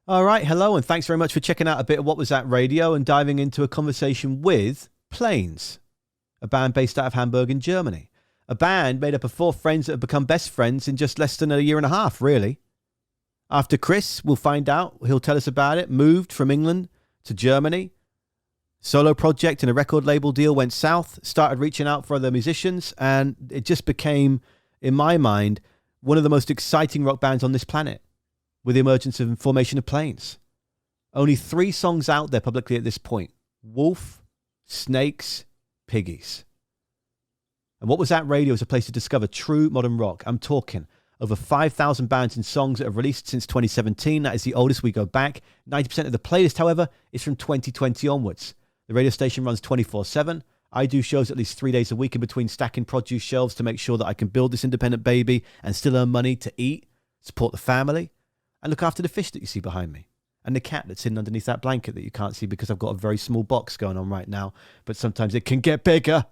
All right, hello, and thanks very much for checking out a bit of What Was That Radio and diving into a conversation with PLAIINS, a band based out of Hamburg in Germany. A band made up of 4 friends that have become best friends in just less than a year and a half, really. After Chris, we'll find out, he'll tell us about it, moved from England to Germany. Solo project and a record label deal went south, started reaching out for other musicians, and it just became, in my mind, one of the most exciting rock bands on this planet, with the emergence and formation of PLAIINS. Only 3 songs out there publicly at this point: Wolf, Snakes, Piggies. And What Was That Radio is a place to discover true modern rock. I'm talking over 5,000 bands and songs that have released since 2017. That is the oldest we go back. 90% of the playlist, however, is from 2020 onwards. The radio station runs 24/7. I do shows at least 3 days a week in between stacking produce shelves to make sure that I can build this independent baby and still earn money to eat, support the family, and look after the fish that you see behind me, and the cat that's hidden underneath that blanket that you can't see because I've got a very small box going on right now, but sometimes it can get bigger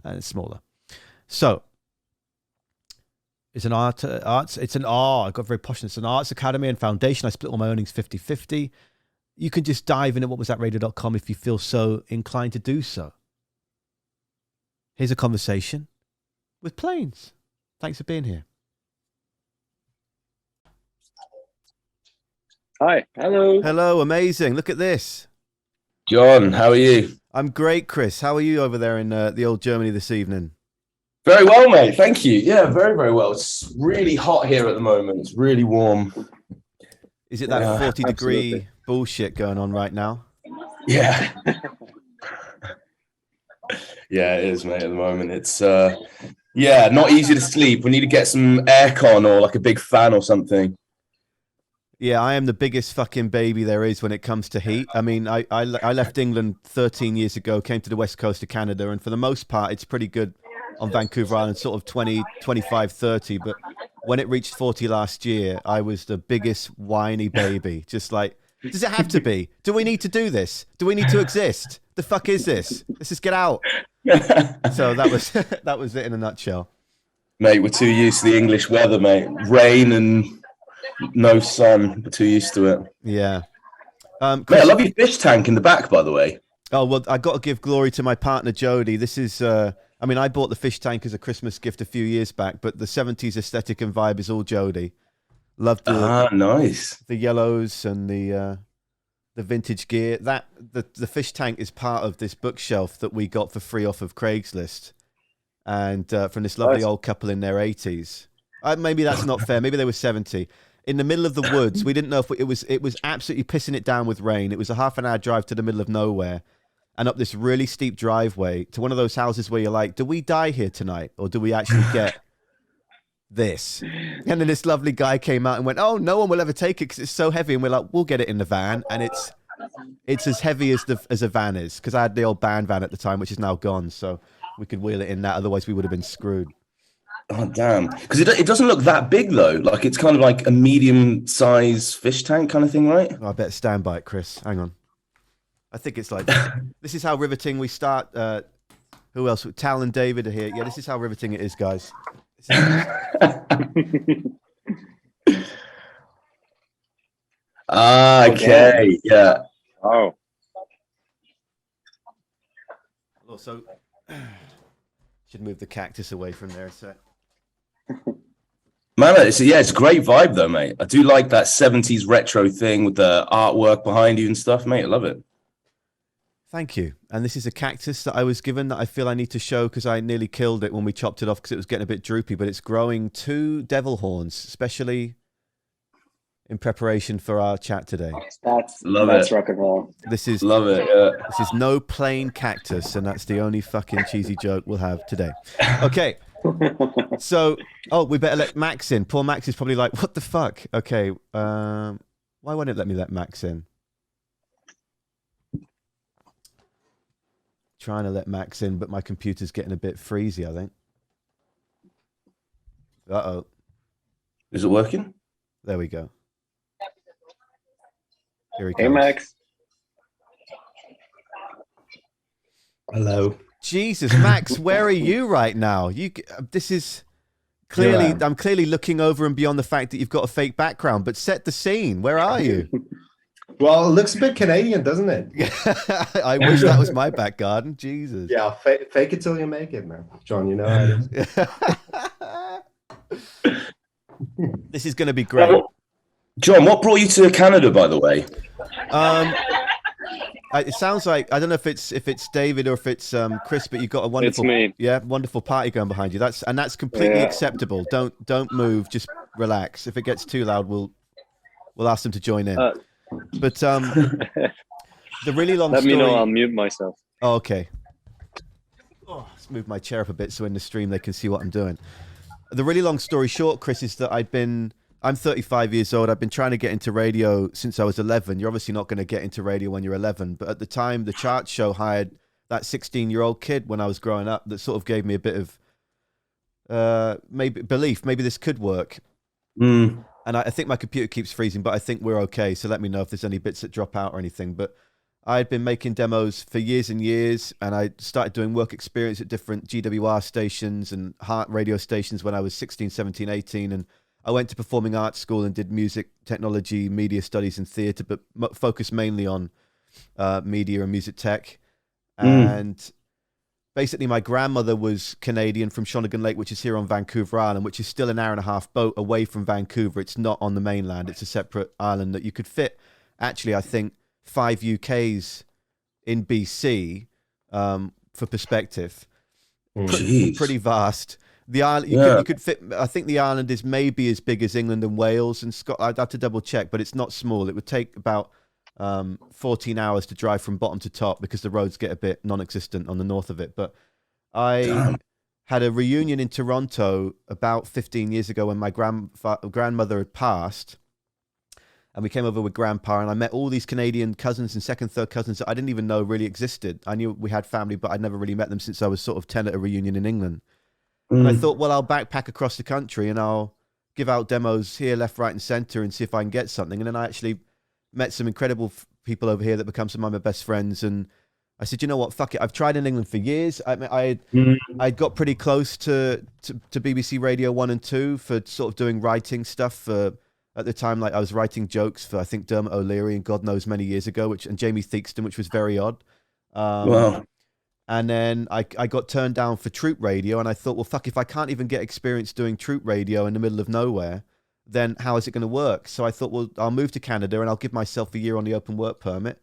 and smaller. So, it's an arts, I got very posh. It's an arts academy and foundation. I split all my earnings 50-50. You can just dive in at whatwasthatradio.com if you feel so inclined to do so. Here's a conversation with PLAIINS. Thanks for being here. Hi. Hello. Hello. Amazing. Look at this. John, how are you? I'm great, Chris. How are you over there in the old Germany this evening? Very well, mate. Thank you. Yeah, very, very well. It's really hot here at the moment. It's really warm. Is it that 40-degree bullshit going on right now? Yeah. Yeah, it is, mate, at the moment. It's, not easy to sleep. We need to get some aircon or like a big fan or something. Yeah, I am the biggest fucking baby there is when it comes to heat. I mean, I left England 13 years ago, came to the west coast of Canada, and for the most part, it's pretty good on Vancouver Island, sort of 20, 25, 30. But when it reached 40 last year, I was the biggest whiny baby. Just like, does it have to be? Do we need to do this? Do we need to exist? The fuck is this? Let's just get out. So that was it in a nutshell. Mate, we're too used to the English weather, mate. Rain and no sun. We're too used to it. Yeah. Mate, I love your fish tank in the back, by the way. Oh, well, I got to give glory to my partner, Jody. This is, I bought the fish tank as a Christmas gift a few years back, but the 70s aesthetic and vibe is all Jody. Loved nice. The yellows and the vintage gear. The fish tank is part of this bookshelf that we got for free off of Craigslist, and from this lovely old couple in their 80s. Maybe that's not fair. Maybe they were 70. In the middle of the woods. We didn't know if it was absolutely pissing it down with rain. It was a half-an-hour drive to the middle of nowhere and up this really steep driveway to one of those houses where you're like, do we die here tonight or do we actually get this? And then this lovely guy came out and went, oh, no one will ever take it because it's so heavy. And we're like, we'll get it in the van. And it's as heavy as a van is, because I had the old band van at the time, which is now gone. So we could wheel it in that. Otherwise, we would have been screwed. Oh, damn. Because it doesn't look that big, though. Like, it's kind of like a medium-sized fish tank kind of thing, right? Oh, I better stand by it, Chris. Hang on. I think it's like, this is how riveting we start. Who else? Tal and David are here. Yeah, this is how riveting it is, guys. Okay, yeah. Oh. Also, should move the cactus away from there a sec. Man, it's a great vibe though, mate. I do like that 70s retro thing with the artwork behind you and stuff, mate. I love it. Thank you. And this is a cactus that I was given that I feel I need to show because I nearly killed it when we chopped it off because it was getting a bit droopy, but it's growing 2 devil horns, especially in preparation for our chat today. That's rock and roll. This is love it. Yeah. This is no plain cactus, and that's the only fucking cheesy joke we'll have today. Okay. So, we better let Max in. Poor Max is probably like, what the fuck? Okay. Why won't it let me let Max in? Trying to let Max in, but my computer's getting a bit freezy, I think. Uh-oh. Is it working? There we go. Here he Hey, comes. Max. Hello. Jesus, Max, where are you right now? This is clearly, Yeah. I'm clearly looking over and beyond the fact that you've got a fake background, but set the scene. Where are you? Well, it looks a bit Canadian, doesn't it? I wish that was my back garden. Jesus. Yeah, fake it till you make it, man. John, you know how it is. This is going to be great. John, what brought you to Canada, by the way? It sounds like, I don't know if it's David or if it's Chris, but you've got a wonderful, It's me. wonderful party going behind you. That's completely acceptable. Don't move. Just relax. If it gets too loud, we'll ask them to join in. But the really long Let story. me know. I'll mute myself. Oh, okay. Oh, let's move my chair up a bit so in the stream they can see what I'm doing. The really long story short, Chris, is that I'm 35 years old. I've been trying to get into radio since I was 11. You're obviously not going to get into radio when you're 11. But at the time, the chart show hired that 16-year-old kid when I was growing up that sort of gave me a bit of maybe belief. Maybe this could work. And I think my computer keeps freezing, but I think we're okay. So let me know if there's any bits that drop out or anything. But I had been making demos for years and years, and I started doing work experience at different GWR stations and heart radio stations when I was 16, 17, 18. And I went to performing arts school and did music, technology, media studies and theatre, but focused mainly on media and music tech. And basically my grandmother was Canadian from Shawnigan Lake, which is here on Vancouver Island, which is still an hour-and-a-half boat away from Vancouver. It's not on the mainland. It's a separate island that you could fit, actually, I think, 5 UKs in BC for perspective. Pretty vast. The island, you could fit. I think the island is maybe as big as England and Wales and Scotland. I'd have to double check, but it's not small. It would take about 14 hours to drive from bottom to top because the roads get a bit non-existent on the north of it. But I had a reunion in Toronto about 15 years ago when my grandmother had passed, and we came over with Grandpa, and I met all these Canadian cousins and second, third cousins that I didn't even know really existed. I knew we had family, but I'd never really met them since I was sort of 10 at a reunion in England. And I thought, well, I'll backpack across the country and I'll give out demos here, left, right, and center and see if I can get something. And then I actually met some incredible people over here that become some of my best friends. And I said, you know what, fuck it. I've tried in England for years. I got pretty close to BBC Radio 1 and 2 for sort of doing writing stuff for, at the time, like I was writing jokes for, I think, Dermot O'Leary and God knows many years ago, and Jamie Theakston, which was very odd. Wow. And then I got turned down for troop radio, and I thought, well, fuck, if I can't even get experience doing troop radio in the middle of nowhere, then how is it going to work? So I thought, well, I'll move to Canada and I'll give myself a year on the open work permit.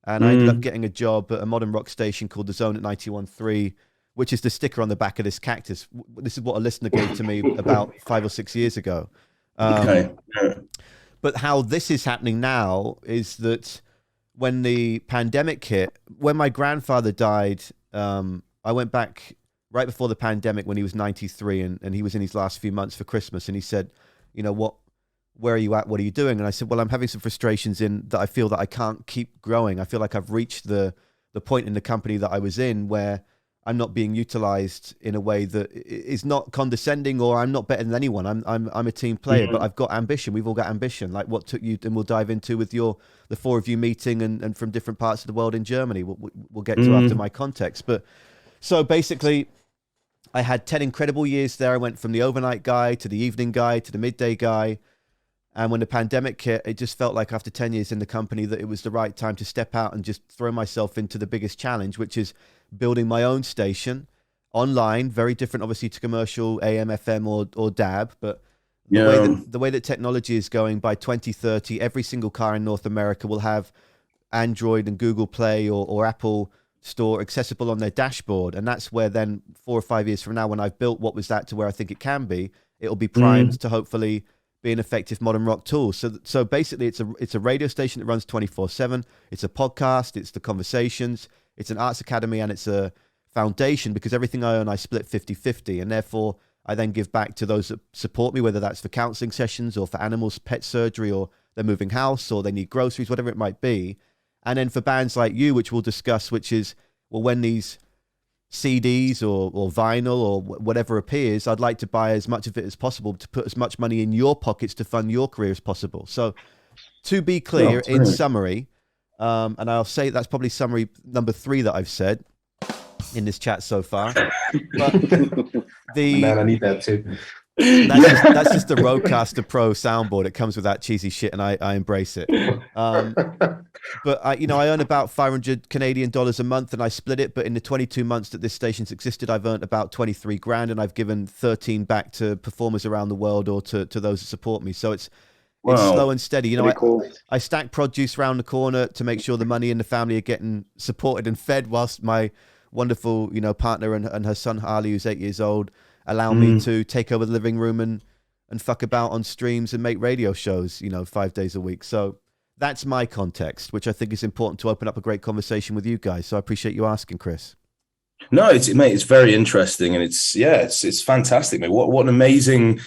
And I ended up getting a job at a modern rock station called The Zone at 91.3, which is the sticker on the back of this cactus. This is what a listener gave to me about 5 or 6 years ago. But how this is happening now is that when the pandemic hit, when my grandfather died, I went back right before the pandemic when he was 93 and he was in his last few months for Christmas. And he said, you know, where are you at? What are you doing? And I said, well, I'm having some frustrations in that I feel that I can't keep growing. I feel like I've reached the point in the company that I was in where I'm not being utilized in a way that is not condescending, or I'm not better than anyone. I'm a team player, but I've got ambition. We've all got ambition. Like what took you, and we'll dive into with the four of you meeting and from different parts of the world in Germany. We'll get to after my context. But so basically, I had 10 incredible years there. I went from the overnight guy to the evening guy to the midday guy. And when the pandemic hit, it just felt like after 10 years in the company that it was the right time to step out and just throw myself into the biggest challenge, which is building my own station online, very different obviously to commercial AM, FM or DAB, but the way that technology is going, by 2030, every single car in North America will have Android and Google Play or Apple Store accessible on their dashboard. And that's where then 4 or 5 years from now, when I've built what was that to where I think it can be, it'll be primed to hopefully be an effective modern rock tool. So basically it's a radio station that runs 24/7. It's a podcast, it's the conversations, it's an arts academy, and it's a foundation, because everything I own, I split 50-50. And therefore I then give back to those that support me, whether that's for counseling sessions or for animals, pet surgery, or they're moving house or they need groceries, whatever it might be. And then for bands like you, which we'll discuss, which is, well, when these CDs or vinyl or whatever appears, I'd like to buy as much of it as possible to put as much money in your pockets to fund your career as possible. So to be clear, in summary, and I'll say that's probably summary number 3 that I've said in this chat so far. But Man, I need that too. That's just the Rodecaster Pro soundboard. It comes with that cheesy shit, and I embrace it. But I earn about 500 Canadian dollars a month, and I split it. But in the 22 months that this station's existed, I've earned about 23 grand, and I've given 13 back to performers around the world or to those that support me. So it's slow and steady. Cool. I stack produce around the corner to make sure the money and the family are getting supported and fed, whilst my wonderful, partner and her son Harley, who's 8 years old, allow me to take over the living room and fuck about on streams and make radio shows, 5 days a week. So that's my context, which I think is important to open up a great conversation with you guys. So I appreciate you asking, Chris. No, it's very interesting, and it's fantastic, mate. What an amazing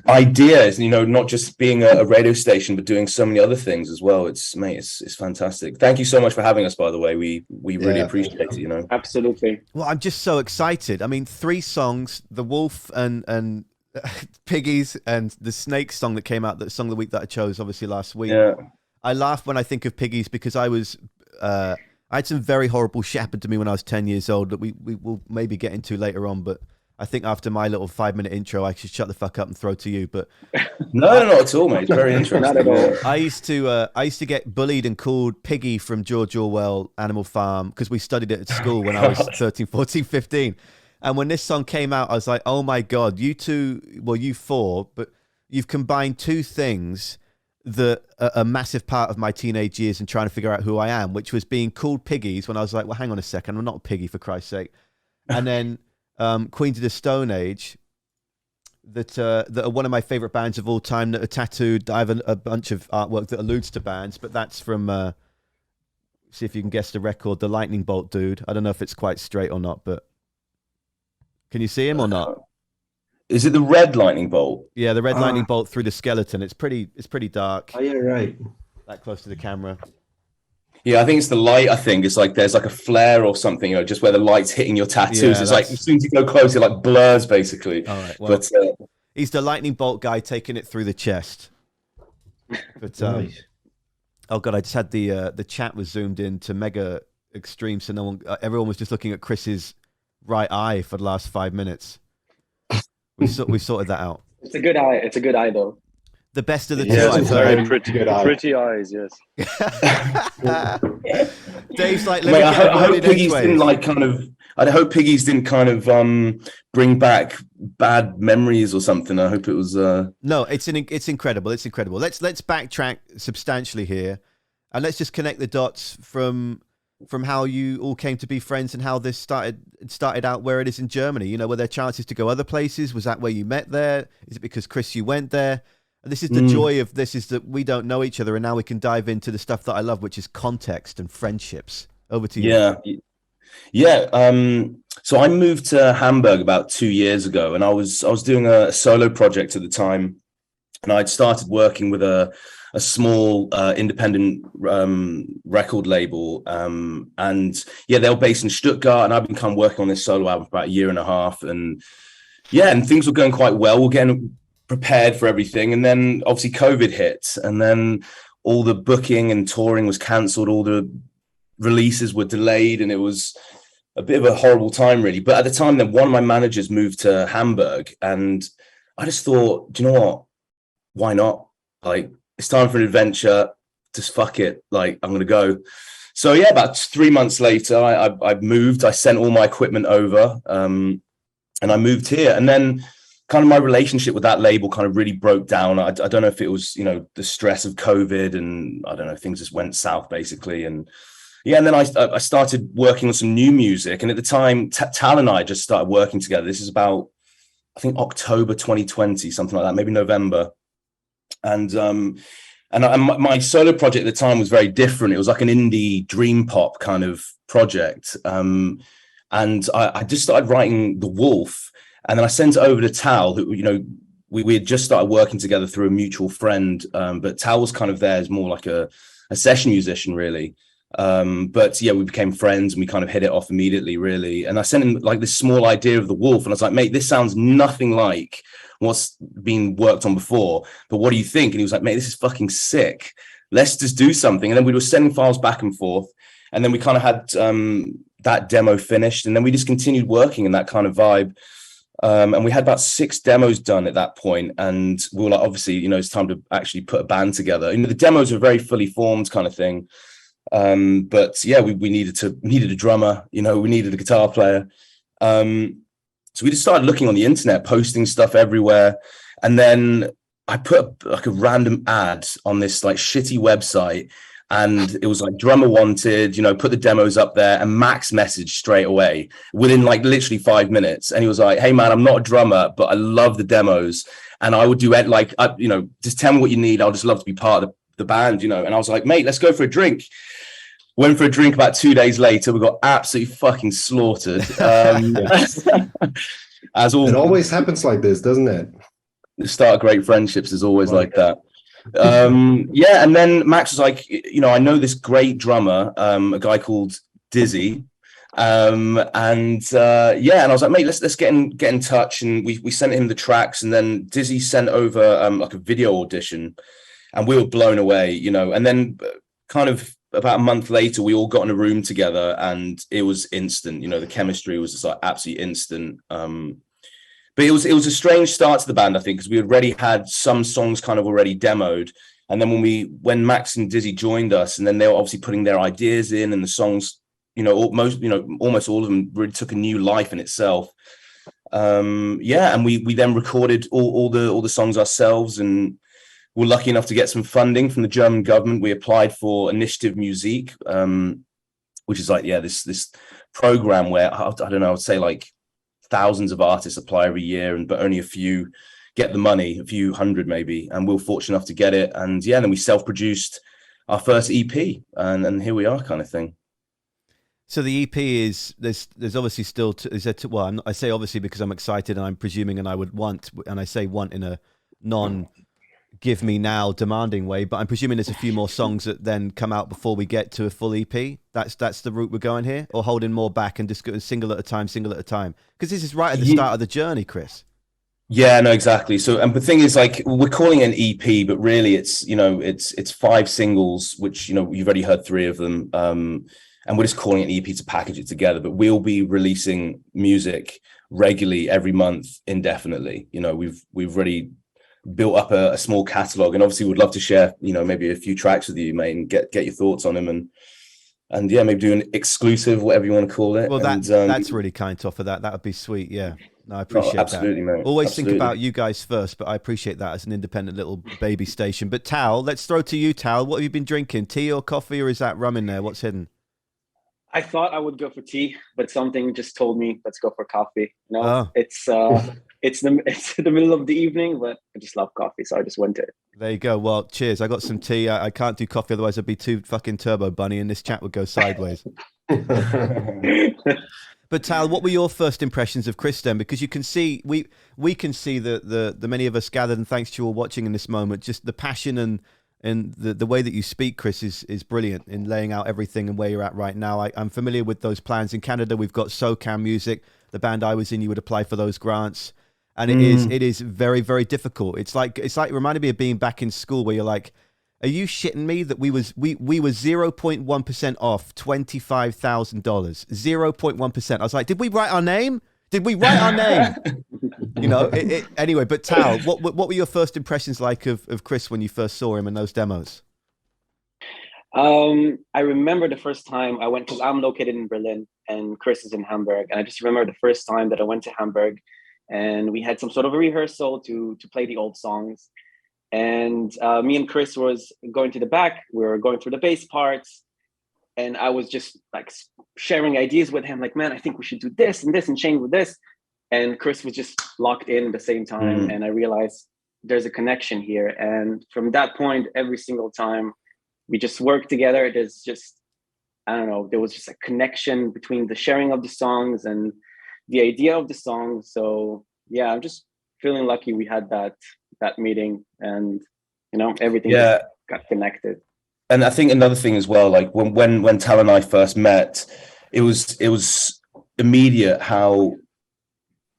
idea, not just being a radio station, but doing so many other things as well. It's fantastic. Thank you so much for having us, by the way. We really appreciate it, Absolutely. Well, I'm just so excited. I mean, 3 songs, The Wolf and Piggies and the Snake song that came out, that song of the week that I chose, obviously, last week. Yeah. I laugh when I think of Piggies because I had some very horrible shit happen to me when I was 10 years old that we will maybe get into later on, but I think after my little 5-minute intro, I should shut the fuck up and throw to you. But no, not at all, mate. It's very interesting. Not at all. I used to get bullied and called Piggy from George Orwell Animal Farm because we studied it at school when I was 13, 14, 15. And when this song came out, I was like, oh my God, you four, but you've combined 2 things that are a massive part of my teenage years and trying to figure out who I am, which was being called Piggies when I was like, well, hang on a second, I'm not a piggy, for Christ's sake. And then Queens of the Stone Age, that are one of my favorite bands of all time, that are tattooed. I have a bunch of artwork that alludes to bands, but that's from, see if you can guess the record, The Lightning Bolt Dude. I don't know if it's quite straight or not, but can you see him or not? Is it the red lightning bolt? Yeah, the red lightning bolt through the skeleton. It's pretty dark. Oh, yeah, right. That close to the camera. Yeah, I think it's the light. I think it's like there's like a flare or something, just where the light's hitting your tattoos. Yeah, it's like as soon as you go close, it like blurs basically. All right. Well, but he's the lightning bolt guy taking it through the chest. But Nice. oh God, I just had the chat was zoomed in to mega extreme, so everyone was just looking at Chris's right eye for the last 5 minutes. We sorted that out. It's a good eye. It's a good eye, though. The best of the Yeah, two. it's very pretty good eye. Pretty eyes, yes. Dave's like, let mate, me I hope get Piggies didn't I hope Piggies didn't kind of bring back bad memories or something. I hope it was. No, it's incredible. It's incredible. Let's backtrack substantially here, and let's just connect the dots from how you all came to be friends and how this started out where it is in Germany. Were there chances to go other places? Was that where you met there? Is it because, Chris, you went there? And this is the joy of this, is that we don't know each other, and now we can dive into the stuff that I love, which is context and friendships. Over to you. Yeah. So I moved to Hamburg about 2 years ago, and I was doing a solo project at the time, and I'd started working with a small independent record label, and they were based in Stuttgart, and I've been kind of working on this solo album for about 1.5 years, and things were going quite well. We're getting prepared for everything, and then obviously COVID hit, and then all the booking and touring was cancelled, all the releases were delayed, and it was a bit of a horrible time, really. But at the time, then one of my managers moved to Hamburg, and I just thought, do you know what? Why not? Like, it's time for an adventure. Just fuck it. Like, I'm going to go. So yeah, about 3 months later, I moved. I sent all my equipment over, and I moved here. And then kind of my relationship with that label kind of really broke down. I don't know if it was, the stress of COVID, and I don't know, things just went south basically. And and then I started working on some new music. And at the time, Tal and I just started working together. This is about, I think, October 2020, something like that, maybe November. And my solo project at the time was very different. It was like an indie dream pop kind of project. And I just started writing The Wolf, and then I sent it over to Tal, who, we had just started working together through a mutual friend. But Tal was kind of there as more like a session musician, really. But we became friends, and we kind of hit it off immediately, really. And I sent him like this small idea of The Wolf, and I was like, mate, this sounds nothing like what's been worked on before, but what do you think? And he was like, mate, this is fucking sick. Let's just do something. And then we were sending files back and forth, and then we kind of had that demo finished, and then we just continued working in that kind of vibe. And we had about 6 demos done at that point, and we were like, obviously, it's time to actually put a band together. The demos were very fully formed kind of thing. But yeah, we needed a drummer, we needed a guitar player. So we just started looking on the internet, posting stuff everywhere. And then I put a random ad on this like shitty website, and it was like drummer wanted, put the demos up there, and Max messaged straight away within like literally 5 minutes. And he was like, hey man, I'm not a drummer, but I love the demos. And I would do it like, just tell me what you need. I'll just love to be part of the band, And I was like, mate, let's go for a drink. Went for a drink about 2 days later. We got absolutely fucking slaughtered. As all, it always happens like this, doesn't it? The start of great friendships is always like that. Yeah, and then Max was like, I know this great drummer, a guy called Dizzy, and I was like, mate, let's get in touch, and we sent him the tracks, and then Dizzy sent over like a video audition, and we were blown away, and then kind of about a month later, we all got in a room together, and it was instant. The chemistry was just like absolutely instant. But it was a strange start to the band, I think, because we already had some songs kind of already demoed, and then when Max and Dizzy joined us, and then they were obviously putting their ideas in, and the songs, almost all of them really took a new life in itself. And we then recorded all the songs ourselves, and we're lucky enough to get some funding from the German government. We applied for Initiative Musique, which is like, this program where I don't know, I would say like thousands of artists apply every year, but only a few get the money, a few hundred maybe. And we were fortunate enough to get it. And then we self-produced our first EP, and here we are, kind of thing. So the EP is there's obviously still I say obviously because I'm excited and I'm presuming, and I would want, and I say want in a non give me now demanding way, but I'm presuming there's a few more songs that then come out before we get to a full EP. That's the route we're going here, or holding more back and just going single at a time, because this is right at the start of the journey, Chris. Yeah, no, exactly. So, and the thing is, like, we're calling it an EP, but really it's 5 singles, which you've already heard 3 of them, and we're just calling it an EP to package it together. But we'll be releasing music regularly every month indefinitely. We've already built up a small catalog, and obviously would love to share maybe a few tracks with you, mate, and get your thoughts on them, and yeah, maybe do an exclusive, whatever you want to call it. Well, that's really kind to offer that. That would be sweet. Yeah, no, I appreciate absolutely, that. Mate. Always absolutely. think about you guys first, but I appreciate that as an independent little baby station. But Tal, let's throw to you, Tal. What have you been drinking? Tea or coffee, or is that rum in there? What's hidden? I thought I would go for tea, but something just told me let's go for coffee. It's the middle of the evening, but I just love coffee, so I just went to it. There you go. Well, cheers. I got some tea. I can't do coffee, otherwise I'd be too fucking turbo bunny, and this chat would go sideways. But Tal, what were your first impressions of Chris then? Because you can see, we can see the many of us gathered, and thanks to you all watching in this moment, just the passion and the way that you speak, Chris, is brilliant in laying out everything and where you're at right now. I'm familiar with those plans. In Canada, we've got SoCal Music, the band I was in. You would apply for those grants, and it is very, very difficult. It's like it reminded me of being back in school, where you're like, are you shitting me that we were 0.1% off $25,000? 0.1%. I was like, did we write our name? Anyway, but Tal, what were your first impressions like of Chris when you first saw him in those demos? I remember the first time I went, because I'm located in Berlin and Chris is in Hamburg. And I just remember the first time that I went to Hamburg, and we had some sort of a rehearsal to play the old songs. And me and Chris was going to the back. We were going through the bass parts, and I was just like sharing ideas with him, like, man, I think we should do this and this and change with this. And Chris was just locked in at the same time. And I realized there's a connection here. And from that point, every single time we just worked together, there's just, I don't know, there was just a connection between the sharing of the songs and the idea of the song. So yeah, I'm just feeling lucky we had that meeting, and everything just got connected. And I think another thing as well, like when Tal and I first met, it was immediate how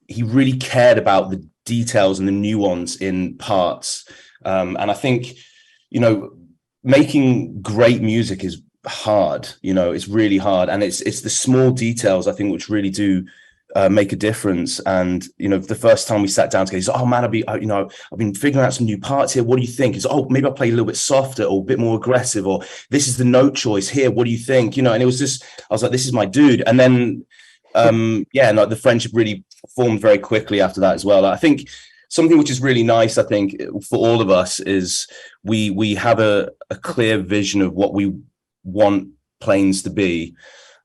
he really cared about the details and the nuance in parts. And I think, making great music is hard, it's really hard. And it's the small details, I think, which really do make a difference. And the first time we sat down together, he's like, oh man, I've been figuring out some new parts here. What do you think? He's like, oh, maybe I'll play a little bit softer or a bit more aggressive, or this is the note choice here. What do you think? And it was just, I was like, this is my dude. And then like the friendship really formed very quickly after that as well. I think something which is really nice, I think, for all of us is we have a clear vision of what we want PLAIINS to be.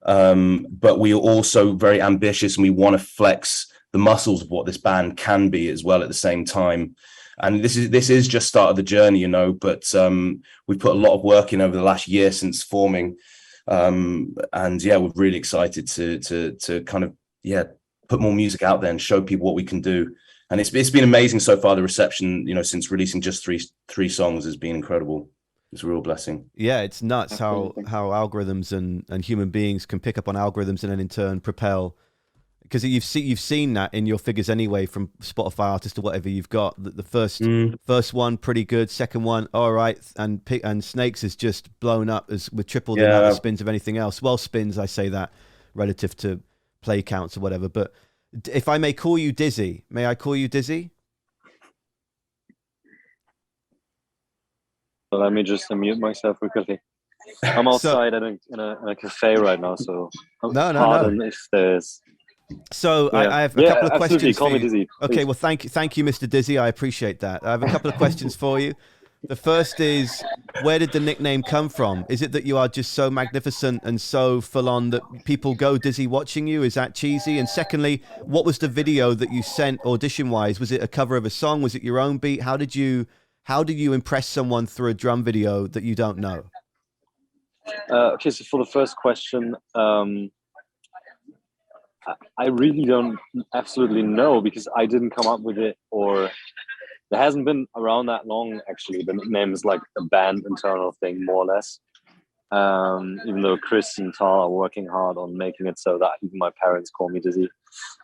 But we are also very ambitious, and we want to flex the muscles of what this band can be as well at the same time. And this is just start of the journey, but we've put a lot of work in over the last year since forming. And yeah, we're really excited to kind of put more music out there and show people what we can do. And it's been amazing so far. The reception, since releasing just three songs, has been incredible. It's a real blessing. Yeah, it's nuts how algorithms and human beings can pick up on algorithms and then in turn propel. Because you've seen that in your figures anyway, from Spotify artists or whatever you've got. The first one pretty good, second one all right, and Snakes is just blown up with triple the amount of spins of anything else. Well, spins, I say that relative to play counts or whatever. But if I may call you Dizzy, may I call you Dizzy? Let me just unmute myself quickly. I'm outside in a cafe right now, so pardon if there's. So I have a couple of questions. Call me Dizzy. Okay, well, thank you, Mr. Dizzy. I appreciate that. I have a couple of questions for you. The first is, where did the nickname come from? Is it that you are just so magnificent and so full on that people go dizzy watching you? Is that cheesy? And secondly, what was the video that you sent audition wise? Was it a cover of a song? Was it your own beat? How did you impress someone through a drum video that you don't know? Okay, so for the first question, I really don't absolutely know, because I didn't come up with it, or it hasn't been around that long, actually. The nickname is like a band internal thing, more or less. Even though Chris and Tal are working hard on making it so that even my parents call me Dizzy.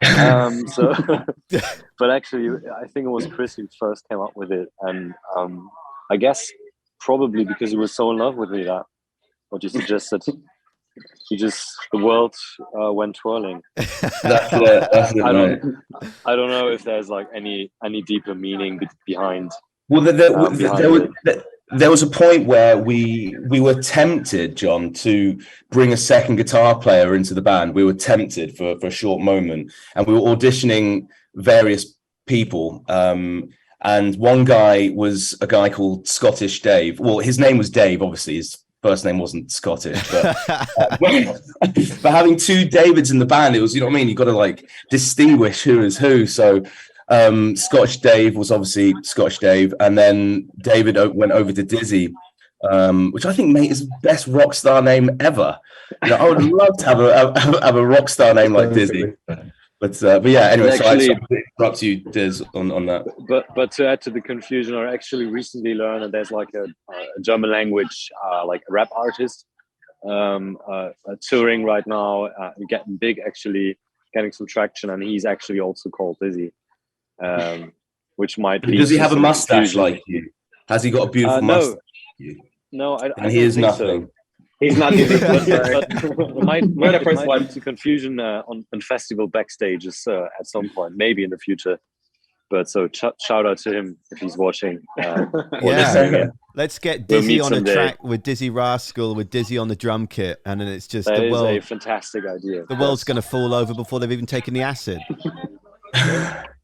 But actually, I think it was Chris who first came up with it. And I guess probably because he was so in love with me that what you suggested, the world went twirling. That's it. I don't know if there's like any deeper meaning behind. Well, there was a point where we were tempted, John, to bring a second guitar player into the band. We were tempted for a short moment, and we were auditioning various people. And one guy was a guy called Scottish Dave. Well, his name was Dave, obviously. His first name wasn't Scottish, but having two Davids in the band, it was, you know what I mean? You've got to like distinguish who is who. So Scottish Dave was obviously Scottish Dave, and then David went over to Dizzy, which I think, mate, is the best rock star name ever. I would love to have a rock star name like Dizzy. But yeah, anyway, actually, so I interrupt you, Diz, on that. But to add to the confusion, I actually recently learned that there's like a German language like a rap artist touring right now, getting big, actually getting some traction, and he's actually also called Dizzy, which might be. Does he have a mustache like you? Has he got a beautiful mustache? No, and he is nothing. So. He's not Dizzy. But might lead to confusion on festival backstages at some point, maybe in the future. But so shout out to him if he's watching. Let's get Dizzy on a track with Dizzy Rascal, with Dizzy on the drum kit, and then it's just that the world. Is a fantastic idea. The world's going to fall over before they've even taken the acid.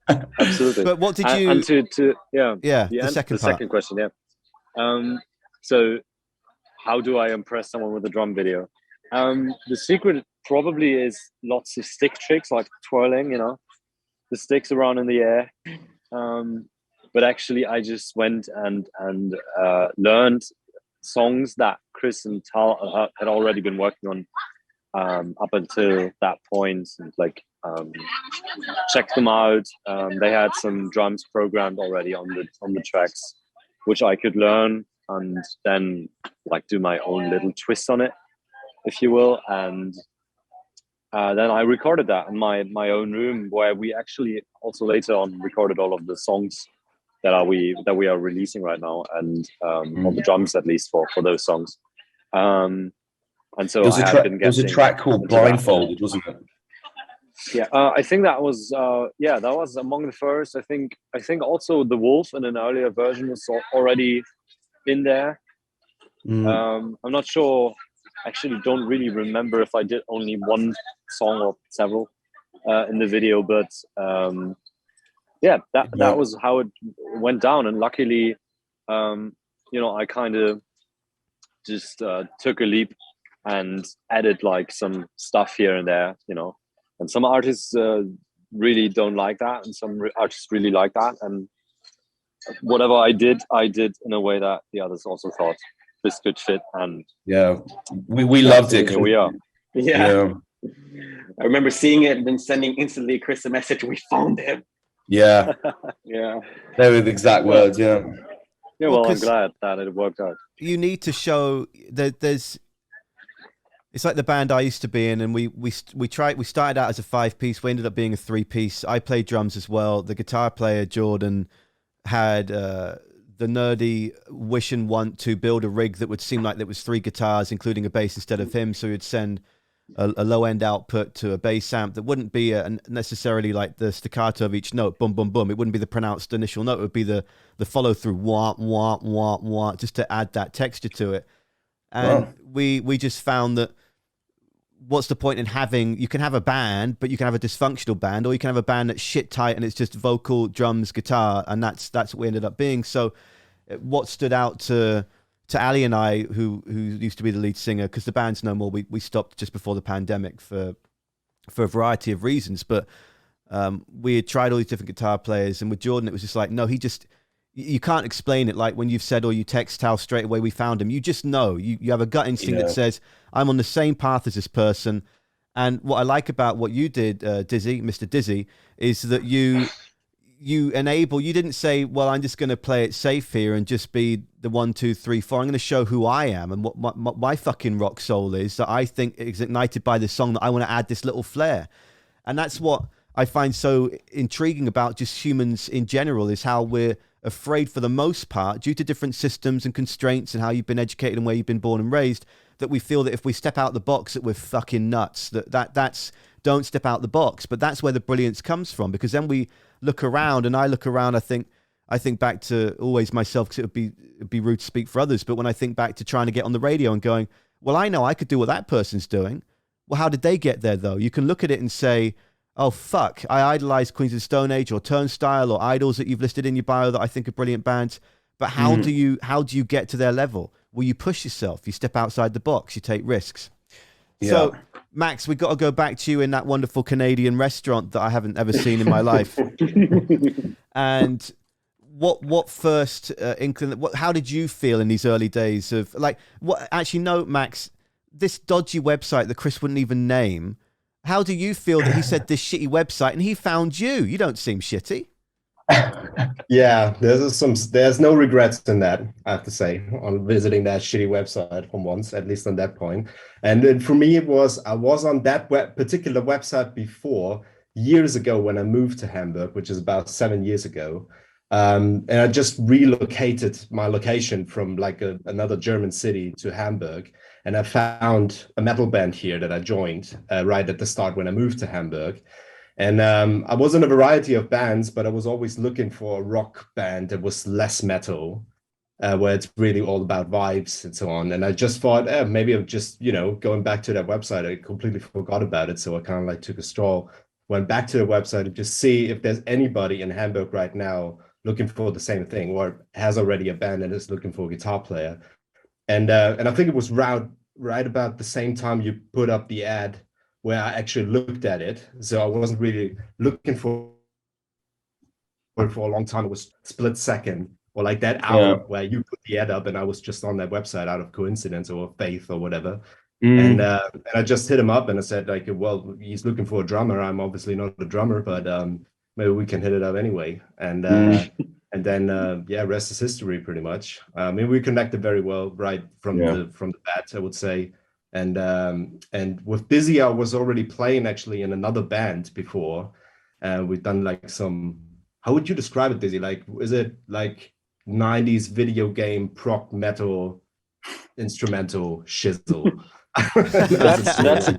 Absolutely. But what did you? And the second question. So, how do I impress someone with a drum video? The secret probably is lots of stick tricks, like twirling, the sticks around in the air. But actually, I just went and learned songs that Chris and Tal had already been working on up until that point, and checked them out. They had some drums programmed already on the tracks, which I could learn and then do my own little twist on it, if you will. And then I recorded that in my own room, where we actually also later on recorded all of the songs that we are releasing right now, and all the drums, at least for those songs. And so there was a track called Blindfolded, wasn't it? Yeah, I think that was that was among the first. I think also the Wolf in an earlier version was already in there. I'm not sure. Actually, don't really remember if I did only one song or several in the video, but that was how it went down. And luckily, I kind of just took a leap and added like some stuff here and there, and some artists really don't like that, and some artists really like that. And whatever I did in a way that the others also thought this could fit. And we loved it. Here we are. Yeah. I remember seeing it and then sending instantly Chris a message. We found him. Yeah. Yeah. They were the exact words. Yeah. Yeah. Well, I'm glad that it worked out. You need to show that there's. It's like the band I used to be in, and we started out as a 5-piece. We ended up being a 3-piece. I played drums as well. The guitar player Jordan had the nerdy wish and want to build a rig that would seem like there was 3 guitars, including a bass instead of him. So he would send a low end output to a bass amp that wouldn't be necessarily like the staccato of each note, boom, boom, boom. It wouldn't be the pronounced initial note. It would be the follow through, wah, wah, wah, wah, just to add that texture to it. And we just found that what's the point in having, you can have a band, but you can have a dysfunctional band, or you can have a band that's shit tight and it's just vocal, drums, guitar, and that's what we ended up being. So what stood out to Ali and I, who used to be the lead singer, because the band's no more, we stopped just before the pandemic for a variety of reasons, but we had tried all these different guitar players, and with Jordan it was just like, no, you can't explain it. Like when you've said, or you text Tal straight away, we found him. You just know. You have a gut instinct that says, I'm on the same path as this person. And what I like about what you did, Dizzy, Mr. Dizzy, is that you didn't say, well, I'm just going to play it safe here and just be the 1, 2, 3, 4. I'm going to show who I am and what my fucking rock soul is, that I think is ignited by this song, that I want to add this little flair. And that's what I find so intriguing about just humans in general, is how we're afraid, for the most part, due to different systems and constraints and how you've been educated and where you've been born and raised, that we feel that if we step out the box that we're fucking nuts. That's don't step out the box. But that's where the brilliance comes from, because then we look around, and I look around, I think back to always myself, because it'd be rude to speak for others, but when I think back to trying to get on the radio and going, well, I know I could do what that person's doing. Well, how did they get there though? You can look at it and say, oh, fuck, I idolize Queens of the Stone Age or Turnstile or Idols that you've listed in your bio that I think are brilliant bands. But how do you get to their level? Well, you push yourself. You step outside the box. You take risks. Yeah. So, Max, we've got to go back to you in that wonderful Canadian restaurant that I haven't ever seen in my life. And what first how did you feel in these early days of, like, what? Actually, no, Max, this dodgy website that Chris wouldn't even name, how do you feel that he said this shitty website and he found you? You don't seem shitty. Yeah, there's no regrets in that, I have to say, on visiting that shitty website for once, at least on that point. And for me, I was on that particular website before, years ago, when I moved to Hamburg, which is about 7 years ago. And I just relocated my location from like another German city to Hamburg. And I found a metal band here that I joined right at the start when I moved to Hamburg. And I was in a variety of bands, but I was always looking for a rock band that was less metal, where it's really all about vibes and so on. And I just thought, maybe I'm just, going back to that website. I completely forgot about it. So I kind of like took a stroll, went back to the website and just see if there's anybody in Hamburg right now looking for the same thing, or has already a band and is looking for a guitar player. And I think it was right about the same time you put up the ad where I actually looked at it. So I wasn't really looking for a long time. It was split second, or like that hour where you put the ad up and I was just on that website out of coincidence or faith or whatever. And I just hit him up and I said, like, well, he's looking for a drummer. I'm obviously not a drummer, but maybe we can hit it up anyway. And then rest is history, pretty much. I mean, we connected very well right from the bat, I would say. And with Dizzy, I was already playing actually in another band before. We've done like some, how would you describe it, Dizzy? Like, is it like 90s video game prog metal instrumental shizzle? That's a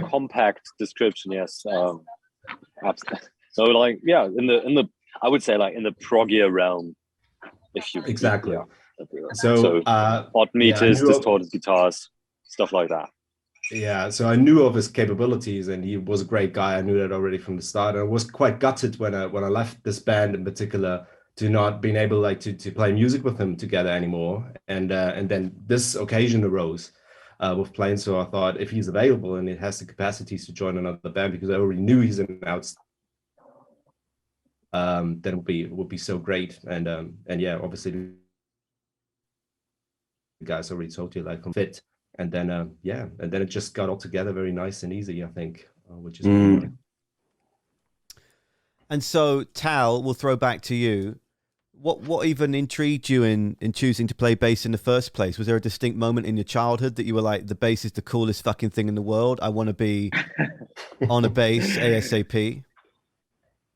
compact description. Yes. So like, yeah, in the I would say like in the proggier realm, if you Exactly. Yeah. So odd meters, distorted guitars, stuff like that. Yeah, so I knew of his capabilities, and he was a great guy. I knew that already from the start. I was quite gutted when I left this band in particular to not being able like to play music with him together anymore. And then this occasion arose with playing. So I thought if he's available and he has the capacities to join another band, because I already knew he's an then it would be so great. And yeah, obviously the guys already told you like fit. And then yeah, and then it just got all together very nice and easy, I think, which is really nice. And so, Tal, we'll throw back to you. What even intrigued you in choosing to play bass in the first place? Was there a distinct moment in your childhood that you were like, the bass is the coolest fucking thing in the world? I want to be on a bass ASAP.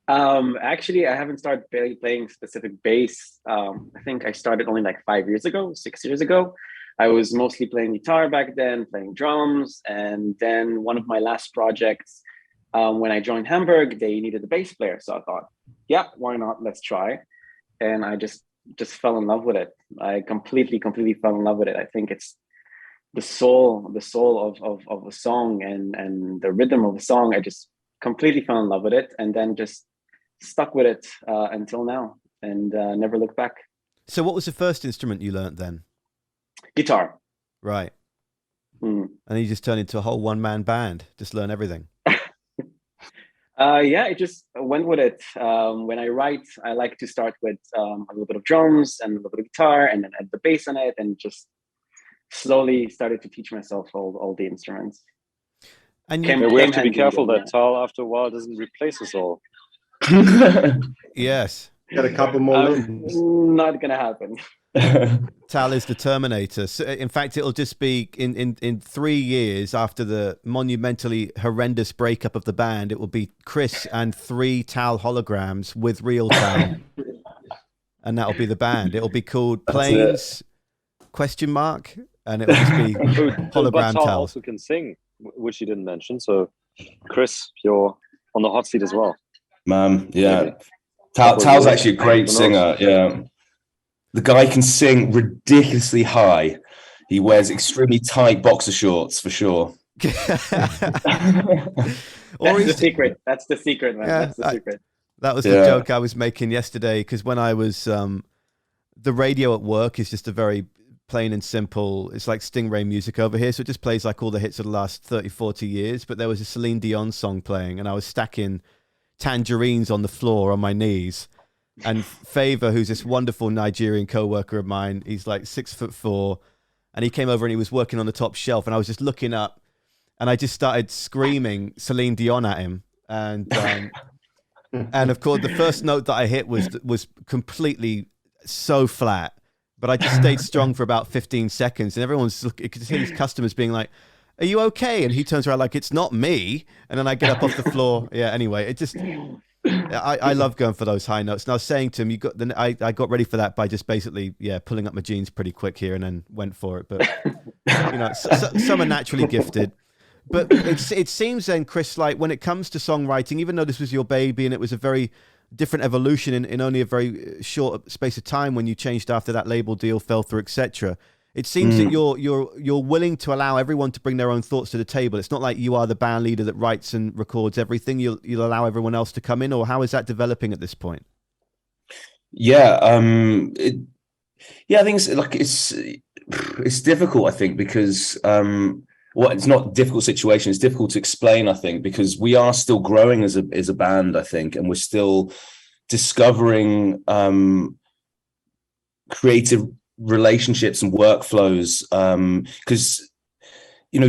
Actually, I haven't started playing specific bass. I think I started only like 6 years ago. I was mostly playing guitar back then, playing drums. And then one of my last projects, when I joined Hamburg, they needed a bass player. So I thought, yeah, why not? Let's try. And I just fell in love with it. I completely fell in love with it. I think it's the soul of a song and the rhythm of a song. I just completely fell in love with it, and then just stuck with it until now, and never looked back. So what was the first instrument you learned then? Guitar. Right. And you just turned into a whole one-man band, just learn everything. Yeah, it just went with it. When I write, I like to start with a little bit of drums and a little bit of guitar, and then add the bass on it, and just slowly started to teach myself all the instruments. And we have to be careful that Tal, after a while, doesn't replace us all. Yes. Got a couple more limbs. Not gonna happen. Tal is the Terminator. So, in fact, it'll just be in 3 years after the monumentally horrendous breakup of the band, it will be Chris and 3 Tal holograms with real Tal. And that'll be the band. It'll be called PLAIINS ? And it will just be hologram but Tal Tal. also can sing, which you didn't mention. So, Chris, you're on the hot seat as well. Yeah. Tal's actually a great singer. Yeah. The guy can sing ridiculously high. He wears extremely tight boxer shorts for sure. That's the secret. That's the secret, man. Yeah, that's the secret. That was the joke I was making yesterday, because when I was the radio at work is just a very plain and simple, it's like Stingray music over here, so it just plays like all the hits of the last 30-40 years. But there was a Celine Dion song playing, and I was stacking tangerines on the floor on my knees. And Favor, who's this wonderful Nigerian co-worker of mine, he's like 6'4", and he came over and he was working on the top shelf, and I was just looking up, and I just started screaming Celine Dion at him, and and of course the first note that I hit was completely so flat, but I just stayed strong for about 15 seconds, and everyone's looking, you could see his customers being like, "Are you okay?" And he turns around like, "It's not me," and then I get up off the floor. Yeah. Anyway, it just. I love going for those high notes. And I was saying to him, I got ready for that by just basically, pulling up my jeans pretty quick here, and then went for it. But some are naturally gifted. But it seems then, Chris, like when it comes to songwriting, even though this was your baby and it was a very different evolution in only a very short space of time when you changed after that label deal fell through, etc. It seems that you're willing to allow everyone to bring their own thoughts to the table. It's not like you are the band leader that writes and records everything. You'll allow everyone else to come in, or how is that developing at this point? Yeah, I think it's difficult. I think because it's not a difficult situation. It's difficult to explain. I think because we are still growing as a band. I think, and we're still discovering creative relationships and workflows, because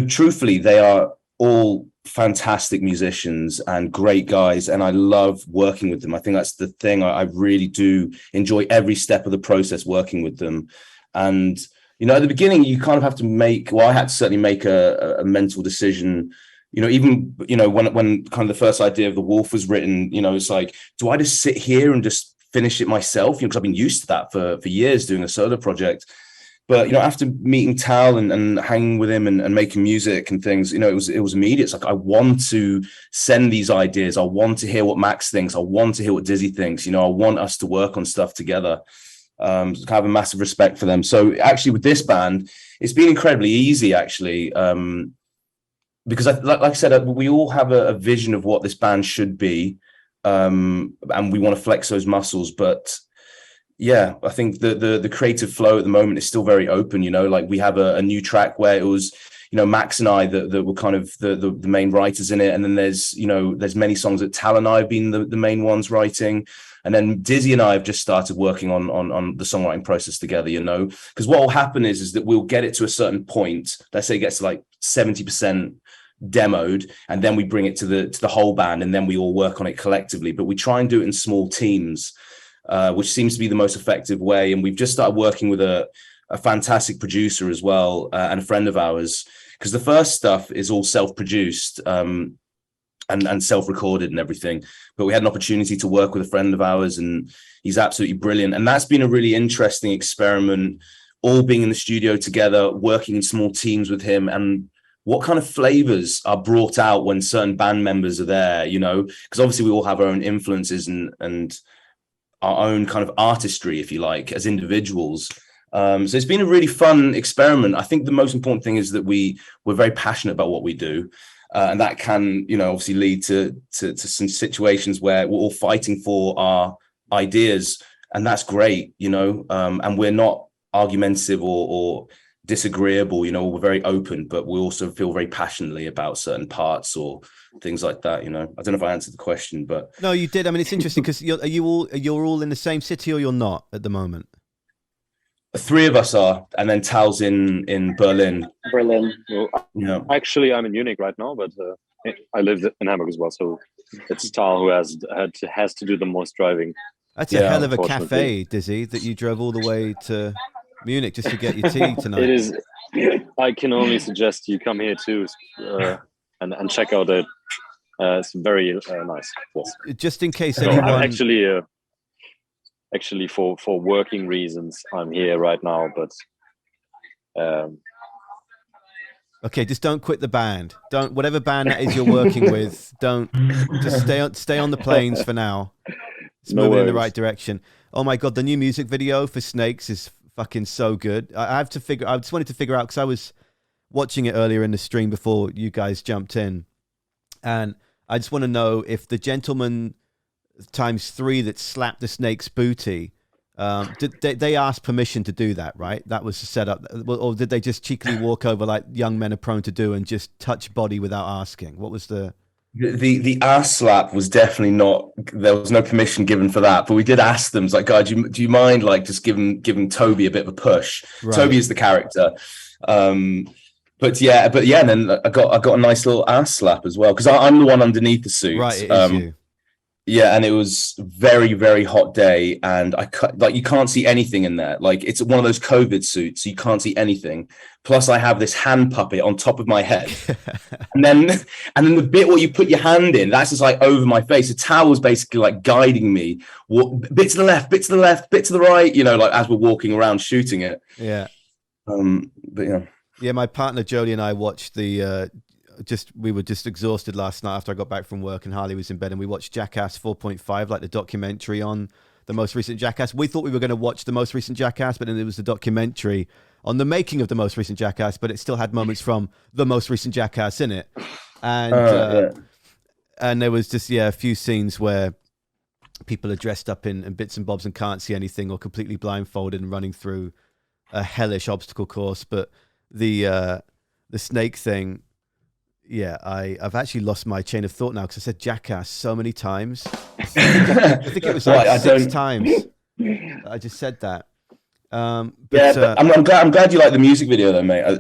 truthfully they are all fantastic musicians and great guys, and I love working with them. I think that's the thing. I really do enjoy every step of the process working with them. And at the beginning you kind of have to I had to certainly make a mental decision, even when kind of the first idea of The Wolf was written, it's like, do I just sit here and just finish it myself, because I've been used to that for years doing a solo project. But, you know, after meeting Tal and hanging with him and making music and things, you know, it was immediate. It's like, I want to send these ideas. I want to hear what Max thinks. I want to hear what Dizzy thinks. You know, I want us to work on stuff together. So I have a massive respect for them. So actually with this band, it's been incredibly easy, actually, because like I said, we all have a vision of what this band should be, and we want to flex those muscles. But yeah, I think the creative flow at the moment is still very open. You know, like we have a new track where it was, you know, Max and I that were kind of the main writers in it, and then there's many songs that Tal and I have been the main ones writing. And then Dizzy and I have just started working on the songwriting process together, you know, because what will happen is that we'll get it to a certain point. Let's say it gets to like 70% demoed, and then we bring it to the whole band, and then we all work on it collectively. But we try and do it in small teams, which seems to be the most effective way. And we've just started working with a fantastic producer as well, and a friend of ours, because the first stuff is all self-produced. And self-recorded and everything, but we had an opportunity to work with a friend of ours, and he's absolutely brilliant. And that's been a really interesting experiment, all being in the studio together, working in small teams with him, and what kind of flavors are brought out when certain band members are there, you know, because obviously we all have our own influences and our own kind of artistry, if you like, as individuals. So it's been a really fun experiment. I think the most important thing is that we're very passionate about what we do. And that can, you know, obviously lead to some situations where we're all fighting for our ideas, and that's great, you know. And we're not argumentative or disagreeable, you know. We're very open, but we also feel very passionately about certain parts or things like that, you know. I don't know if I answered the question, but no, you did. I mean, it's interesting because you're all in the same city, or you're not at the moment. Three of us are, and then Tal's in Berlin. Well, Yeah. actually, I'm in Munich right now, but I live in Hamburg as well. So it's Tal who has to do the most driving. That's a hell of a cafe, Dizzy, that you drove all the way to Munich just to get your tea tonight. It is. I can only suggest you come here too, and check out it. It's very nice. Yes. Just in case anyone. Actually, for working reasons, I'm here right now. But okay, just don't quit the band. Don't, whatever band that is you're working with. Don't, just stay on the plains for now. It's moving in the right direction. Oh my god, the new music video for Snakes is fucking so good. I just wanted to figure out, because I was watching it earlier in the stream before you guys jumped in, and I just want to know if the gentleman ×3 that slapped the snake's booty, did they ask permission to do that, right? That was the setup, or did they just cheekily walk over like young men are prone to do and just touch body without asking? What was the ass slap? Was definitely not, there was no permission given for that, but we did ask them, like, God, do you mind like just giving Toby a bit of a push? Right. Toby is the character. But yeah, and then I got a nice little ass slap as well, because I'm the one underneath the suit. Right, it is you. Yeah, and it was very, very hot day, and you can't see anything in there. Like, it's one of those COVID suits, so you can't see anything. Plus, I have this hand puppet on top of my head, and then the bit where you put your hand in, that's just like over my face. The towel's basically like guiding me, bit to the left, bit to the left, bit to the right. You know, like as we're walking around shooting it. Yeah. But yeah. Yeah, my partner Jodie and I watched we were just exhausted last night after I got back from work, and Harley was in bed, and we watched Jackass 4.5, like the documentary on the most recent Jackass. We thought we were going to watch the most recent Jackass, but then there was the documentary on the making of the most recent Jackass, but it still had moments from the most recent Jackass in it. And and there was just a few scenes where people are dressed up in bits and bobs and can't see anything, or completely blindfolded and running through a hellish obstacle course. But the snake thing, yeah, I've actually lost my chain of thought now, because I said Jackass so many times. I think it was like 6 times I just said that. But I'm glad you like the music video though, mate. I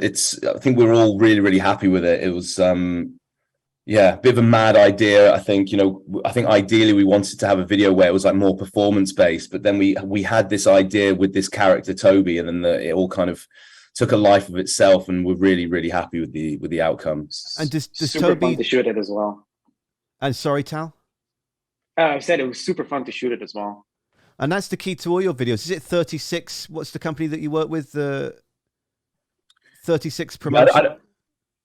think we're all really, really happy with it. It was a bit of a mad idea. I think ideally we wanted to have a video where it was like more performance based, but then we had this idea with this character Toby, and then it all kind of took a life of itself, and we're really, really happy with the outcome. And does super Toby fun to shoot it as well? And sorry, Tal? I said it was super fun to shoot it as well. And that's the key to all your videos. Is it 36? What's the company that you work with? 36 Yeah, promotion.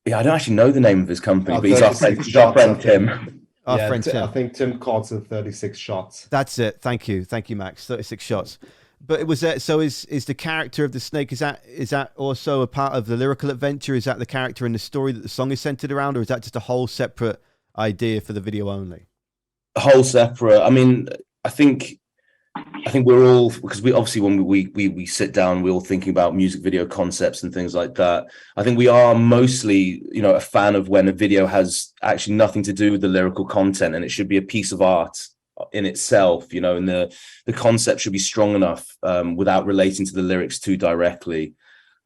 I don't actually know the name of his company, Oh, but he's our 36 friend shots, Tim. Our Yeah, friend Tim. I think Tim calls it 36 shots. That's it. Thank you, Max. 36 shots. But it was that. So is the character of the snake? Is that also a part of the lyrical adventure? Is that the character in the story that the song is centered around, or is that just a whole separate idea for the video only? Whole separate. I mean, I think we're all, because we obviously, when we sit down, we're all thinking about music video concepts and things like that. I think we are mostly, a fan of when a video has actually nothing to do with the lyrical content, and it should be a piece of art in itself, and the concept should be strong enough without relating to the lyrics too directly.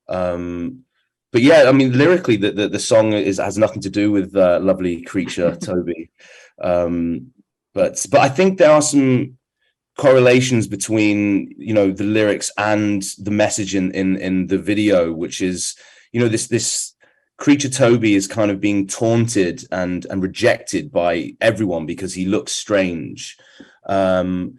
But yeah, I mean, lyrically, the song has nothing to do with lovely creature Toby. But I think there are some correlations between the lyrics and the message in the video, which is this creature Toby is kind of being taunted and rejected by everyone because he looks strange, and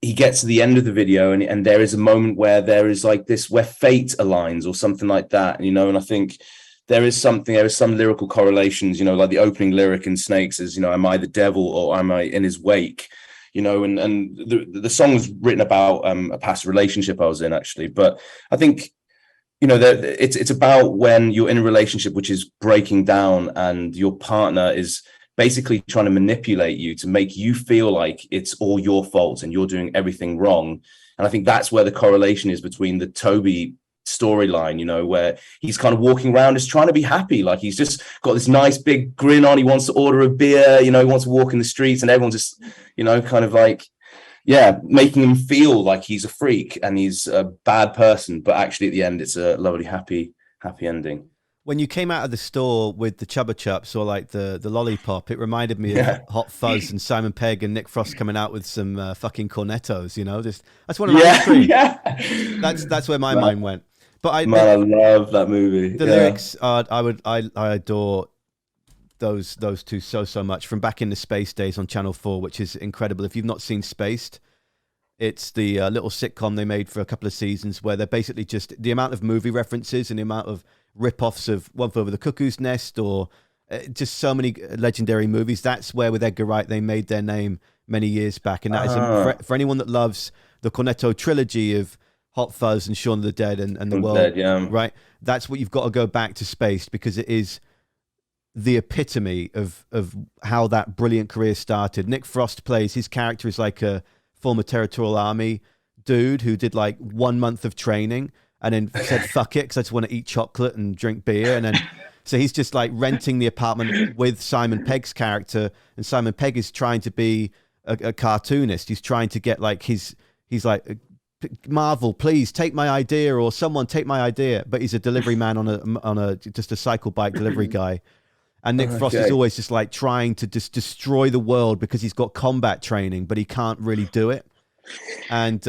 he gets to the end of the video and there is a moment where there is like this, where fate aligns or something like that, and I think there is some lyrical correlations, like the opening lyric in Snakes is, am I the devil or am I in his wake? And the song was written about a past relationship I was in, actually. But I think, it's about when you're in a relationship which is breaking down and your partner is basically trying to manipulate you to make you feel like it's all your fault and you're doing everything wrong. And I think that's where the correlation is between the Toby storyline, where he's kind of walking around just trying to be happy, like he's just got this nice big grin on, he wants to order a beer, he wants to walk in the streets and everyone just kind of like making him feel like he's a freak and he's a bad person, but actually at the end it's a lovely happy ending. When you came out of the store with the Chubba Chups or like the lollipop, it reminded me of Hot Fuzz and Simon Pegg and Nick Frost coming out with some fucking cornettos, that's one of my that's where my mind went. But I love that movie. The lyrics, I adore those two so much, from back in the Space days on Channel 4, which is incredible. If you've not seen Spaced, it's the little sitcom they made for a couple of seasons where they're basically just the amount of movie references and the amount of rip-offs of One Flew Over the Cuckoo's Nest or just so many legendary movies. That's where with Edgar Wright they made their name many years back, and that is for anyone that loves the Cornetto trilogy of Hot Fuzz and Shaun of the Dead and the world, right? That's what you've got to go back to Spaced, because it is the epitome of how that brilliant career started. Nick Frost plays, his character is like a former Territorial Army dude who did like 1 month of training and then said, fuck it, because I just want to eat chocolate and drink beer. And then, so he's just like renting the apartment with Simon Pegg's character. And Simon Pegg is trying to be a cartoonist. He's trying to get like he's like, Marvel, please take my idea, or someone take my idea. But he's a delivery man on a just a cycle bike delivery guy. And Nick Frost is always just like trying to just destroy the world because he's got combat training, but he can't really do it. And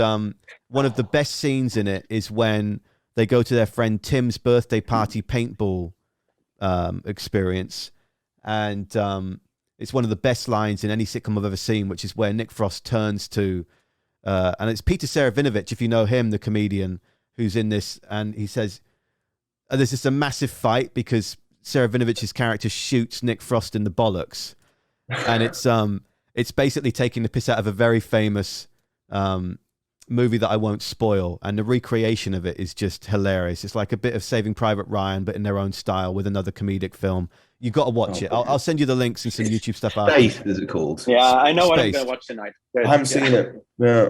one of the best scenes in it is when they go to their friend Tim's birthday party paintball experience. And it's one of the best lines in any sitcom I've ever seen, which is where Nick Frost turns to, and it's Peter Serafinovich, if you know him, the comedian who's in this. And he says, there's just a massive fight because Serafinovich's character shoots Nick Frost in the bollocks. And it's basically taking the piss out of a very famous movie that I won't spoil, and the recreation of it is just hilarious. It's like a bit of Saving Private Ryan, but in their own style with another comedic film. You've got to watch it. I'll send you the links and some YouTube stuff after. Spaced, is it called? Yeah, I know what I'm Spaced. going to watch tonight. Good. I haven't seen it. Yeah.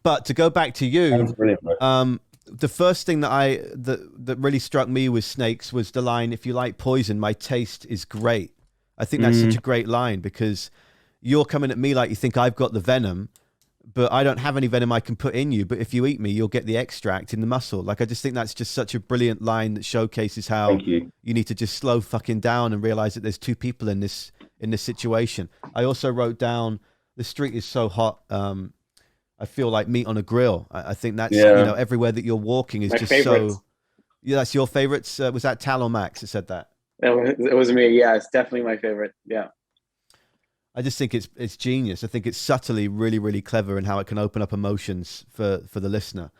But to go back to you, Sounds brilliant, right? the first thing that really struck me with Snakes was the line, "If you like poison, my taste is great." I think that's such a great line, because you're coming at me like you think I've got the venom, but I don't have any venom I can put in you. But if you eat me, you'll get the extract in the muscle. Like, I just think that's just such a brilliant line that showcases how you need to just slow fucking down and realize that there's two people in this situation. I also wrote down, the street is so hot. I feel like meat on a grill. I think that's, everywhere that you're walking is my just favorites. So. Yeah, that's your favorites. Was that Tal or Max that said that? It was me. Yeah, it's definitely my favorite. Yeah. I just think it's genius. I think it's subtly really, really clever in how it can open up emotions for the listener.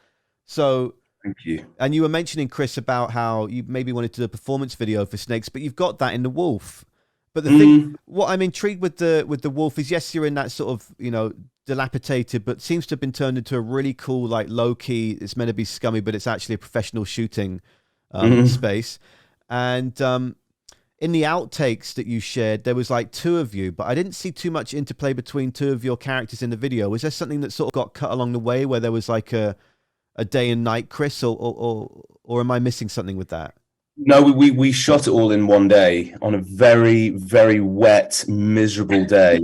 So Thank you. And you were mentioning, Chris, about how you maybe wanted to do a performance video for Snakes, but you've got that in the Wolf. But the thing, what I'm intrigued with the Wolf is, yes, you're in that sort of, you know, dilapidated, but seems to have been turned into a really cool, like low key. It's meant to be scummy, but it's actually a professional shooting space. And in the outtakes that you shared, there was like 2 of you, but I didn't see too much interplay between 2 of your characters in the video. Was there something that sort of got cut along the way, where there was like a day and night, Chris, or am I missing something with that? No, we shot it all in one day on a very, very wet, miserable day.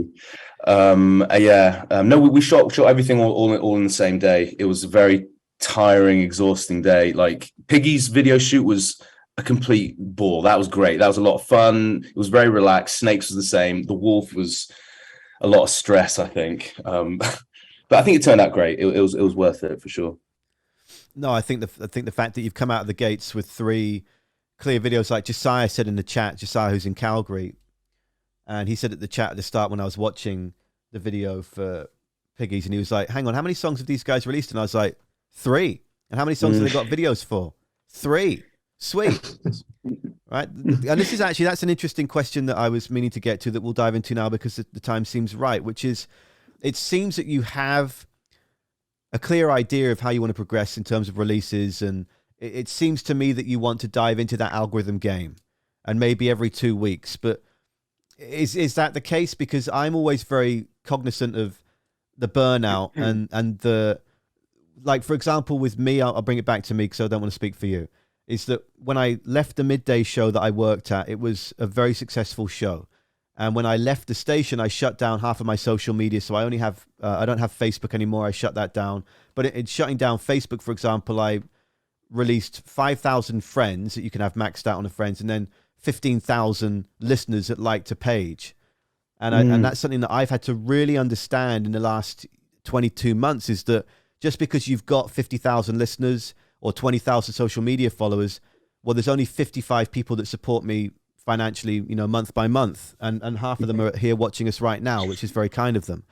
No, we shot everything all in the same day. It was a very tiring, exhausting day. Like Piggies' video shoot was a complete ball. That was great. That was a lot of fun. It was very relaxed. Snakes was the same. The Wolf was a lot of stress, I think. But I think it turned out great. It was worth it for sure. No, I think the fact that you've come out of the gates with 3 clear videos, like Josiah said in the chat, Josiah, who's in Calgary, and he said at the chat at the start when I was watching the video for Piggies, and he was like, hang on, how many songs have these guys released? And I was like, 3. And how many songs have they got videos for? 3. Sweet. Right. And this is actually, that's an interesting question that I was meaning to get to, that we'll dive into now, because the time seems right, which is, it seems that you have a clear idea of how you want to progress in terms of releases, and it seems to me that you want to dive into that algorithm game, and maybe every 2 weeks. But is that the case? Because I'm always very cognizant of the burnout and the, like, for example, with me, I'll bring it back to me because I don't want to speak for you, is that when I left the midday show that I worked at, it was a very successful show. And when I left the station, I shut down half of my social media. So I only have, I don't have Facebook anymore. I shut that down. But in shutting down Facebook, for example, I released 5,000 friends that you can have maxed out on the friends, and then 15,000 listeners that liked a page. And that's something that I've had to really understand in the last 22 months, is that just because you've got 50,000 listeners or 20,000 social media followers, well, there's only 55 people that support me financially, you know, month by month. And half of them are here watching us right now, which is very kind of them.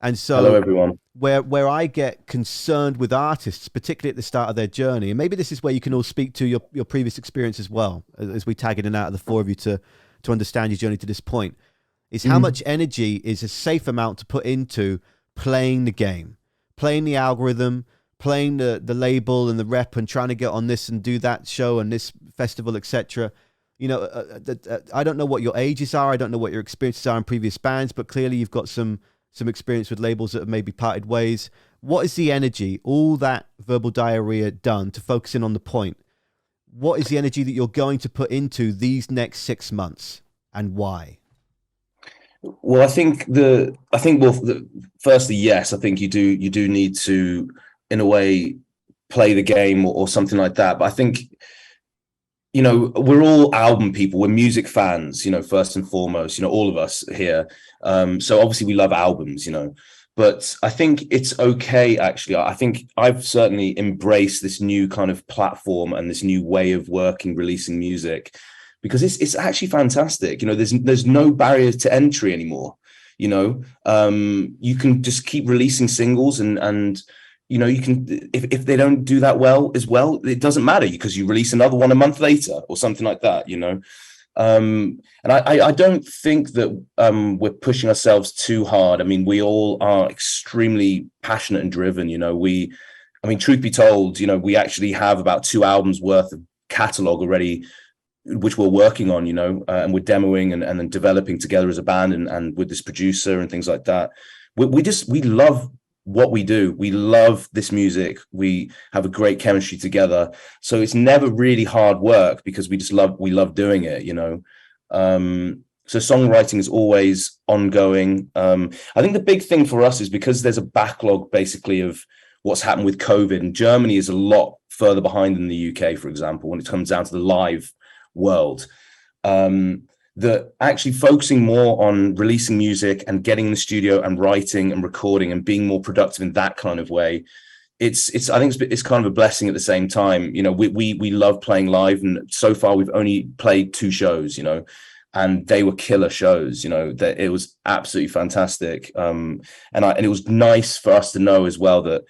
And so hello, everyone. Where I get concerned with artists, particularly at the start of their journey, and maybe this is where you can all speak to your previous experience as well, as we tag in and out of the 4 of you to understand your journey to this point, is how much energy is a safe amount to put into playing the game, playing the algorithm, playing the label and the rep, and trying to get on this and do that show and this festival, etc. You know, I don't know what your ages are. I don't know what your experiences are in previous bands, but clearly you've got some experience with labels that have maybe parted ways. What is the energy, all that verbal diarrhea done to focus in on the point? What is the energy that you're going to put into these next 6 months, and why? Well, I think firstly, yes, I think you do need to, in a way, play the game or something like that. But I think, you know, we're all album people. We're music fans, you know, first and foremost, you know, all of us here. So obviously we love albums, you know, but I think it's okay. Actually, I think I've certainly embraced this new kind of platform and this new way of working, releasing music, because it's actually fantastic. You know, there's no barriers to entry anymore. You know, you can just keep releasing singles and you know, you can, if they don't do that well as well, it doesn't matter, because you release another one a month later or something like that, you know. And I don't think that we're pushing ourselves too hard. I mean, we all are extremely passionate and driven, you know. I mean, truth be told, you know, we actually have about 2 albums worth of catalog already, which we're working on, you know, and we're demoing and then developing together as a band and with this producer and things like that. We love what we do. We love this music. We have a great chemistry together. So it's never really hard work, because we love doing it, you know. So songwriting is always ongoing. I think the big thing for us is because there's a backlog basically of what's happened with COVID, and Germany is a lot further behind than the UK, for example, when it comes down to the live world. That actually focusing more on releasing music and getting in the studio and writing and recording and being more productive in that kind of way, I think it's kind of a blessing at the same time. You know, we love playing live, and so far we've only played 2 shows, you know, and they were killer shows, you know, that it was absolutely fantastic. And it was nice for us to know as well that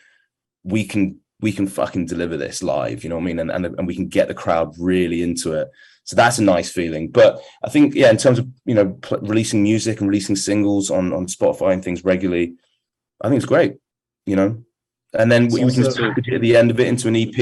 we can we can fucking deliver this live, you know what I mean? And we can get the crowd really into it. So that's a nice feeling. But I think, yeah, in terms of, you know, releasing music and releasing singles on Spotify and things regularly, I think it's great, you know? And then we can just package it at the end of it into an EP,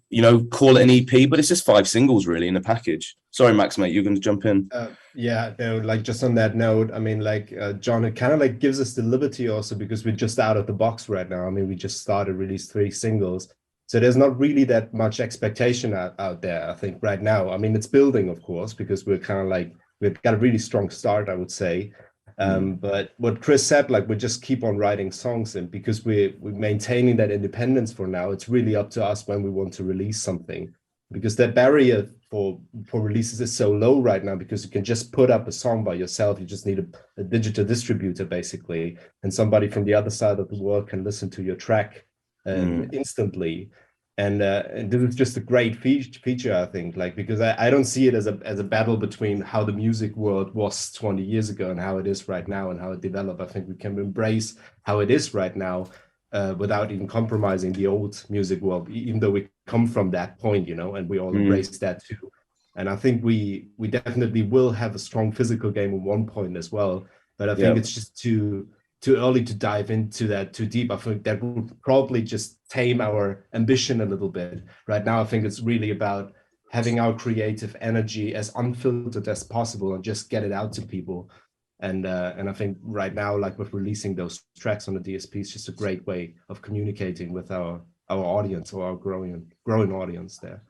you know, call it an EP, but it's just 5 singles really in a package. Sorry, Max, mate, you're going to jump in. Yeah, no, like just on that note, I mean, like John, it kind of like gives us the liberty also because we're just out of the box right now. I mean, we just started release 3 singles. So there's not really that much expectation out there, I think, right now. I mean, it's building, of course, because we're kind of like, we've got a really strong start, I would say. But what Chris said, like, we just keep on writing songs, and because we're maintaining that independence for now, it's really up to us when we want to release something, because the barrier for releases is so low right now, because you can just put up a song by yourself. You just need a digital distributor, basically, and somebody from the other side of the world can listen to your track instantly. And this is just a great feature, I think, like, because I don't see it as a battle between how the music world was 20 years ago and how it is right now and how it developed. I think we can embrace how it is right now without even compromising the old music world, even though we come from that point, you know, and we all embrace that too. And I think we definitely will have a strong physical game at one point as well. But I think it's just too early to dive into that too deep. I think that would probably just tame our ambition a little bit. Right now, I think it's really about having our creative energy as unfiltered as possible and just get it out to people. And I think right now, like with releasing those tracks on the DSP, is just a great way of communicating with our audience, or our growing audience there.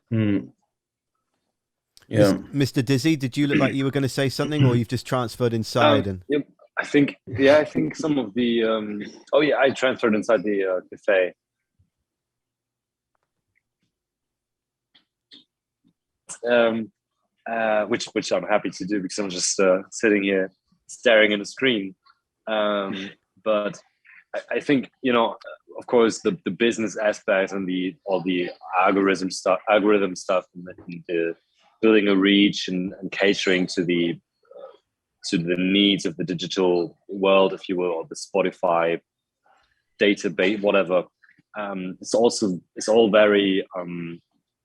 Yeah, Mr. Dizzy, did you look like you were going to say something, or you've just transferred inside? Yep. I think some of the I transferred inside the cafe. Which I'm happy to do, because I'm just sitting here staring at a screen. But I think, you know, of course, the business aspects and all the algorithm stuff, and the building a reach and catering to the needs of the digital world, if you will, or the Spotify database, whatever. It's all very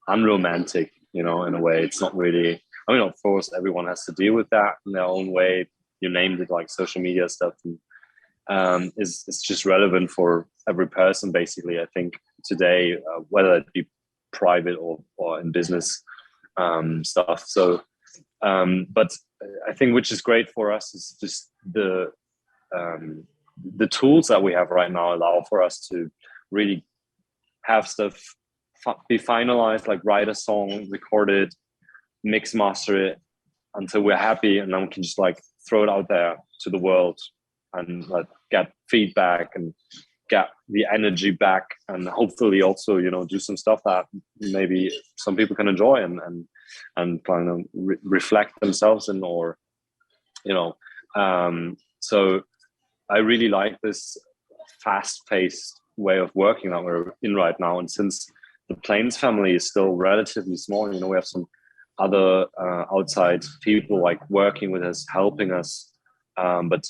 unromantic, you know, in a way. It's not really, I mean, of course, everyone has to deal with that in their own way. You named it, like social media stuff. And it's just relevant for every person, basically, I think, today, whether it be private or in business stuff. So, but I think which is great for us is just the tools that we have right now allow for us to really have stuff be finalized, like write a song, record it, mix, master it until we're happy, and then we can just like throw it out there to the world and like get feedback and get the energy back, and hopefully also, you know, do some stuff that maybe some people can enjoy and kind of reflect themselves in, or, you know, so I really like this fast-paced way of working that we're in right now. And since the PLAIINS family is still relatively small, you know, we have some other outside people like working with us, helping us, but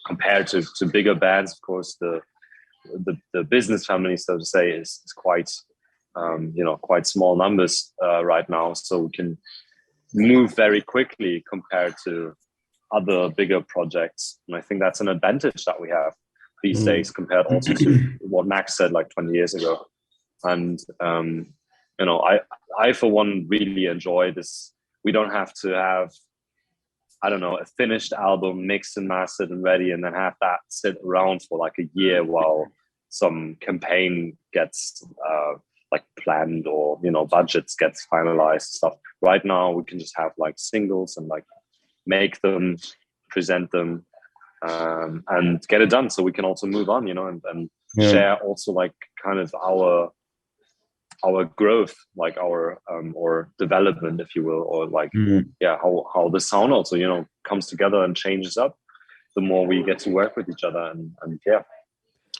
compared to bigger bands, of course, the business family, so to say, is quite you know, quite small numbers right now, so we can move very quickly compared to other bigger projects. And I think that's an advantage that we have these days compared also to what Max said like 20 years ago. And you know, I for one really enjoy this. We don't have to have, I don't know, a finished album mixed and mastered and ready, and then have that sit around for like a year while some campaign gets like planned, or, you know, budgets gets finalized stuff. Right now we can just have like singles and like make them, present them, and get it done, so we can also move on, you know, and share also like kind of our growth, like our or development, if you will, or like how the sound also, you know, comes together and changes up the more we get to work with each other. And yeah,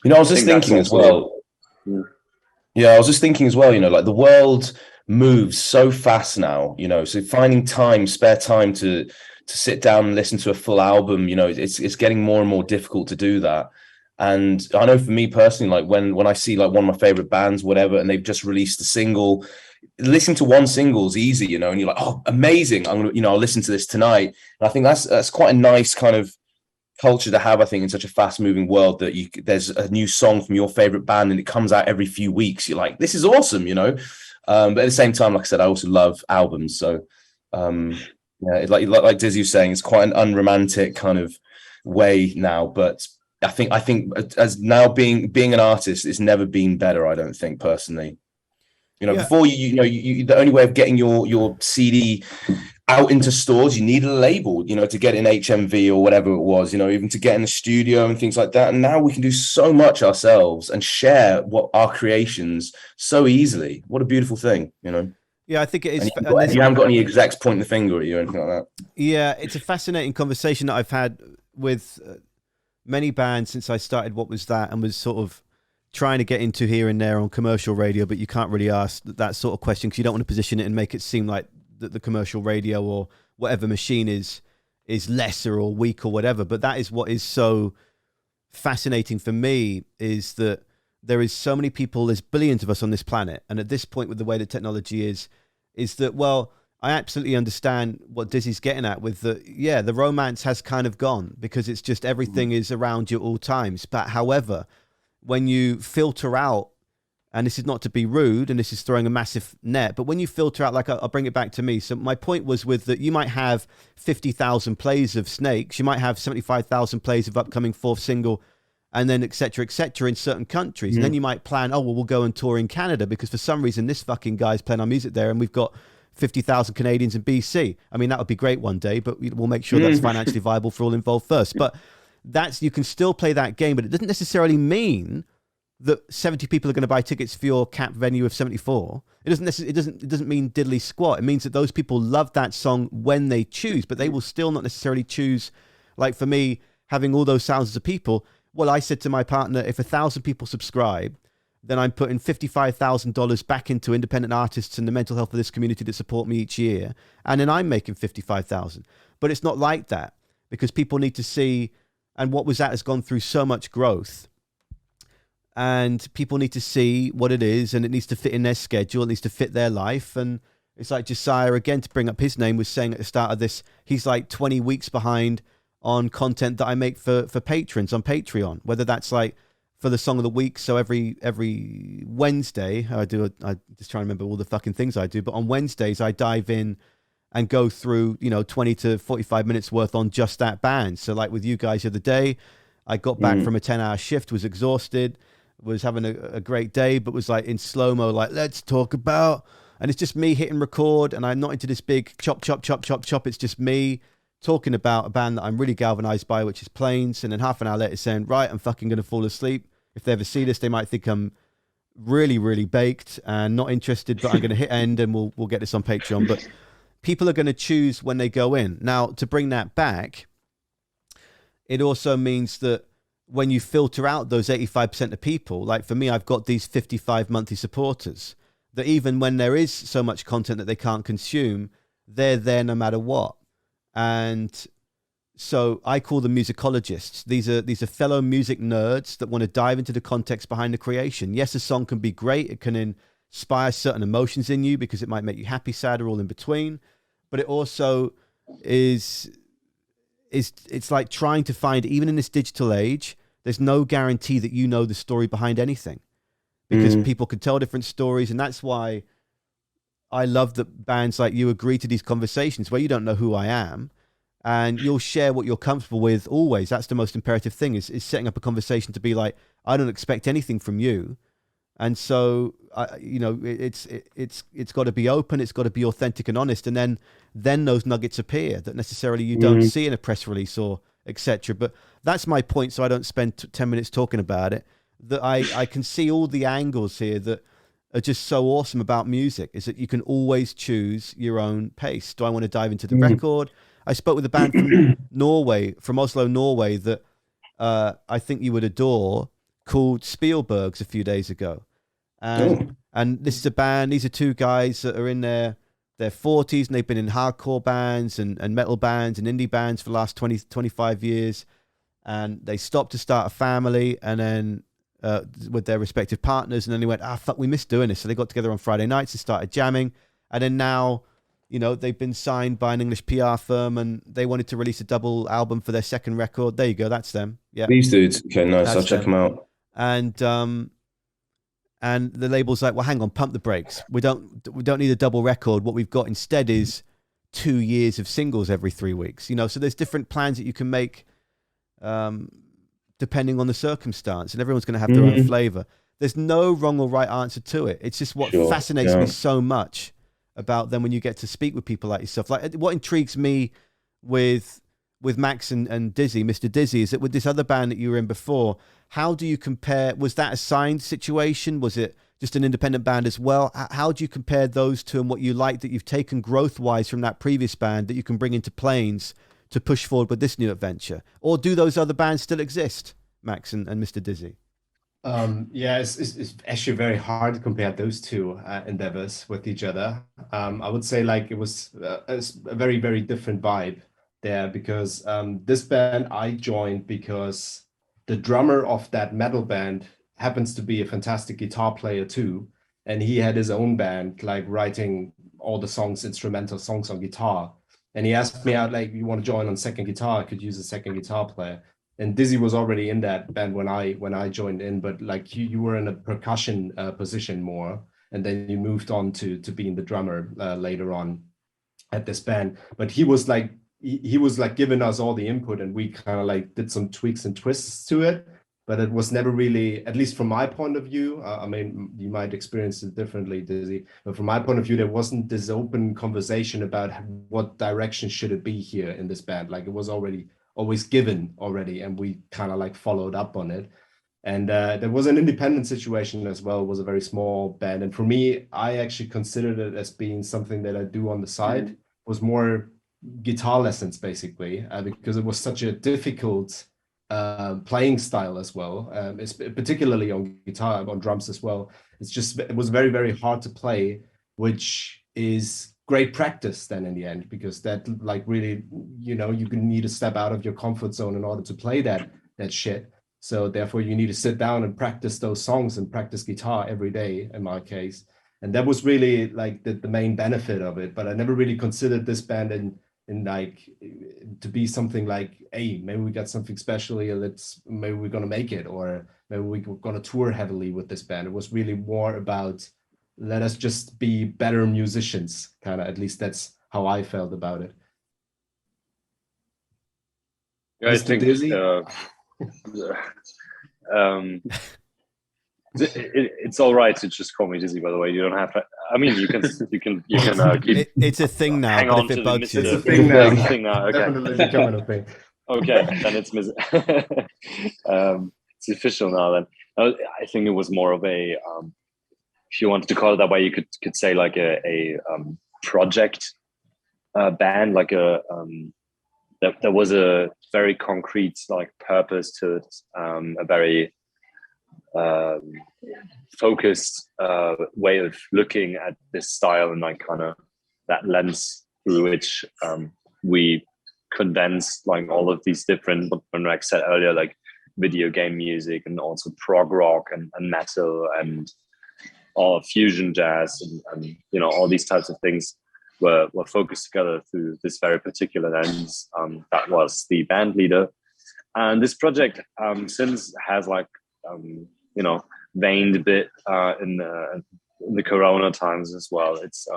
you know, I was just thinking as well. Yeah, I was just thinking as well, you know, like the world moves so fast now, you know, so finding spare time to sit down and listen to a full album, you know, it's getting more and more difficult to do that. And I know for me personally, like when I see like one of my favorite bands, whatever, and they've just released a single, listening to one single is easy, you know, and you're like, oh, amazing. I'm gonna, you know, I'll listen to this tonight. And I think that's quite a nice kind of culture to have, I think, in such a fast moving world, that there's a new song from your favorite band and it comes out every few weeks. You're like, this is awesome, you know. But at the same time, like I said, I also love albums. So yeah, like Dizzy was saying, it's quite an unromantic kind of way now. But I think as now being an artist, it's never been better, I don't think, personally. You know, before you the only way of getting your CD out into stores, you needed a label, you know, to get in HMV or whatever it was, you know, even to get in the studio and things like that. And now we can do so much ourselves and share what our creations so easily. What a beautiful thing, you know. Yeah, I think it is. And you haven't got any execs pointing the finger at you or anything like that. Yeah, it's a fascinating conversation that I've had with many bands since I started What Was That, and was sort of trying to get into here and there on commercial radio, but you can't really ask that sort of question because you don't want to position it and make it seem like the commercial radio or whatever machine is lesser or weak or whatever. But that is what is so fascinating for me, is that there is so many people, there's billions of us on this planet, and at this point with the way the technology is that, well, I absolutely understand what Dizzy's getting at with the romance has kind of gone because it's just everything is around you at all times. But however, when you filter out, and this is not to be rude, and this is throwing a massive net, but when you filter out, like I'll bring it back to me. So my point was with that you might have 50,000 plays of Snakes, you might have 75,000 plays of upcoming fourth single, and then et cetera, in certain countries. And then you might plan, oh, well, we'll go and tour in Canada because for some reason this fucking guy's playing our music there and we've got 50,000 Canadians in BC. I mean, that would be great one day, but we'll make sure that's financially viable for all involved first. But you can still play that game, but it doesn't necessarily mean that 70 people are going to buy tickets for your cap venue of 74. It doesn't mean diddly squat. It means that those people love that song when they choose, but they will still not necessarily choose. Like for me, having all those thousands of people, well, I said to my partner, if 1,000 people subscribe, then I'm putting $55,000 back into independent artists and the mental health of this community that support me each year, and then I'm making $55,000. But it's not like that, because people need to see, and What Was That has gone through so much growth, and people need to see what it is, and it needs to fit in their schedule, it needs to fit their life. And it's like Josiah, again, to bring up his name, was saying at the start of this, he's like 20 weeks behind on content that I make for patrons on Patreon, whether that's like for the song of the week. So every Wednesday I just trying to remember all the fucking things I do, but on Wednesdays I dive in and go through, 20 to 45 minutes worth on just that band. So like with you guys the other day, I got back from a 10-hour shift, was exhausted, was having a great day, but was like in slow-mo, like, let's talk about, and it's just me hitting record, and I'm not into this big chop. It's just me talking about a band that I'm really galvanized by, which is PLAIINS, and then half an hour later saying, right, I'm fucking going to fall asleep. If they ever see this, they might think I'm really, really baked and not interested, but I'm going to hit end and we'll get this on Patreon. But people are going to choose when they go in. Now, to bring that back, it also means that when you filter out those 85% of people, like for me, I've got these 55 monthly supporters that even when there is so much content that they can't consume, they're there no matter what. And so I call them musicologists. These are fellow music nerds that want to dive into the context behind the creation. Yes, a song can be great. It can inspire certain emotions in you because it might make you happy, sad, or all in between. But it also it's like trying to find, even in this digital age, there's no guarantee that you know the story behind anything, because people can tell different stories. And that's why I love that bands like you agree to these conversations where you don't know who I am, and you'll share what you're comfortable with always. That's the most imperative thing, is setting up a conversation to be like, I don't expect anything from you. And so, it's got to be open. It's got to be authentic and honest. And then those nuggets appear that necessarily you don't see in a press release or etc. But that's my point. So I don't spend 10 minutes talking about it. That I can see all the angles here that are just so awesome about music, is that you can always choose your own pace. Do I want to dive into the record? I spoke with a band from Norway, from Oslo, Norway, that I think you would adore, called Spielbergs, a few days ago. And this is a band, these are two guys that are in their 40s, and they've been in hardcore bands and metal bands and indie bands for the last 20, 25 years. and they stopped to start a family, and then with their respective partners, and then they went, fuck, we missed doing this. So they got together on Friday nights and started jamming, and then now, you know, they've been signed by an English PR firm, and they wanted to release a double album for their second record. There you go, that's them. Yeah, These dudes. Okay, nice. I'll check them out. And the label's like, well, hang on, pump the brakes. We don't need a double record. What we've got instead is 2 years of singles every 3 weeks. You know, so there's different plans that you can make depending on the circumstance, and everyone's going to have their own flavor. There's no wrong or right answer to it. It's just what fascinates me so much about them when you get to speak with people like yourself. Like, what intrigues me with Max and Dizzy, Mr. Dizzy, is that with this other band that you were in before, how do you compare? Was that a signed situation? Was it just an independent band as well? How do you compare those two, and what you like that you've taken growth-wise from that previous band that you can bring into Plains to push forward with this new adventure? Or do those other bands still exist, Max and Mr. Dizzy? Yeah, it's actually very hard to compare those two endeavors with each other. I would say like it was a very, very different vibe there, because this band I joined because the drummer of that metal band happens to be a fantastic guitar player too. And he had his own band, like writing all the songs, instrumental songs on guitar. And he asked me out, like, you want to join on second guitar? I could use a second guitar player. And Dizzy was already in that band when I joined in, but like you were in a percussion position more, and then you moved on to being the drummer later on at this band. But he was like giving us all the input, and we kind of like did some tweaks and twists to it. But it was never really, at least from my point of view, I mean, you might experience it differently, Dizzy, but from my point of view, there wasn't this open conversation about what direction should it be here in this band. Like, it was always given already, and we kind of like followed up on it. And there was an independent situation as well. It was a very small band. And for me, I actually considered it as being something that I do on the side. It was more guitar lessons, basically, because it was such a difficult playing style as well, particularly on guitar, on drums as well. It was very, very hard to play, which is great practice then in the end, because that like really, you know, you can need to step out of your comfort zone in order to play that shit. So therefore you need to sit down and practice those songs and practice guitar every day in my case. And that was really like the main benefit of it. But I never really considered this band in like to be something like, hey, maybe we got something special here, maybe we're gonna make it, or maybe we're gonna tour heavily with this band. It was really more about, let us just be better musicians, kind of. At least that's how I felt about it. Yeah, I think it's all right to just call me Dizzy. By the way, you don't have to. I mean, you can keep. It's a thing now. Hang on if it bugs you, it's a thing now. It's a thing now. Okay. Definitely becoming a thing. Okay, then it's it's official now. Then I think it was more of a. If you wanted to call it that way, you could say like a project band, like there was a very concrete like purpose to it, a very focused way of looking at this style, and like kind of that lens through which we condense like all of these different, what Rex said earlier, like video game music, and also prog rock and metal and all fusion jazz and you know, all these types of things were focused together through this very particular lens. That was the band leader, and this project since has like you know, waned a bit in the Corona times as well. It's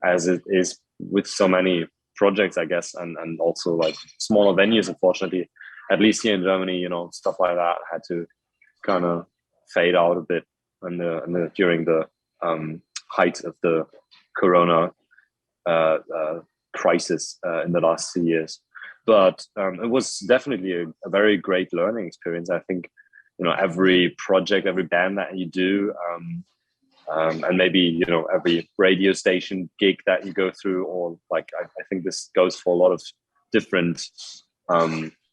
as it is with so many projects, I guess, and also like smaller venues, unfortunately, at least here in Germany, you know, stuff like that had to kind of fade out a bit during the height of the Corona crisis in the last 2 years. But it was definitely a very great learning experience. I think, you know, every project, every band that you do, and maybe, you know, every radio station gig that you go through, or like I think this goes for a lot of different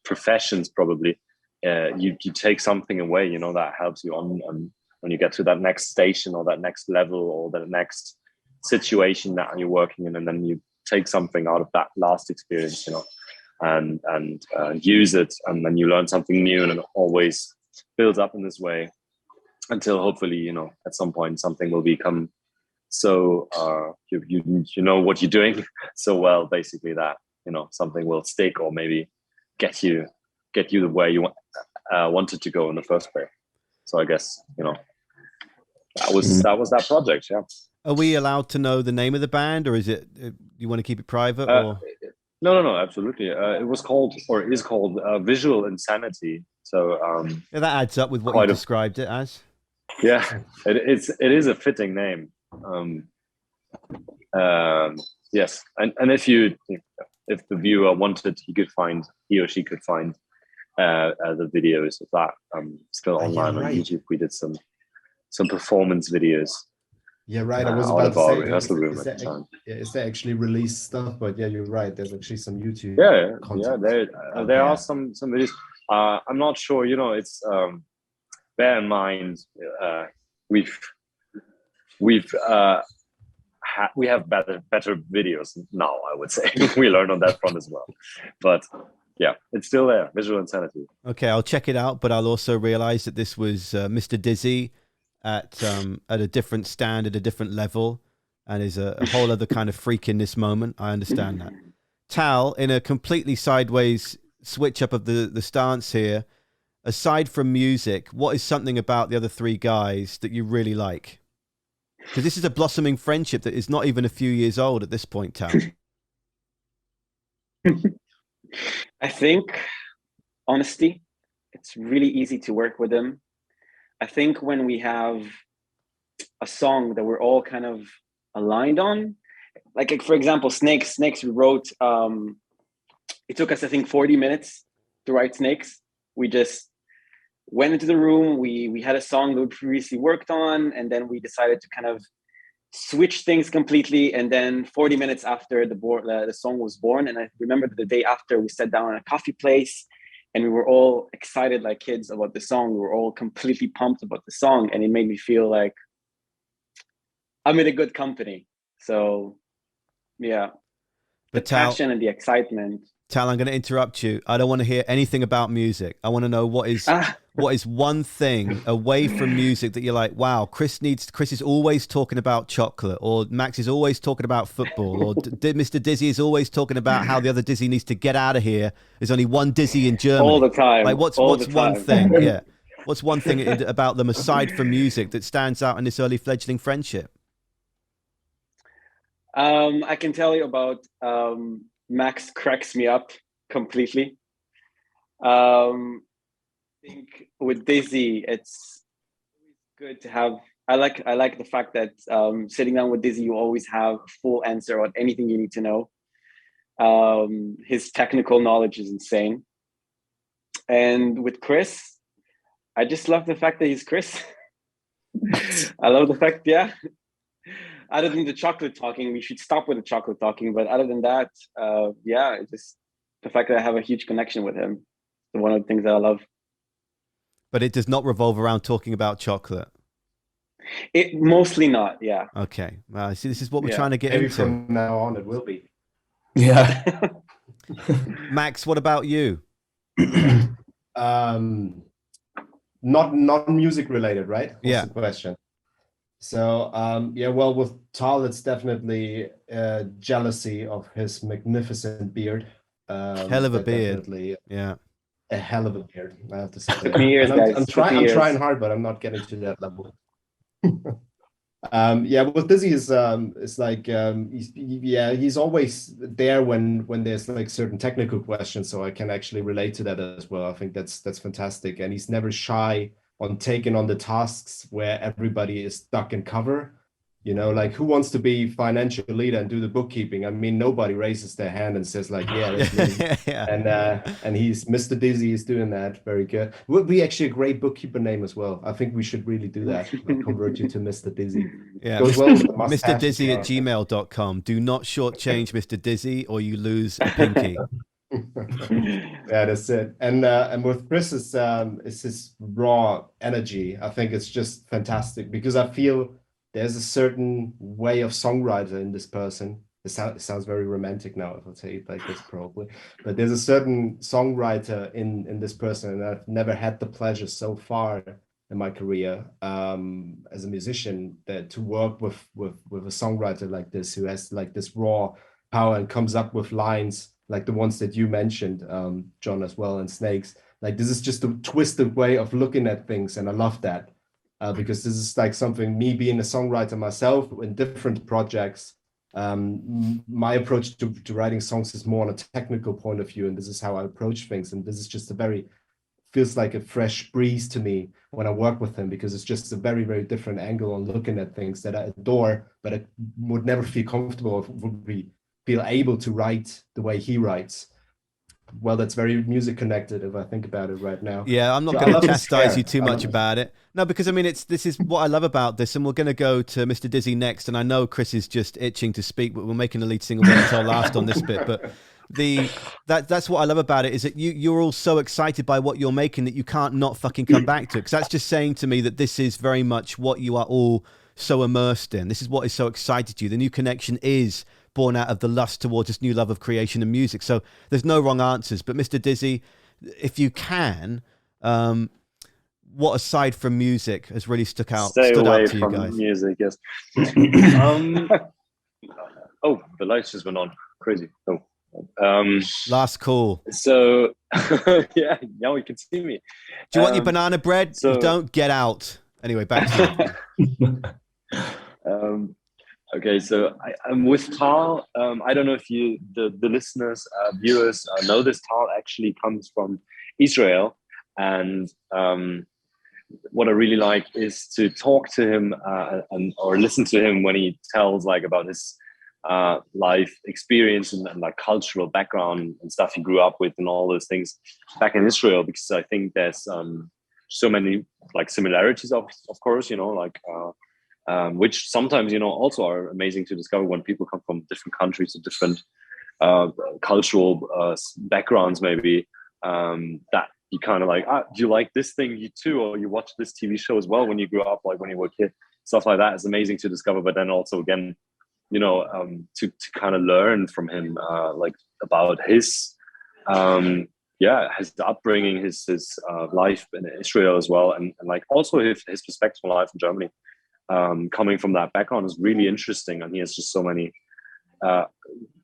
professions probably. You take something away, you know, that helps you on when you get to that next station or that next level or that next situation that you're working in, and then you take something out of that last experience, you know. and use it, and then you learn something new, and it always builds up in this way until hopefully, you know, at some point something will become so you know what you're doing so well, basically, that, you know, something will stick, or maybe get you the way you wanted to go in the first place. So I guess, you know, that was that project. Yeah. Are we allowed to know the name of the band, or is it you want to keep it private? Or no, absolutely. It was called, or is called, Visual Insanity. So yeah, that adds up with what you described it as. Yeah, it is a fitting name. Yes, and if the viewer wanted, he or she could find the videos of that still online on YouTube. We did some performance videos. Yeah, right. I was about to say, rehearsal room at the time. Is there actually released stuff? But yeah, you're right. There's actually some YouTube. Content. There are some videos. I'm not sure. You know, it's bear in mind we have better videos now, I would say. We learned on that front as well. But yeah, it's still there. Visual Insanity. Okay, I'll check it out, but I'll also realize that this was Mr. Dizzy at a different stand, at a different level, and is a whole other kind of freak in this moment. I understand that. Tal, in a completely sideways switch up of the stance here, aside from music, what is something about the other three guys that you really like? Because this is a blossoming friendship that is not even a few years old at this point, Tal. I think honesty. It's really easy to work with them. I think when we have a song that we're all kind of aligned on, like for example, Snakes, we wrote, it took us, I think, 40 minutes to write Snakes. We just went into the room, we had a song that we previously worked on, and then we decided to kind of switch things completely. And then 40 minutes after the song was born, and I remember the day after, we sat down at a coffee place, and we were all excited like kids about the song. We were all completely pumped about the song, and it made me feel like I'm in a good company. So yeah, the passion and the excitement. Tal, I'm going to interrupt you. I don't want to hear anything about music. I want to know what is one thing away from music that you're like, wow, Chris is always talking about chocolate, or Max is always talking about football, or Mr. Dizzy is always talking about how the other Dizzy needs to get out of here. There's only one Dizzy in Germany. All the time. Like, what's one thing? Yeah. What's one thing about them aside from music that stands out in this early fledgling friendship? I can tell you about Max cracks me up completely. I think with Dizzy, it's good to have. I like the fact that sitting down with Dizzy, you always have a full answer on anything you need to know. His technical knowledge is insane. And with Chris, I just love the fact that he's Chris. I love the fact, yeah. Other than the chocolate talking, we should stop with the chocolate talking. But other than that, yeah, it's just the fact that I have a huge connection with him. It's one of the things that I love. But it does not revolve around talking about chocolate. It mostly not, yeah. Okay. See, this is what we're trying to get into. From now on, it will be. Yeah. Max, what about you? Not music related, right? What's the question? So yeah, well, with Tal, it's definitely jealousy of his magnificent beard. Hell of a beard. Yeah. A hell of a beard, I have to say. Took me years, guys. I'm trying hard, but I'm not getting to that level. Yeah, with Dizzy is it's like he's always there when there's like certain technical questions, so I can actually relate to that as well. I think that's fantastic, and he's never shy on taking on the tasks where everybody is stuck in cover. You know, like, who wants to be financial leader and do the bookkeeping? I mean, nobody raises their hand and says like, yeah, that's me. Yeah. And he's Mr. Dizzy is doing that. Very good. Would be actually a great bookkeeper name as well. I think we should really do that. Convert you to Mr. Dizzy. Yeah. Goes well with the Mr. Dizzy at gmail.com. Do not shortchange Mr. Dizzy or you lose a pinky. Yeah, that's it. And with Chris, it's his raw energy. I think it's just fantastic because I feel there's a certain way of songwriter in this person. it sounds very romantic now if I say it like this, probably. But there's a certain songwriter in this person, and I've never had the pleasure so far in my career as a musician that to work with a songwriter like this, who has like this raw power and comes up with lines like the ones that you mentioned, John, as well, and Snakes. Like, this is just a twisted way of looking at things, and I love that. Because this is like something, me being a songwriter myself in different projects, my approach to writing songs is more on a technical point of view, and this is how I approach things. And this is just feels like a fresh breeze to me when I work with him, because it's just a very, very different angle on looking at things that I adore, but I would never feel comfortable or feel able to write the way he writes. Well, that's very music connected if I think about it right now. Yeah, I'm not So going I love to the chastise scare. you too I much love- about it. No, because I mean, this is what I love about this, and we're going to go to Mr. Dizzy next. And I know Chris is just itching to speak, but we're making the lead singer wait until last on this bit. But that's what I love about it, is that you're all so excited by what you're making that you can't not fucking come back to it. Because that's just saying to me that this is very much what you are all so immersed in. This is what is so excited to you. The new connection is born out of the lust towards this new love of creation and music. So there's no wrong answers. But Mr. Dizzy, if you can, what aside from music has really stood out Stay away to you from guys? music, yes. Oh, the lights just went on. Crazy. Oh. Last call. So yeah, now you can see me. Do you want your banana bread? so- You don't get out. Anyway, back to you. Okay, so I'm with Tal. I don't know if the listeners, viewers know this. Tal actually comes from Israel, and what I really like is to talk to him or listen to him when he tells like about his life experience and like cultural background and stuff he grew up with and all those things back in Israel, because I think there's so many like similarities of course, you know, like which sometimes, you know, also are amazing to discover when people come from different countries or different cultural backgrounds, maybe that you kind of like, do you like this thing you too, or you watch this TV show as well when you grew up, like when you were a kid, stuff like that is amazing to discover. But then also again, you know, to kind of learn from him like about his his upbringing, his life in Israel as well, and like also his perspective on life in Germany. Coming from that background is really interesting, and he has just so many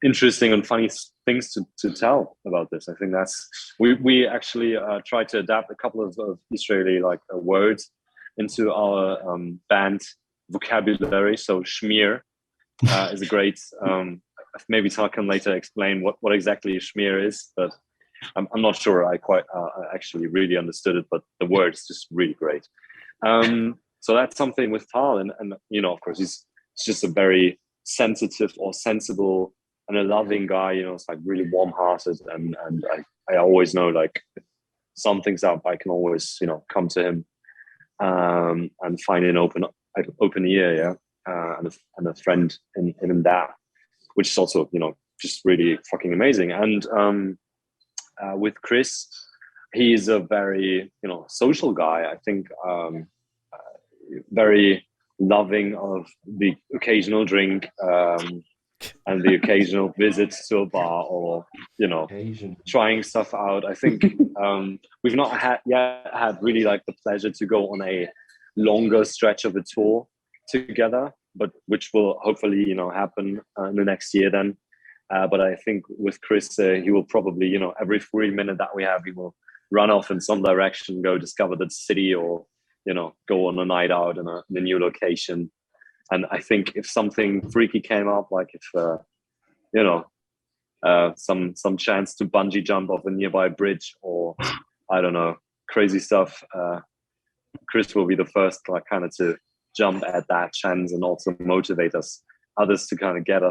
interesting and funny things to tell about this. I think that's we actually tried to adapt a couple of Israeli like words into our band vocabulary. So schmear is a great maybe Tal can later explain what exactly schmear is, but I'm not sure I quite actually really understood it, but the word is just really great. So that's something with Tal, and you know, of course, he's just a very sensitive or sensible and a loving guy. You know, it's like really warm-hearted, and I always know like if something's up, I can always, you know, come to him and find an open ear, yeah, and a friend in that, which is also, you know, just really fucking amazing. And with Chris, he's a very, you know, social guy. I think. Very loving of the occasional drink and the occasional visits to a bar, or, you know, trying stuff out. I think we've not had really like the pleasure to go on a longer stretch of a tour together, but which will hopefully, you know, happen in the next year then. But I think with Chris, he will probably, you know, every 3 minutes that we have, he will run off in some direction, go discover the city, or, you know, go on a night out in a new location. And I think if something freaky came up, like if, you know, some chance to bungee jump off a nearby bridge, or I don't know, crazy stuff, Chris will be the first like kind of to jump at that chance and also motivate others to kind of get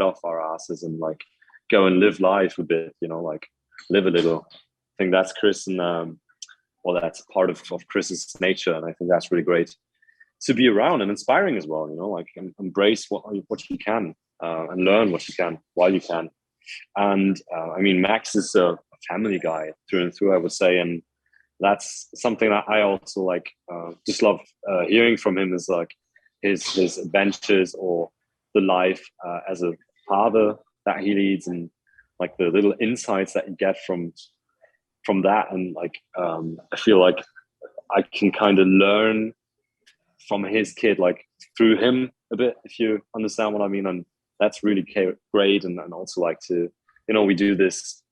off our asses and like go and live life a bit, you know, like live a little. I think that's Chris, and well, that's part of Chris's nature, and I think that's really great to be around and inspiring as well. You know, like embrace what you can and learn what you can while you can. And I mean, Max is a family guy through and through, I would say, and that's something that I also like. Just love hearing from him, is like his adventures or the life as a father that he leads, and like the little insights that you get from that. And like I feel like I can kind of learn from his kid, like through him a bit, if you understand what I mean. And that's really great. And also like to, we do this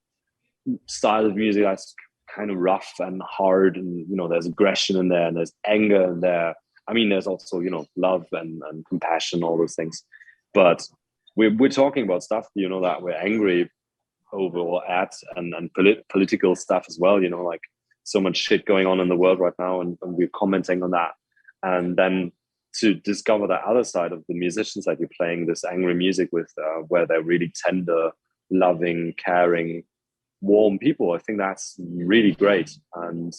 style of music that's kind of rough and hard, and there's aggression in there, and there's anger in there. I mean, there's also love and compassion, all those things. But we're talking about stuff that we're angry over or at, and political stuff as well. Like so much shit going on in the world right now, and we're commenting on that. And then to discover that other side of the musicians that you're playing this angry music with, where they're really tender, loving, caring, warm people, I think that's really great. And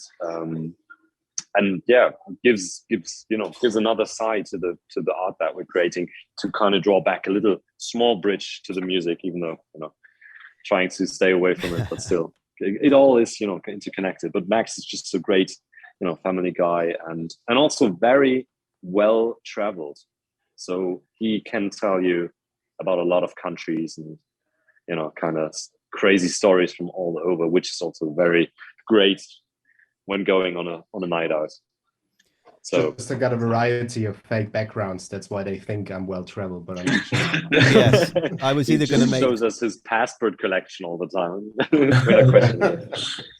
yeah, gives another side to the art that we're creating, to kind of draw back a little small bridge to the music, even though trying to stay away from it, but still it all is interconnected. But Max is just a great family guy, and also very well traveled, so he can tell you about a lot of countries and kind of crazy stories from all over, which is also very great when going on a night out. So just I got a variety of fake backgrounds. That's why they think I'm well traveled, but I'm not sure. Yes, I was either going to make. Shows us his passport collection all the time.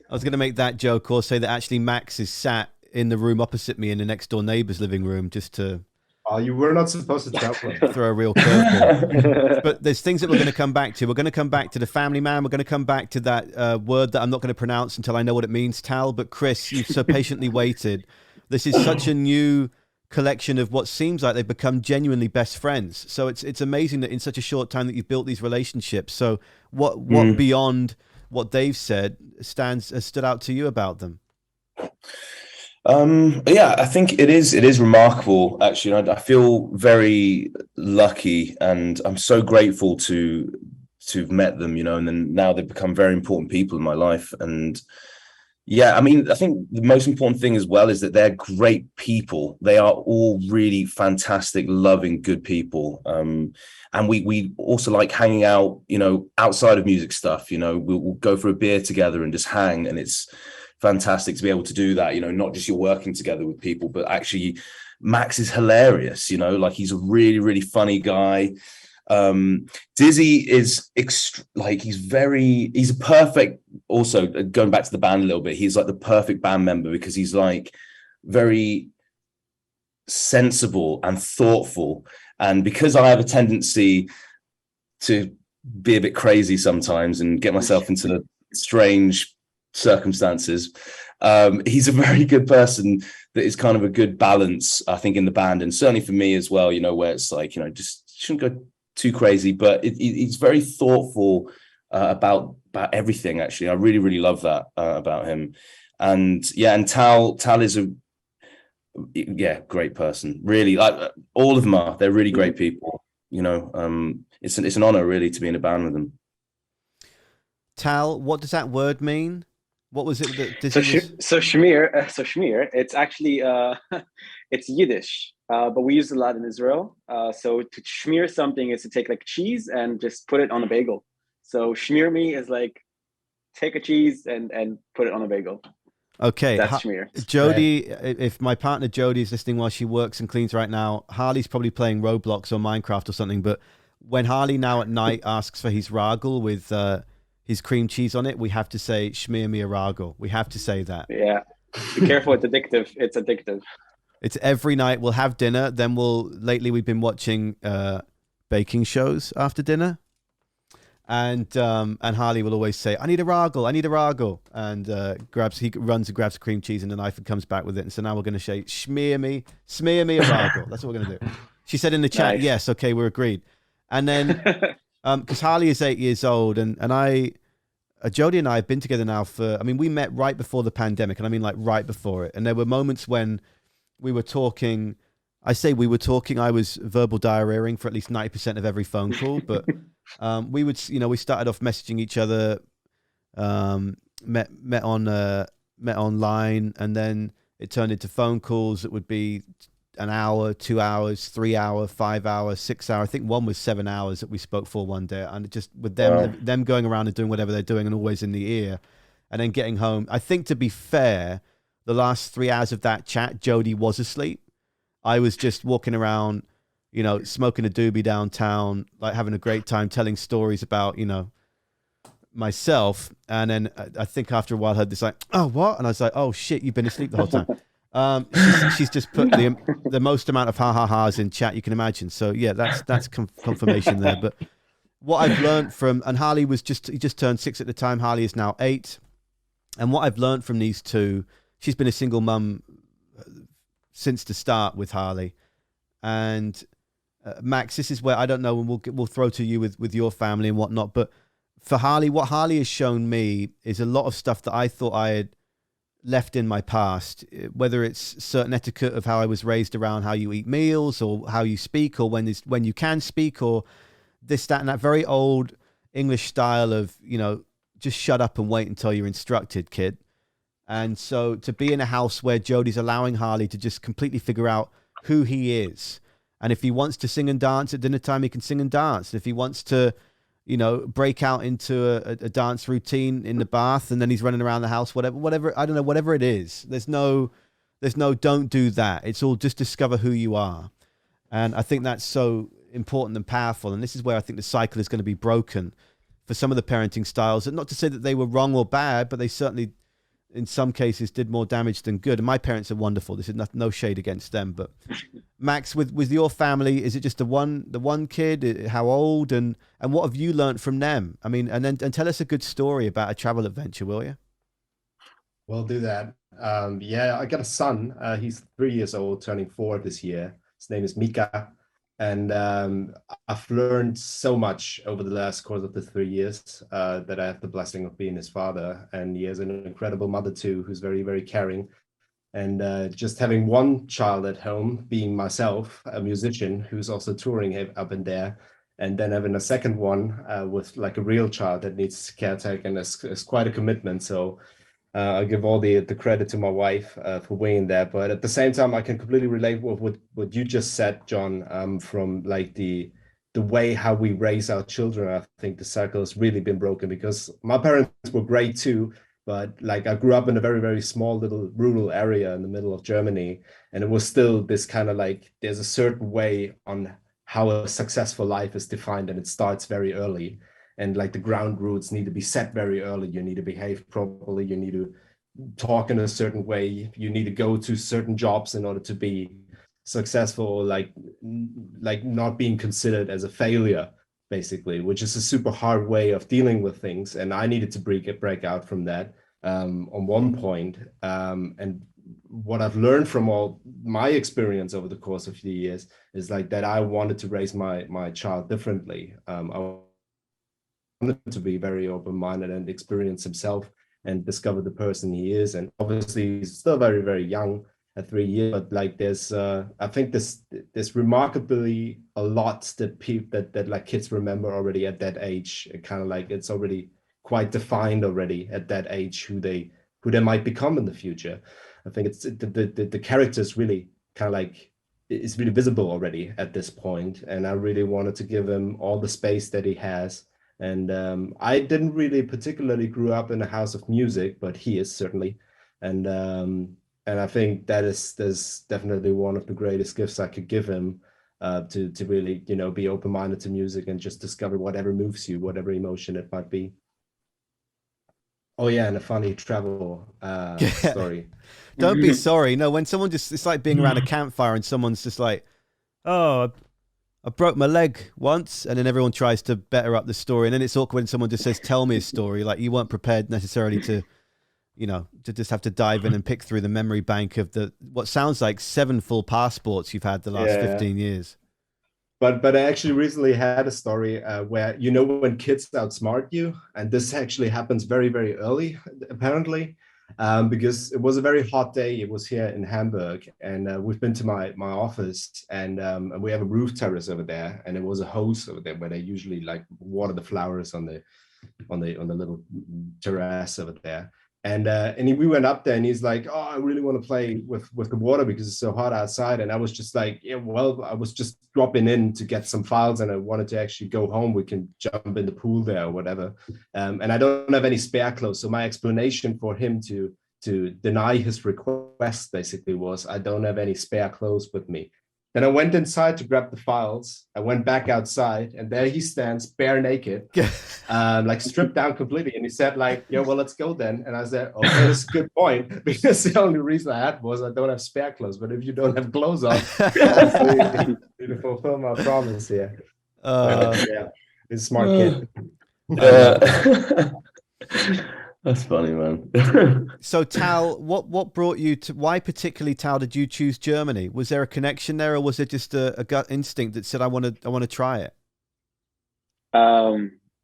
I was going to make that joke, or say that actually Max is sat in the room opposite me in the next door neighbor's living room, just to. Oh, you were not supposed to tell them. Throw a real curveball. But there's things that we're going to come back to. We're going to come back to the family man. We're going to come back to that word that I'm not going to pronounce until I know what it means, Tal. But Chris, you've so patiently waited. This is such a new collection of what seems like they've become genuinely best friends. So it's amazing that in such a short time that you've built these relationships. So what beyond what they've said has stood out to you about them? Yeah, I think it is remarkable, actually. I feel very lucky, and I'm so grateful to have met them, and then now they've become very important people in my life. And yeah, I mean, I think the most important thing as well is that they're great people. They are all really fantastic, loving, good people. And we also like hanging out, outside of music stuff. We'll go for a beer together and just hang, and it's fantastic to be able to do that. Not just you're working together with people, but actually Max is hilarious. Like he's a really, really funny guy. Dizzy is he's a perfect, also going back to the band a little bit, he's like the perfect band member, because he's like very sensible and thoughtful. And because I have a tendency to be a bit crazy sometimes and get myself into the strange circumstances, he's a very good person that is kind of a good balance, I think, in the band, and certainly for me as well, where it's like, just shouldn't go too crazy, but he's very thoughtful about everything. Actually, I really, really love that about him. And yeah, and Tal is a great person, really. Like all of them are, they're really great people. It's an honor really to be in a band with them. Tal, what does that word mean? What was it that so Shmear, it's actually it's Yiddish, but we use it a lot in Israel. So to smear something is to take like cheese and just put it on a bagel. So shmear me is like take a cheese and put it on a bagel. Okay, that's shmear. Jody, if my partner Jody is listening while she works and cleans right now, Harley's probably playing Roblox or Minecraft or something. But when Harley now at night asks for his ragel with his cream cheese on it, we have to say "Schmear me a ragel." We have to say that. Yeah, be careful. It's addictive. It's addictive. It's every night. We'll have dinner. Then lately we've been watching baking shows after dinner, and Harley will always say, "I need a ragel. I need a ragel," and he runs and grabs cream cheese and a knife and comes back with it. And so now we're going to say, smear me a ragel." That's what we're going to do. She said in the chat, nice. Yes, okay, we're agreed. And then because Harley is 8 years old, and Jody and I have been together now we met right before the pandemic, and I mean like right before it. And there were moments when we were talking. I was verbal diarrheaing for at least 90% of every phone call, but we started off messaging each other, met online, and then it turned into phone calls that would be an hour, 2 hours, 3 hour, 5 hour, 6 hour. I think one was 7 hours that we spoke for one day, and just with them, Wow. them going around and doing whatever they're doing and always in the ear, and then getting home. I think, to be fair, the last 3 hours of that chat, Jodie was asleep. I was just walking around, you know, smoking a doobie downtown, like having a great time, telling stories about, you know, myself. And then I think after a while I heard this like, oh, what? And I was like, oh shit, you've been asleep the whole time. She's just put the most amount of ha-ha-has in chat you can imagine. So yeah, that's confirmation there. But what I've learned from, and Harley he just turned 6 at the time. Harley is now 8. And what I've learned from these two, she's been a single mum since the start with Harley. And Max, this is where I don't know, and we'll throw to you with your family and whatnot. But for Harley, what Harley has shown me is a lot of stuff that I thought I had left in my past, whether it's certain etiquette of how I was raised around how you eat meals or how you speak or when you can speak, or this, that, and that very old English style of, you know, just shut up and wait until you're instructed, kid. And so to be in a house where Jodie's allowing Harley to just completely figure out who he is. And if he wants to sing and dance at dinner time, he can sing and dance. If he wants to, you know, break out into a dance routine in the bath and then he's running around the house, whatever, I don't know, whatever it is. There's no don't do that. It's all just discover who you are. And I think that's so important and powerful. And this is where I think the cycle is going to be broken for some of the parenting styles. And not to say that they were wrong or bad, but they certainly, in some cases, did more damage than good. And my parents are wonderful. This is no shade against them. But Max, with your family, is it just the one kid? How old? And what have you learned from them? I mean, and tell us a good story about a travel adventure, will you? We'll do that. Yeah, I got a son. He's 3 years old, turning 4 this year. His name is Mika. And I've learned so much over the last course of the 3 years that I have the blessing of being his father. And he has an incredible mother too, who's very, very caring. And just having one child at home, being myself, a musician who's also touring up and there, and then having a second one with like a real child that needs caretaking, and it's quite a commitment. So I give all the credit to my wife for weighing that. But at the same time, I can completely relate with what you just said, John, from like the way how we raise our children. I think the cycle has really been broken because my parents were great too. But like I grew up in a very, very small little rural area in the middle of Germany. And it was still this kind of like, there's a certain way on how a successful life is defined, and it starts very early. And like the ground roots need to be set very early. You need to behave properly. You need to talk in a certain way. You need to go to certain jobs in order to be successful, like not being considered as a failure, basically, which is a super hard way of dealing with things. And I needed to break out from that on one point. And what I've learned from all my experience over the course of the years is like that I wanted to raise my child differently. I to be very open-minded and experience himself and discover the person he is. And obviously he's still very, very young at 3 years, but like there's I think there's remarkably a lot that like kids remember already at that age. Kind of like it's already quite defined already at that age who they might become in the future. I think it's the characters really kind of like is really visible already at this point, and I really wanted to give him all the space that he has. And I didn't really particularly grew up in a house of music, but he is certainly. And I think there's definitely one of the greatest gifts I could give him, to really, you know, be open-minded to music and just discover whatever moves you, whatever emotion it might be. Oh yeah, and a funny travel story. Don't be sorry. No, when someone it's like being around a campfire and someone's just like, oh, I broke my leg once, and then everyone tries to better up the story. And then it's awkward when someone just says, tell me a story. Like you weren't prepared necessarily to, you know, to just have to dive in and pick through the memory bank of what sounds like 7 full passports you've had the last 15 years. But I actually recently had a story where, you know, when kids outsmart you, and this actually happens very, very early, apparently. Because it was a very hot day. It was here in Hamburg, and we've been to my office, and we have a roof terrace over there, and it was a hose over there where they usually like water the flowers on the little terrace over there. we went up there, and he's like, "Oh, I really want to play with the water because it's so hot outside." And I was just like, "Yeah, well, I was just dropping in to get some files, and I wanted to actually go home. We can jump in the pool there or whatever." And I don't have any spare clothes, so my explanation for him to deny his request basically was, "I don't have any spare clothes with me." Then I went inside to grab the files. I went back outside, and there he stands, bare naked, like stripped down completely. And he said, like, "Yeah, well, let's go then." And I said, "Okay, that's a good point, because the only reason I had was I don't have spare clothes. But if you don't have clothes on, to fulfill my promise here." Yeah, he's a smart kid. That's funny, man. So Tal, what brought you to, why particularly, Tal, did you choose Germany? Was there a connection there, or was it just a gut instinct that said, I want to try it?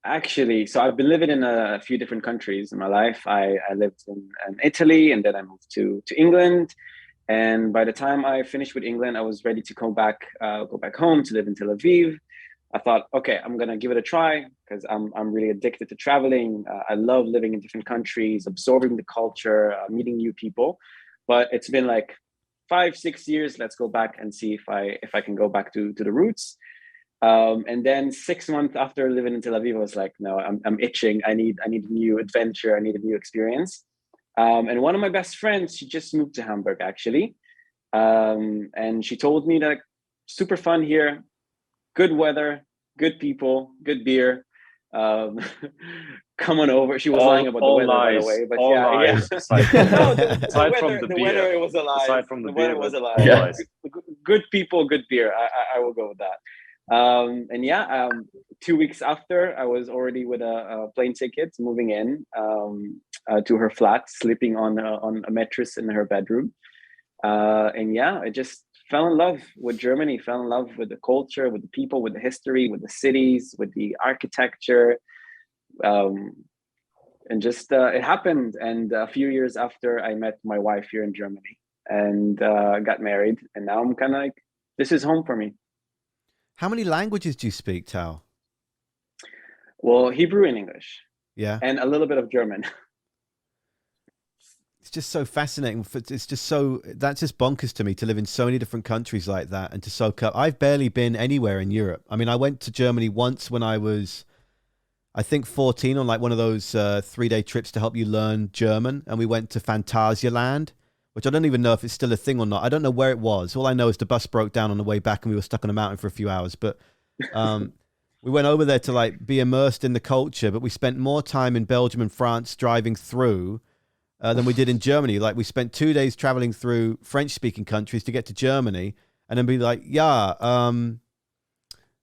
Actually, so I've been living in a few different countries in my life. I lived in Italy, and then I moved to England. And by the time I finished with England, I was ready to go back home to live in Tel Aviv. I thought, okay, I'm gonna give it a try, because I'm really addicted to traveling. I love living in different countries, absorbing the culture, meeting new people. But it's been like 5-6 years. Let's go back and see if I can go back to the roots. And then 6 months after living in Tel Aviv, I was like, no, I'm itching. I need a new adventure. I need a new experience. And one of my best friends, she just moved to Hamburg actually, and she told me that super fun here. Good weather, good people, good beer. Come on over. She was lying about the weather, by the way. But all yeah. lies. Aside from the beer. Weather, it was a lie. Aside from the beer, weather was a lie. Yeah. Good people, good beer. I will go with that. And yeah, 2 weeks after, I was already with a plane ticket, moving in to her flat, sleeping on a mattress in her bedroom. And yeah, I just fell in love with Germany, fell in love with the culture, with the people, with the history, with the cities, with the architecture. And just it happened. And a few years after, I met my wife here in Germany and got married. And now I'm kind of like, this is home for me. How many languages do you speak, Tal? Well, Hebrew and English. Yeah. And a little bit of German. It's just so fascinating. It's just so, that's just bonkers to me, to live in so many different countries like that and to soak up. I've barely been anywhere in Europe. I mean, I went to Germany once when I was, I think 14, on like one of those 3-day trips to help you learn German. And we went to Phantasialand, which I don't even know if it's still a thing or not. I don't know where it was. All I know is the bus broke down on the way back and we were stuck on a mountain for a few hours. But we went over there to like be immersed in the culture, but we spent more time in Belgium and France driving through than we did in Germany. Like we spent 2 days traveling through French-speaking countries to get to Germany, and then be like, yeah,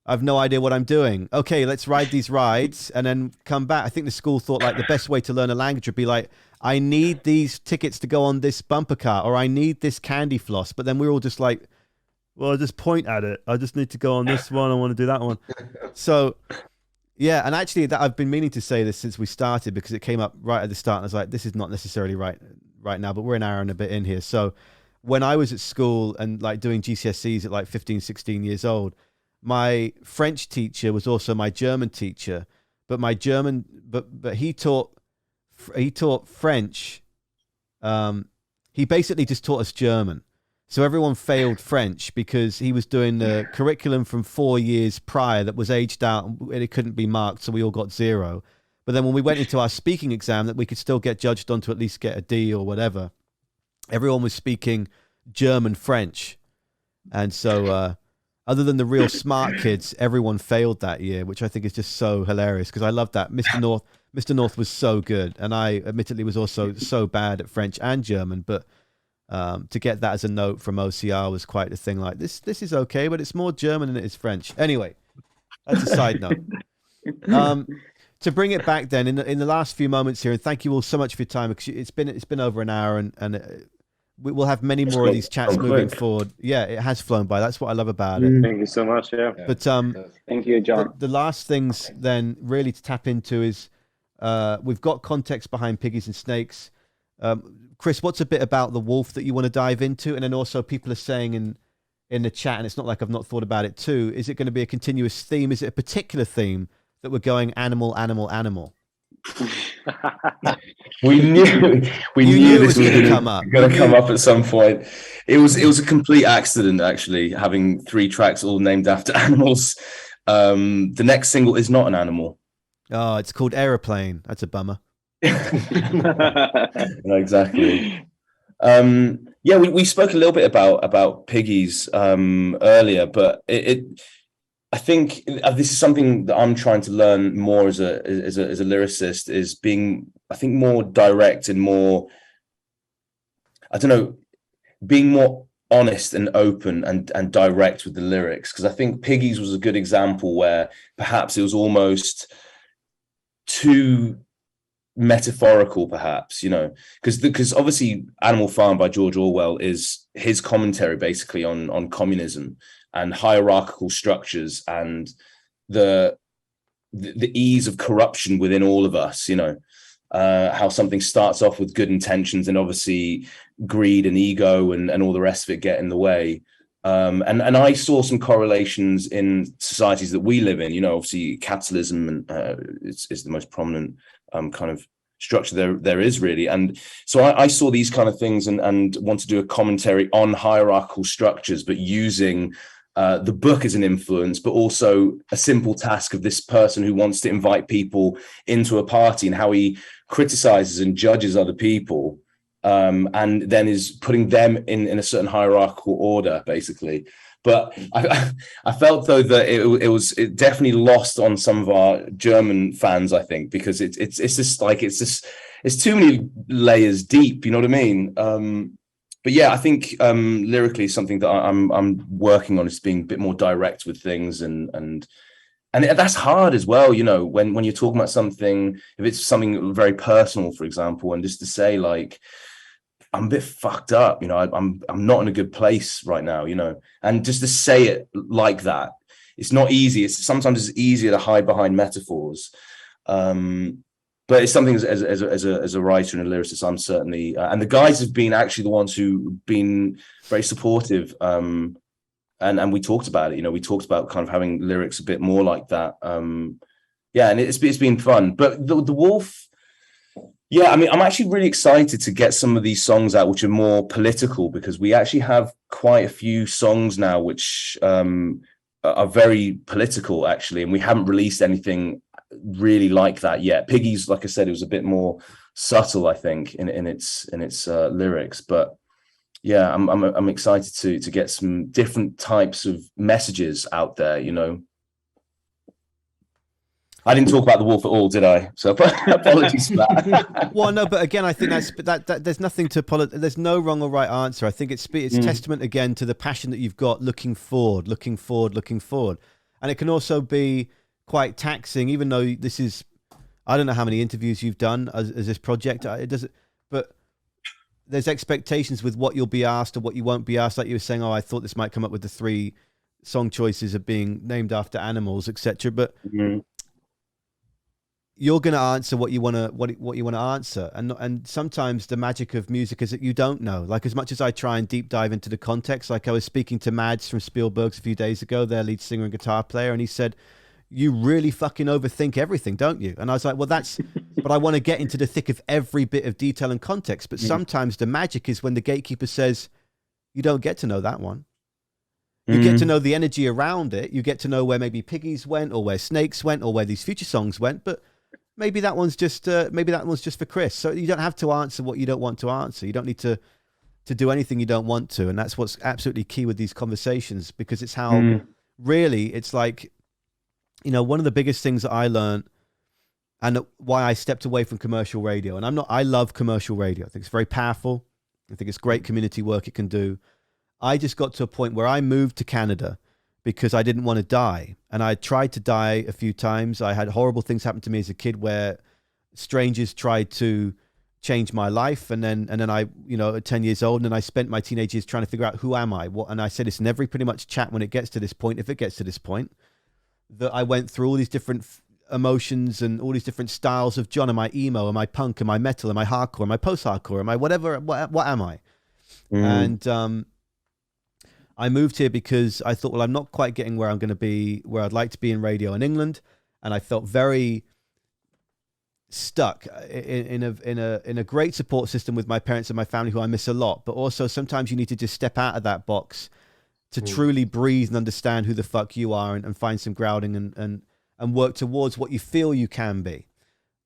I've no idea what I'm doing. Okay, let's ride these rides and then come back. I think the school thought like the best way to learn a language would be like, I need these tickets to go on this bumper car, or I need this candy floss. But then we were all just like, well, I just point at it. I just need to go on this one. I want to do that one. So yeah, and actually that I've been meaning to say this since we started, because it came up right at the start and I was like, this is not necessarily right now, but we're an hour and a bit in here. So when I was at school and like doing GCSEs at like 15, 16 years old, my French teacher was also my German teacher, but my German, but he taught French. He basically just taught us German. So everyone failed French because he was doing the curriculum from 4 years prior that was aged out and it couldn't be marked. So we all got 0. But then when we went into our speaking exam that we could still get judged on to at least get a D or whatever, everyone was speaking German French. And so other than the real smart kids, everyone failed that year, which I think is just so hilarious because I love that. Mr. North was so good. And I admittedly was also so bad at French and German, but to get that as a note from OCR was quite a thing. Like this is okay, but it's more German than it is French. Anyway, that's a side note. To bring it back then in the last few moments here, and thank you all so much for your time, because it's been over an hour, and we will have many more of these chats moving forward. Yeah, it has flown by. That's what I love about it. Thank you so much. Yeah. But thank you, John. The last things then really to tap into is we've got context behind Piggies and Snakes. Chris, what's a bit about the wolf that you want to dive into? And then also people are saying in the chat, and it's not like I've not thought about it too, is it going to be a continuous theme? Is it a particular theme that we're going animal, animal, animal? We knew this was going to come up at some point. It was a complete accident, actually, having 3 tracks all named after animals. The next single is not an animal. Oh, it's called Aeroplane. That's a bummer. Exactly. Yeah, we spoke a little bit about Piggies earlier, but I think this is something that I'm trying to learn more as a lyricist, is being, I think, more direct and more, I don't know, being more honest and open and direct with the lyrics. Because I think Piggies was a good example where perhaps it was almost too metaphorical, perhaps, you know, because obviously Animal Farm by George Orwell is his commentary basically on communism and hierarchical structures and the ease of corruption within all of us, you know, how something starts off with good intentions and obviously greed and ego and all the rest of it get in the way. And I saw some correlations in societies that we live in, you know, obviously capitalism and is the most prominent kind of structure there is, really. And so I saw these kind of things and want to do a commentary on hierarchical structures, but using the book as an influence, but also a simple task of this person who wants to invite people into a party and how he criticizes and judges other people, and then is putting them in a certain hierarchical order, basically. But I felt though that it definitely lost on some of our German fans, I think, because it's just like it's too many layers deep, you know what I mean? But yeah, I think lyrically something that I'm working on is being a bit more direct with things, and that's hard as well, you know, when you're talking about something, if it's something very personal, for example, and just to say like, I'm a bit fucked up, you know, I'm not in a good place right now, you know, and just to say it like that, it's not easy. Sometimes it's easier to hide behind metaphors. But it's something as a writer and a lyricist, I'm certainly, and the guys have been actually the ones who've been very supportive. And we talked about it, you know, we talked about kind of having lyrics a bit more like that. Yeah, and it's been fun. But the Wolf, yeah, I mean, I'm actually really excited to get some of these songs out which are more political, because we actually have quite a few songs now which are very political, actually, and we haven't released anything really like that yet. Piggies, like I said, it was a bit more subtle, I think, in its lyrics. But yeah, I'm excited to get some different types of messages out there, you know. I didn't talk about the Wolf at all, did I? So apologies for that. Well, no, but again, I think that there's nothing to there's no wrong or right answer. I think it's testament again to the passion that you've got looking forward. And it can also be quite taxing, even though this is, I don't know how many interviews you've done as this project. It doesn't, but there's expectations with what you'll be asked or what you won't be asked. Like you were saying, oh, I thought this might come up with the 3 song choices of being named after animals, etc. But you're going to answer what you want to answer, and sometimes the magic of music is that you don't know. Like, as much as I try and deep dive into the context, like I was speaking to Mads from Spielberg's a few days ago, their lead singer and guitar player, and he said, you really fucking overthink everything, don't you? And I was like, well, that's, but I want to get into the thick of every bit of detail and context. But sometimes the magic is when the gatekeeper says, you don't get to know that one. You get to know the energy around it. You get to know where maybe Piggies went, or where Snakes went, or where these future songs went. But maybe that one's just for Chris. So you don't have to answer what you don't want to answer. You don't need to do anything you don't want to. And that's what's absolutely key with these conversations, because it's how really it's like, you know, one of the biggest things that I learned and why I stepped away from commercial radio, and I love commercial radio. I think it's very powerful. I think it's great community work it can do. I just got to a point where I moved to Canada because I didn't want to die. And I tried to die a few times. I had horrible things happen to me as a kid where strangers tried to change my life. And then I, you know, at 10 years old, and then I spent my teenage years trying to figure out who am I? And I said this in every pretty much chat when it gets to this point, if it gets to this point, that I went through all these different emotions and all these different styles of John. Am I emo? Am I punk? Am I metal? Am I hardcore? Am I post-hardcore? Am I whatever? What am I? And I moved here because I thought, well, I'm not quite getting where I'm going to be, where I'd like to be in radio in England. And I felt very stuck in a great support system with my parents and my family, who I miss a lot. But also sometimes you need to just step out of that box to truly breathe and understand who the fuck you are, and find some grounding and work towards what you feel you can be.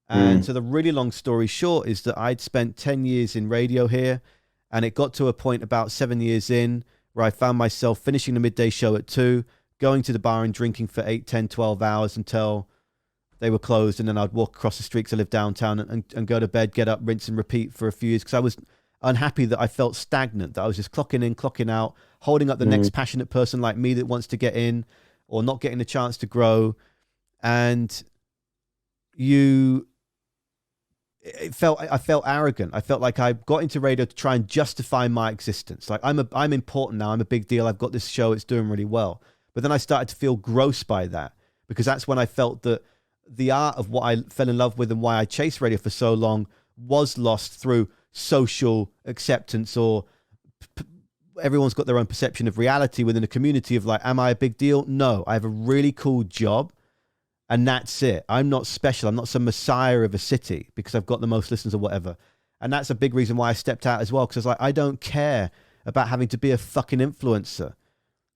And so the really long story short is that I'd spent 10 years in radio here, and it got to a point about 7 years in where I found myself finishing the midday show at 2, going to the bar and drinking for 8, 10, 12 hours until they were closed. And then I'd walk across the street, 'cause I live downtown, and go to bed, get up, rinse and repeat for a few years, because I was unhappy that I felt stagnant, that I was just clocking in, clocking out, holding up the next passionate person like me that wants to get in, or not getting a chance to grow. And I felt arrogant. I felt like I got into radio to try and justify my existence. Like I'm important now. I'm a big deal. I've got this show. It's doing really well. But then I started to feel gross by that, because that's when I felt that the art of what I fell in love with and why I chased radio for so long was lost through social acceptance, or everyone's got their own perception of reality within a community of like, am I a big deal? No, I have a really cool job. And that's it. I'm not special. I'm not some messiah of a city because I've got the most listeners or whatever. And that's a big reason why I stepped out as well. Because I was like, I don't care about having to be a fucking influencer,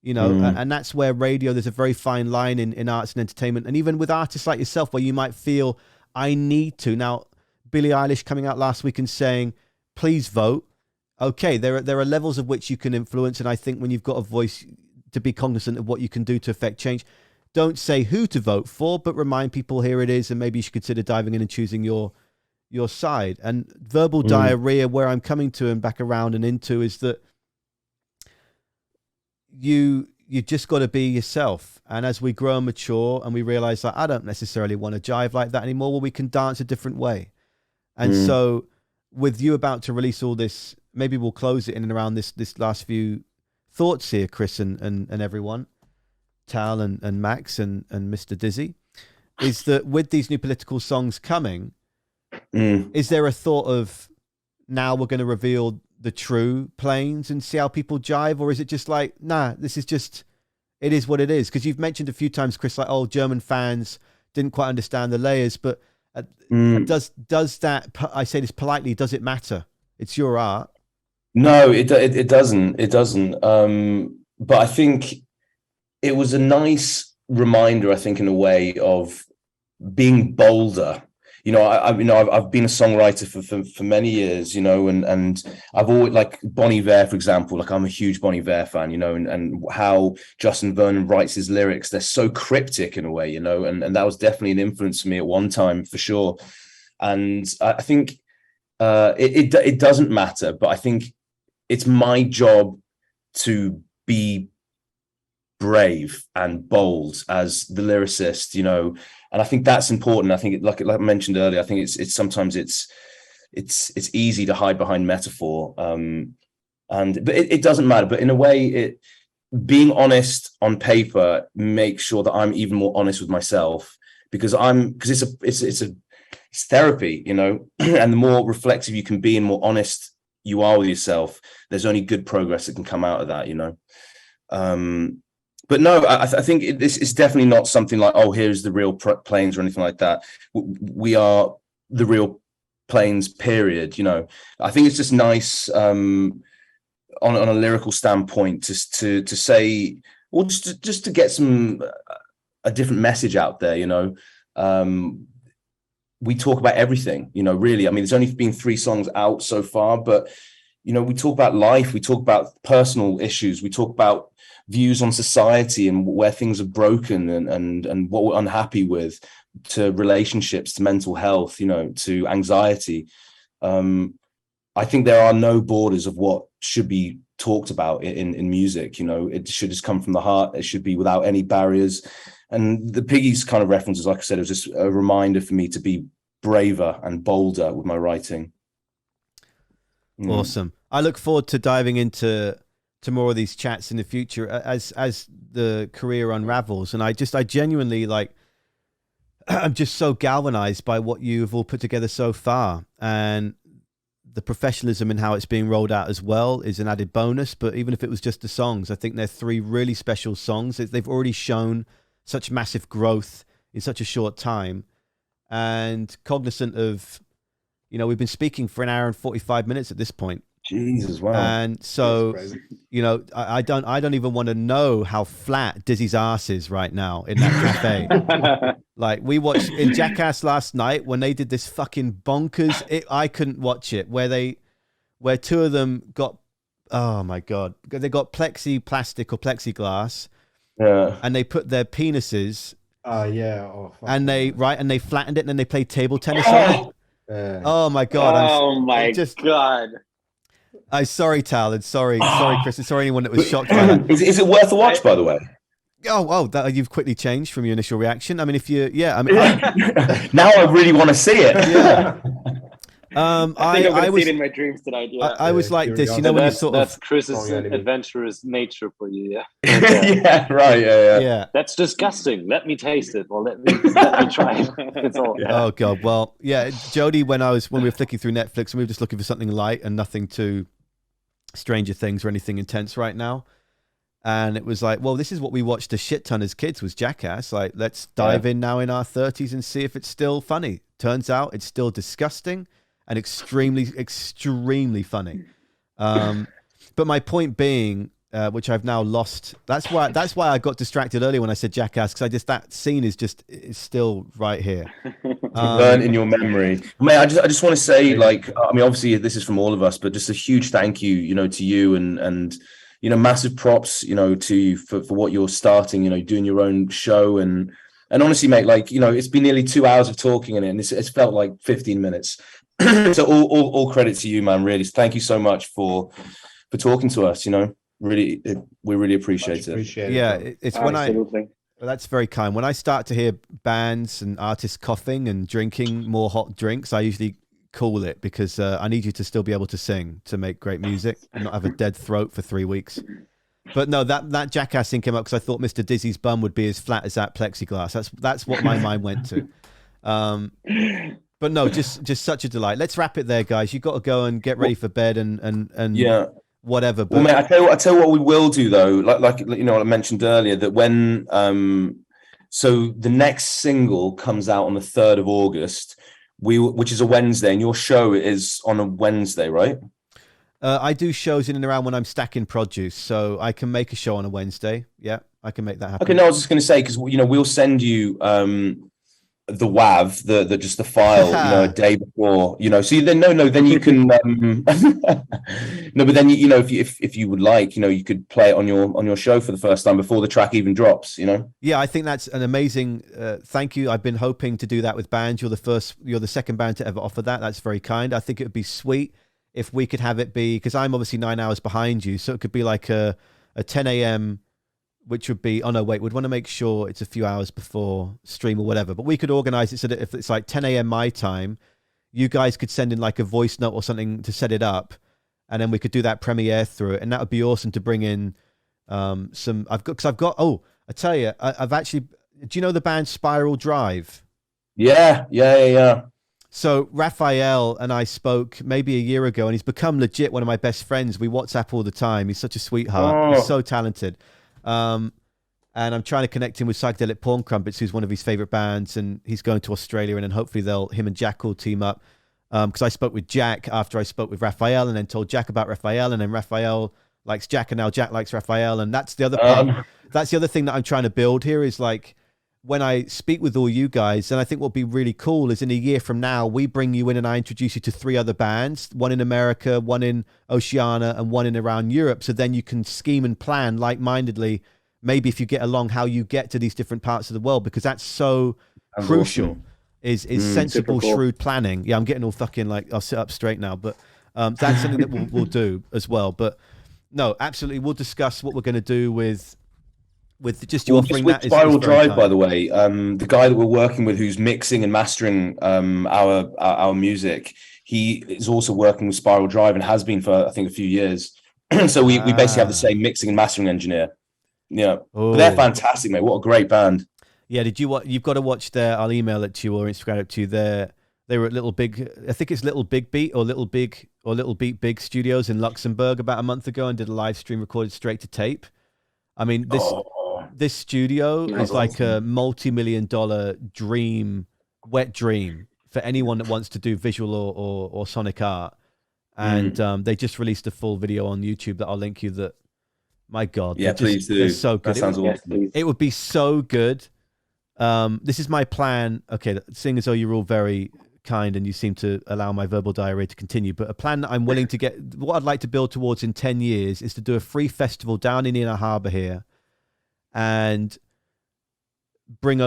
you know. And that's where radio, there's a very fine line in arts and entertainment. And even with artists like yourself, where you might feel, I need to. Now, Billie Eilish coming out last week and saying, please vote. Okay, there are levels of which you can influence. And I think when you've got a voice, to be cognizant of what you can do to affect change. Don't say who to vote for, but remind people, here it is, and maybe you should consider diving in and choosing your side. And verbal diarrhea, where I'm coming to and back around and into, is that you just got to be yourself. And as we grow and mature and we realize that I don't necessarily want to jive like that anymore, well, we can dance a different way. And so with you about to release all this, maybe we'll close it in and around this last few thoughts here, Chris and everyone. Tal and Max and Mr. Dizzy, is that with these new political songs coming, is there a thought of, now we're going to reveal the true PLAIINS and see how people jive? Or is it just like, nah, this is just, it is what it is? Because you've mentioned a few times, Chris, like, oh, German fans didn't quite understand the layers, but does that, I say this politely, does it matter? It's your art. No, it doesn't. It doesn't. But I think it was a nice reminder, I think, in a way, of being bolder. You know, I've been a songwriter for many years, you know, and I've always, like Bon Iver, for example, like I'm a huge Bon Iver fan, you know, and how Justin Vernon writes his lyrics, they're so cryptic in a way, you know, and that was definitely an influence for me at one time, for sure. And I think it doesn't matter, but I think it's my job to be brave and bold as the lyricist, you know, and I think that's important. I think like I mentioned earlier, I think it's sometimes it's easy to hide behind metaphor, but it doesn't matter. But in a way, being honest on paper makes sure that I'm even more honest with myself, because it's therapy, you know, and the more reflective you can be and more honest you are with yourself, there's only good progress that can come out of that, you know. But no, I think it's definitely not something like, oh, here's the real PLAIINS or anything like that. We are the real PLAIINS, period. You know, I think it's just nice on a lyrical standpoint to say, or just to get a different message out there. You know, we talk about everything. You know, really. I mean, there's only been 3 songs out so far, but you know, we talk about life, we talk about personal issues, we talk about views on society and where things are broken and what we're unhappy with, to relationships, to mental health, you know, to anxiety. I think there are no borders of what should be talked about in music. You know, it should just come from the heart. It should be without any barriers. And the Piggies kind of references, like I said, it was just a reminder for me to be braver and bolder with my writing. Awesome. I look forward to diving into more of these chats in the future as the career unravels. And I genuinely, like, I'm just so galvanized by what you've all put together so far, and the professionalism in how it's being rolled out as well is an added bonus. But even if it was just the songs, I think they're 3 really special songs. They've already shown such massive growth in such a short time. and cognizant of, you know, we've been speaking for an hour and 45 minutes at this point. Jesus, wow. And so, you know, I don't even want to know how flat Dizzy's ass is right now in that cafe. Like, we watched in Jackass last night when they did this fucking bonkers, I couldn't watch it, where two of them got, oh my God, they got plastic or plexiglass, and they put their penises, and they flattened it, and then they played table tennis on it. Oh my God. God. I'm sorry, Tal, and sorry, Chris, and sorry anyone that was shocked by that. Is it worth a watch, by the way? You've quickly changed from your initial reaction. I mean, now I really want to see it. Yeah. I was see it in my dreams tonight. Yeah. I was like this, you know, when you sort of. That's Chris's adventurous nature for you, yeah. Yeah, right. Yeah. That's disgusting. Let me taste it, or let me try it. It's all. Yeah. Oh God, well, yeah, Jody. When we were flicking through Netflix, and we were just looking for something light and nothing too Stranger Things or anything intense right now, and it was like, well, this is what we watched a shit ton as kids, was Jackass. Like, let's dive in now in our 30s and see if it's still funny. Turns out it's still disgusting and extremely, extremely funny. But my point being, which I've now lost, that's why I got distracted earlier when I said Jackass, because that scene is still right here. Burnt in your memory. Mate, I just want to say, like, I mean, obviously this is from all of us, but just a huge thank you, you know, to you and you know, massive props, you know, to you for what you're starting, you know, doing your own show. And honestly, mate, like, you know, it's been nearly 2 hours of talking in it, and it's felt like 15 minutes. So all credit to you, man. Really, thank you so much for talking to us. You know, really, we really appreciate it. Yeah, it's when Absolutely. That's very kind. When I start to hear bands and artists coughing and drinking more hot drinks, I usually call it, because I need you to still be able to sing to make great music and not have a dead throat for 3 weeks. But no, that Jackass thing came up because I thought Mr. Dizzy's bum would be as flat as that plexiglass. That's what my mind went to. But no, just such a delight. Let's wrap it there, guys. You got to go and get ready for bed and whatever. But... Well, mate, I tell you what we will do though. Like you know, I mentioned earlier that when so the next single comes out on the 3rd of August, which is a Wednesday, and your show is on a Wednesday, right? I do shows in and around when I'm stacking produce, so I can make a show on a Wednesday. Yeah, I can make that happen. Okay, no, I was just going to say, because you know, we'll send you the WAV, the just the file, you know, a day before, you know. So then then you can no, but then you know, if you would like, you know, you could play it on your show for the first time before the track even drops, you know. Yeah, I think that's an amazing. Thank you. I've been hoping to do that with bands. You're the second band to ever offer that. That's very kind. I think it would be sweet if we could have it be, because I'm obviously 9 hours behind you, so it could be like a 10 a.m. which would be, we'd want to make sure it's a few hours before stream or whatever, but we could organize it so that if it's like 10 a.m. my time, you guys could send in like a voice note or something to set it up, and then we could do that premiere through it, and that would be awesome to bring in some, I tell you, I've actually, do you know the band Spiral Drive? Yeah. So Raphael and I spoke maybe a year ago, and he's become legit one of my best friends. We WhatsApp all the time. He's such a sweetheart. He's so talented. And I'm trying to connect him with Psychedelic Porn Crumpets, who's one of his favorite bands, and he's going to Australia, and then hopefully him and Jack will team up. Because I spoke with Jack after I spoke with Raphael, and then told Jack about Raphael, and then Raphael likes Jack, and now Jack likes Raphael, and that's the other part. That's the other thing that I'm trying to build here, is like, when I speak with all you guys, and I think what'll be really cool is in a year from now, we bring you in and I introduce you to 3 other bands, one in America, one in Oceania, and one in around Europe. So then you can scheme and plan like-mindedly, maybe if you get along, how you get to these different parts of the world, because that's so crucial, is sensible, shrewd planning. Yeah, I'm getting all fucking like, I'll sit up straight now, but that's something that we'll do as well. But no, absolutely, we'll discuss what we're going to do with just you offering that. Spiral Drive, by the way, the guy that we're working with, who's mixing and mastering our music, he is also working with Spiral Drive and has been for I think a few years. So we basically have the same mixing and mastering engineer. Yeah, but they're fantastic, mate. What a great band. Yeah, you've got to watch their. I'll email it to you or Instagram it to you. They were at Little Big. I think it's Little Big Beat or Little Beat Big Studios in Luxembourg about a month ago, and did a live stream recorded straight to tape. I mean, this studio is like a multi-million-dollar dream wet dream for anyone that wants to do visual or sonic art. And they just released a full video on YouTube that I'll link you. That, my God, please do. They're so good. That sounds awesome. Yes, It would be so good. This is my plan. Okay, seeing as though you're all very kind and you seem to allow my verbal diarrhea to continue, but a plan that I'm willing to get, what I'd like to build towards in 10 years is to do a free festival down in Inner Harbour here and bring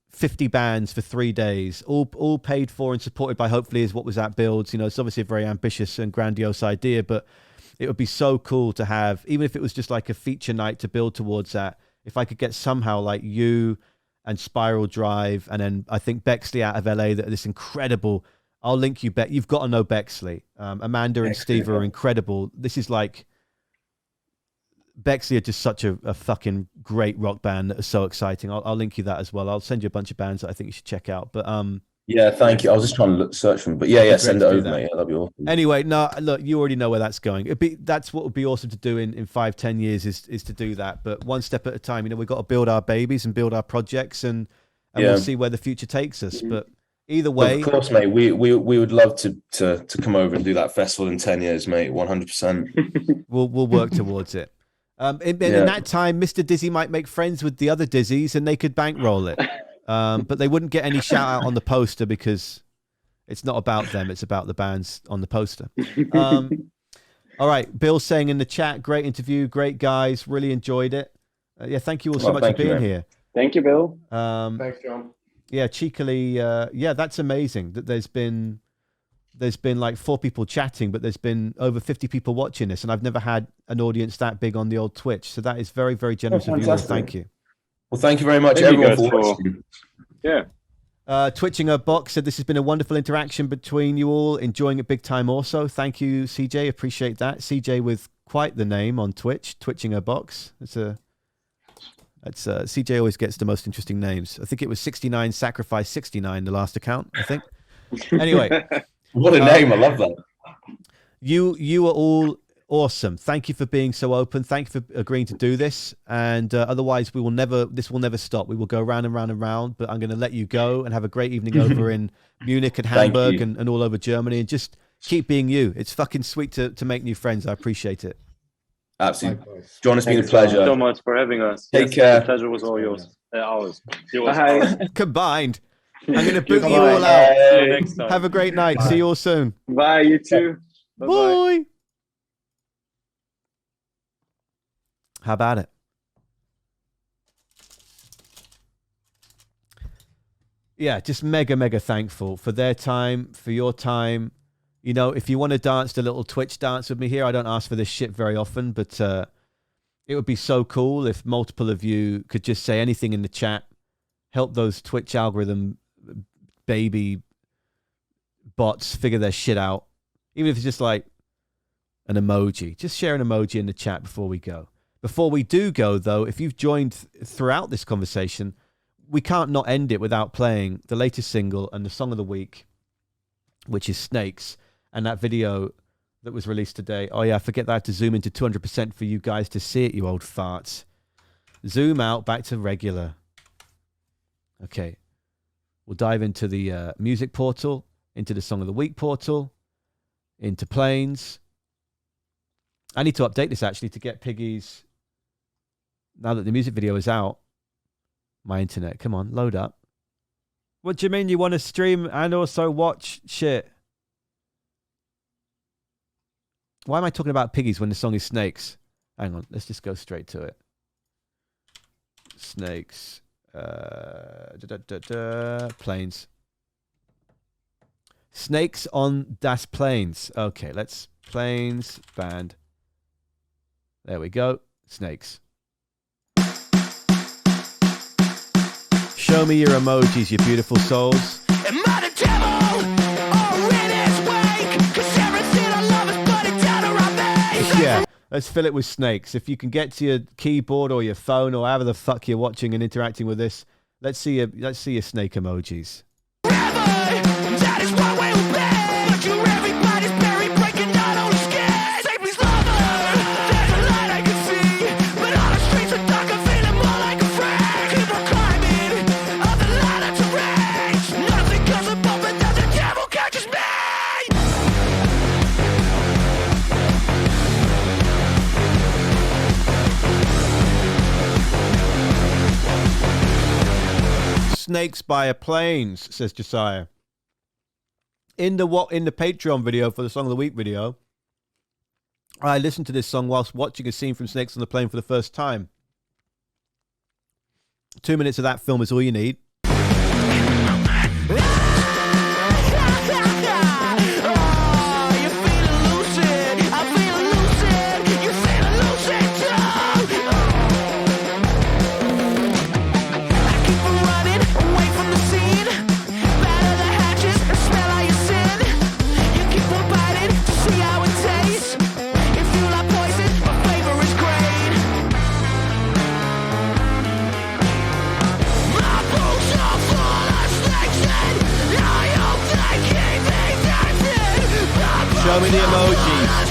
50 bands for 3 days, all paid for and supported by, hopefully, is what was at Builds. You know, it's obviously a very ambitious and grandiose idea, but it would be so cool to have, even if it was just like a feature night to build towards that, if I could get somehow like you and Spiral Drive, and then I think Bexley out of LA, that this incredible, I'll link you, you've got to know Bexley. Amanda and Steve are incredible. This is like, Bexley are just such a fucking great rock band that is so exciting. I'll link you that as well. I'll send you a bunch of bands that I think you should check out. But yeah, thank you. I was just trying to search for them, but send it over, mate. That'd be awesome. Anyway, no, look, you already know where that's going. That's what would be awesome to do in 5-10 years is to do that. But one step at a time. You know, we've got to build our babies and build our projects, and we'll see where the future takes us. But either way, of course, mate, we would love to come over and do that festival in 10 years, mate. 100%. We'll work towards it. In that time, Mr. Dizzy might make friends with the other Dizzies and they could bankroll it. But they wouldn't get any shout out on the poster because it's not about them. It's about the bands on the poster. All right. Bill's saying in the chat, great interview. Great guys. Really enjoyed it. Thank you all so much for being here. Thank you, Bill. Thanks, John. Yeah, cheekily. That's amazing that there's been like 4 people chatting, but there's been over 50 people watching this, and I've never had an audience that big on the old Twitch. So that is very, very generous of you all. Thank you. Well, thank you very much, everyone, for watching. Yeah. Twitching a box said this has been a wonderful interaction between you all, enjoying it big time also. Thank you, CJ. Appreciate that. CJ with quite the name on Twitch, Twitching a box. That's CJ always gets the most interesting names. I think it was 69 Sacrifice 69, the last account, I think. Anyway. What a name. I love that. You are all awesome. Thank you for being so open. Thank you for agreeing to do this. And otherwise, this will never stop. We will go round and round and round, but I'm going to let you go and have a great evening over in Munich and Hamburg and all over Germany, and just keep being you. It's fucking sweet to make new friends. I appreciate it. Absolutely. John, it's been a pleasure. Thank you so much for having us. Take care. The pleasure was all yours. Ours. Combined. I'm going to boot you all out. See you next time. Have a great night. Bye. See you all soon. Bye, you too. Bye. How about it? Yeah, just mega, mega thankful for their time, for your time. You know, if you want to dance the little Twitch dance with me here, I don't ask for this shit very often, but it would be so cool if multiple of you could just say anything in the chat, help those Twitch algorithm baby bots figure their shit out. Even if it's just like an emoji, just share an emoji in the chat before we go. Before we do go, though, if you've joined throughout this conversation, we can't not end it without playing the latest single and the song of the week, which is Snakes, and that video that was released today. Oh yeah, I forget that I have to zoom into 200% for you guys to see it, you old farts. Zoom out, back to regular. Okay. We'll dive into the music portal, into the song of the week portal, into Plains. I need to update this actually to get Piggies. Now that the music video is out, my internet, come on, load up. What do you mean you want to stream and also watch shit? Why am I talking about Piggies when the song is Snakes? Hang on, let's just go straight to it. Snakes. Plains. Snakes on Das Plains. Okay, let's Plains band. There we go. Snakes. Show me your emojis, you beautiful souls. Am I the devil or in his wake? 'Cause everything I love is burning down around me. Yeah, let's fill it with snakes. If you can get to your keyboard or your phone or however the fuck you're watching and interacting with this, let's see your snake emojis. That is what we will be. But you're everybody's buried, breaking down on the skin. Say please, lover. There's a light I can see, but all the streets are dark. I'm feeling more like a friend. Keep on climbing up the ladder to rage. Snakes by a Plains, says Josiah. In the Patreon video for the Song of the Week video, I listened to this song whilst watching a scene from Snakes on the Plane for the first time. 2 minutes of that film is all you need. Show me the emojis.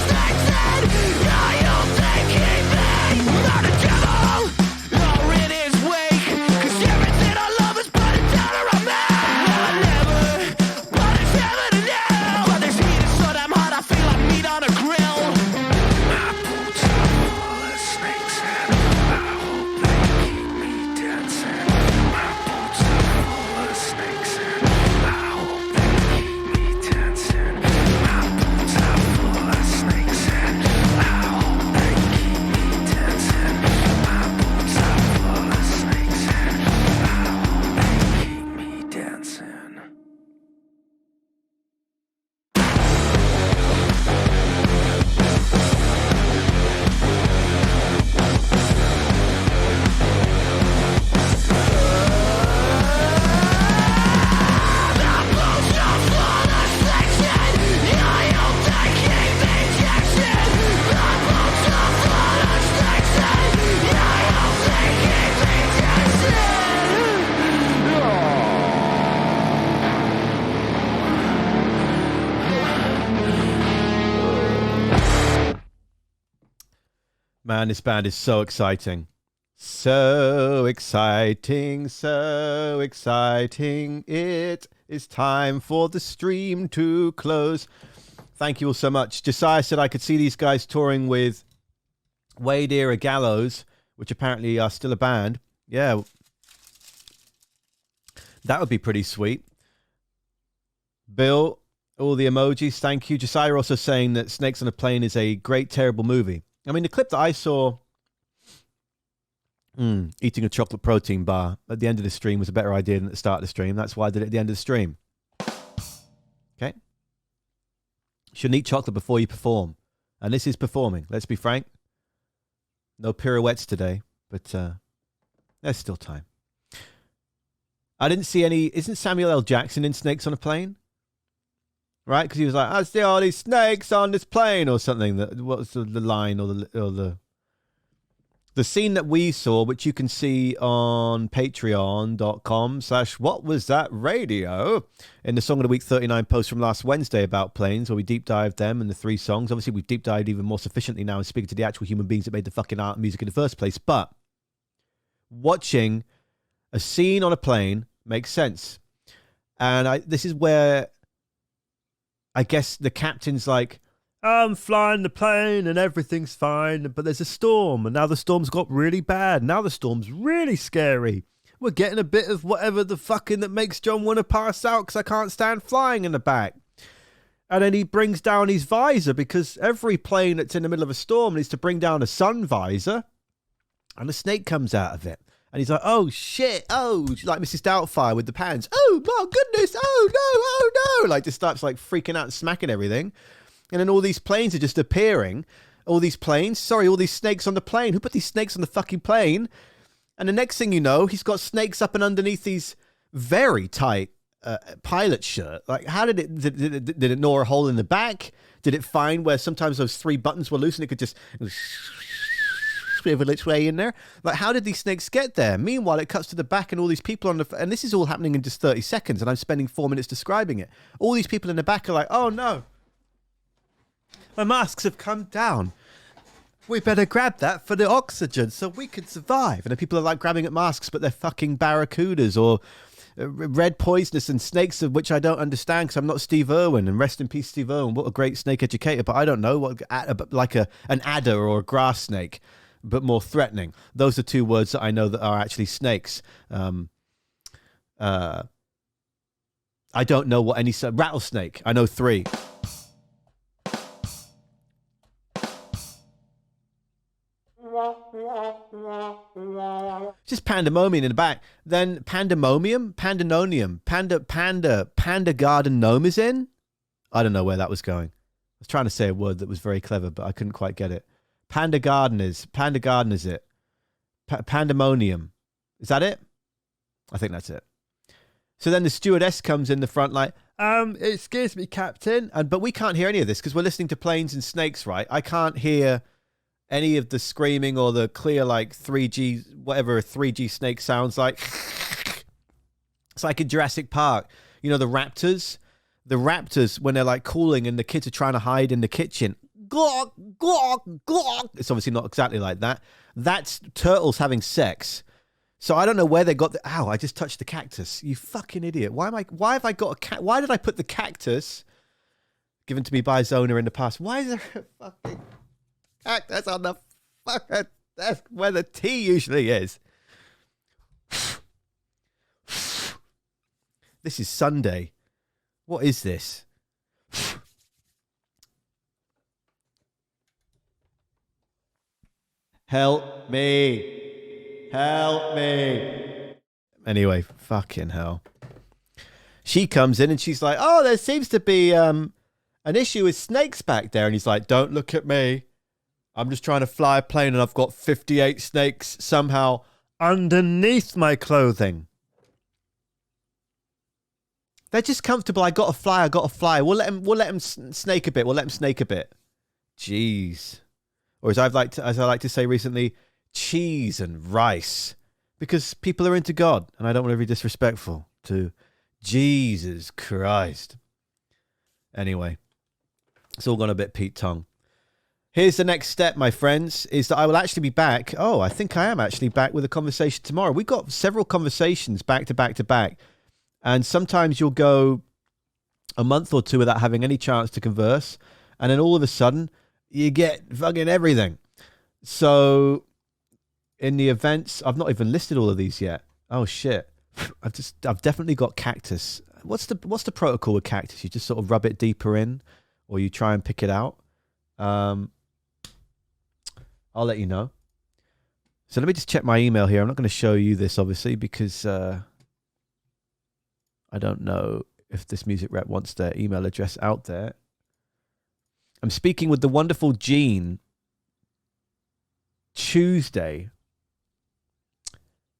Man, this band is so exciting. So exciting, so exciting. It is time for the stream to close. Thank you all so much. Josiah said I could see these guys touring with Wade Era Gallows, which apparently are still a band. Yeah. That would be pretty sweet. Bill, all the emojis, thank you. Josiah also saying that Snakes on a Plane is a great, terrible movie. I mean, the clip that I saw, eating a chocolate protein bar at the end of the stream was a better idea than at the start of the stream. That's why I did it at the end of the stream. Okay? Shouldn't eat chocolate before you perform. And this is performing, let's be frank. No pirouettes today, but there's still time. I didn't see any... Isn't Samuel L. Jackson in Snakes on a Plane? Right, because he was like, "I see all these snakes on this plane," or something. What was the line or the scene that we saw, which you can see on patreon.com/whatwasthatradio in the Song of the Week 39 post from last Wednesday about planes, where we deep dived them and the 3 songs. Obviously, we've deep dived even more sufficiently now and speaking to the actual human beings that made the fucking art and music in the first place. But watching a scene on a plane makes sense, and this is where. I guess the captain's like, "I'm flying the plane and everything's fine, but there's a storm, and now the storm's got really bad. Now the storm's really scary. We're getting a bit of whatever the fucking that makes John want to pass out because I can't stand flying in the back." And then he brings down his visor because every plane that's in the middle of a storm needs to bring down a sun visor, and a snake comes out of it. And he's like, "Oh, shit. Oh," like Mrs. Doubtfire with the pans. "Oh, my goodness. Oh, no. Oh, no." Like, just starts, like, freaking out and smacking everything. And then all these planes are just appearing. All these snakes on the plane. Who put these snakes on the fucking plane? And the next thing you know, he's got snakes up and underneath these very tight pilot shirt. Like, how did it gnaw a hole in the back? Did it find where sometimes those 3 buttons were loose and it could just... swivel its way in there? Like, how did these snakes get there? Meanwhile, it cuts to the back and all these people on the... And this is all happening in just 30 seconds, and I'm spending 4 minutes describing it. All these people in the back are like, "Oh, no. My masks have come down. We better grab that for the oxygen so we can survive." And the people are, like, grabbing at masks, but they're fucking barracudas or red poisonous and snakes, of which I don't understand because I'm not Steve Irwin, and rest in peace Steve Irwin. What a great snake educator, but I don't know what, like an adder or a grass snake, but more threatening. Those are 2 words that I know that are actually snakes. I don't know what any rattlesnake. I know 3. Just pandemonium in the back. Then pandemonium, panda garden gnome is in. I don't know where that was going. I was trying to say a word that was very clever, but I couldn't quite get it. Panda garden is it. Pandemonium. Is that it? I think that's it. So then the stewardess comes in the front like, excuse me, Captain. But we can't hear any of this because we're listening to Plains and Snakes, right? I can't hear any of the screaming or the clear like 3G, whatever a 3G snake sounds like. It's like in Jurassic Park. You know, the raptors? The raptors, when they're like cooling and the kids are trying to hide in the kitchen. Glok, glok, glok. It's obviously not exactly like that. That's turtles having sex. So I don't know where they got the... Ow, I just touched the cactus. You fucking idiot. Why have I got a cat? Why did I put the cactus given to me by Zona in the past? Why is there a fucking cactus on the fucking desk where the tea usually is? This is Sunday. What is this? Help me. Help me. Anyway, fucking hell. She comes in and she's like, oh, there seems to be an issue with snakes back there. And he's like, don't look at me. I'm just trying to fly a plane and I've got 58 snakes somehow underneath my clothing. They're just comfortable. I got to fly. We'll let him snake a bit. We'll let him snake a bit. Jeez. Or as I like to say recently, cheese and rice, because people are into God, and I don't want to be disrespectful to Jesus Christ. Anyway, it's all gone a bit Pete Tong. Here's the next step, my friends, is that I will actually be back. Oh, I think I am actually back with a conversation tomorrow. We've got several conversations back to back to back, and sometimes you'll go a month or two without having any chance to converse, and then all of a sudden you get fucking everything. So in the events, I've not even listed all of these yet. Oh shit. I've definitely got cactus. What's the protocol with cactus? You just sort of rub it deeper in, or you try and pick it out. I'll let you know. So let me just check my email here. I'm not going to show you this obviously because I don't know if this music rep wants their email address out there. I'm speaking with the wonderful Jean Tuesday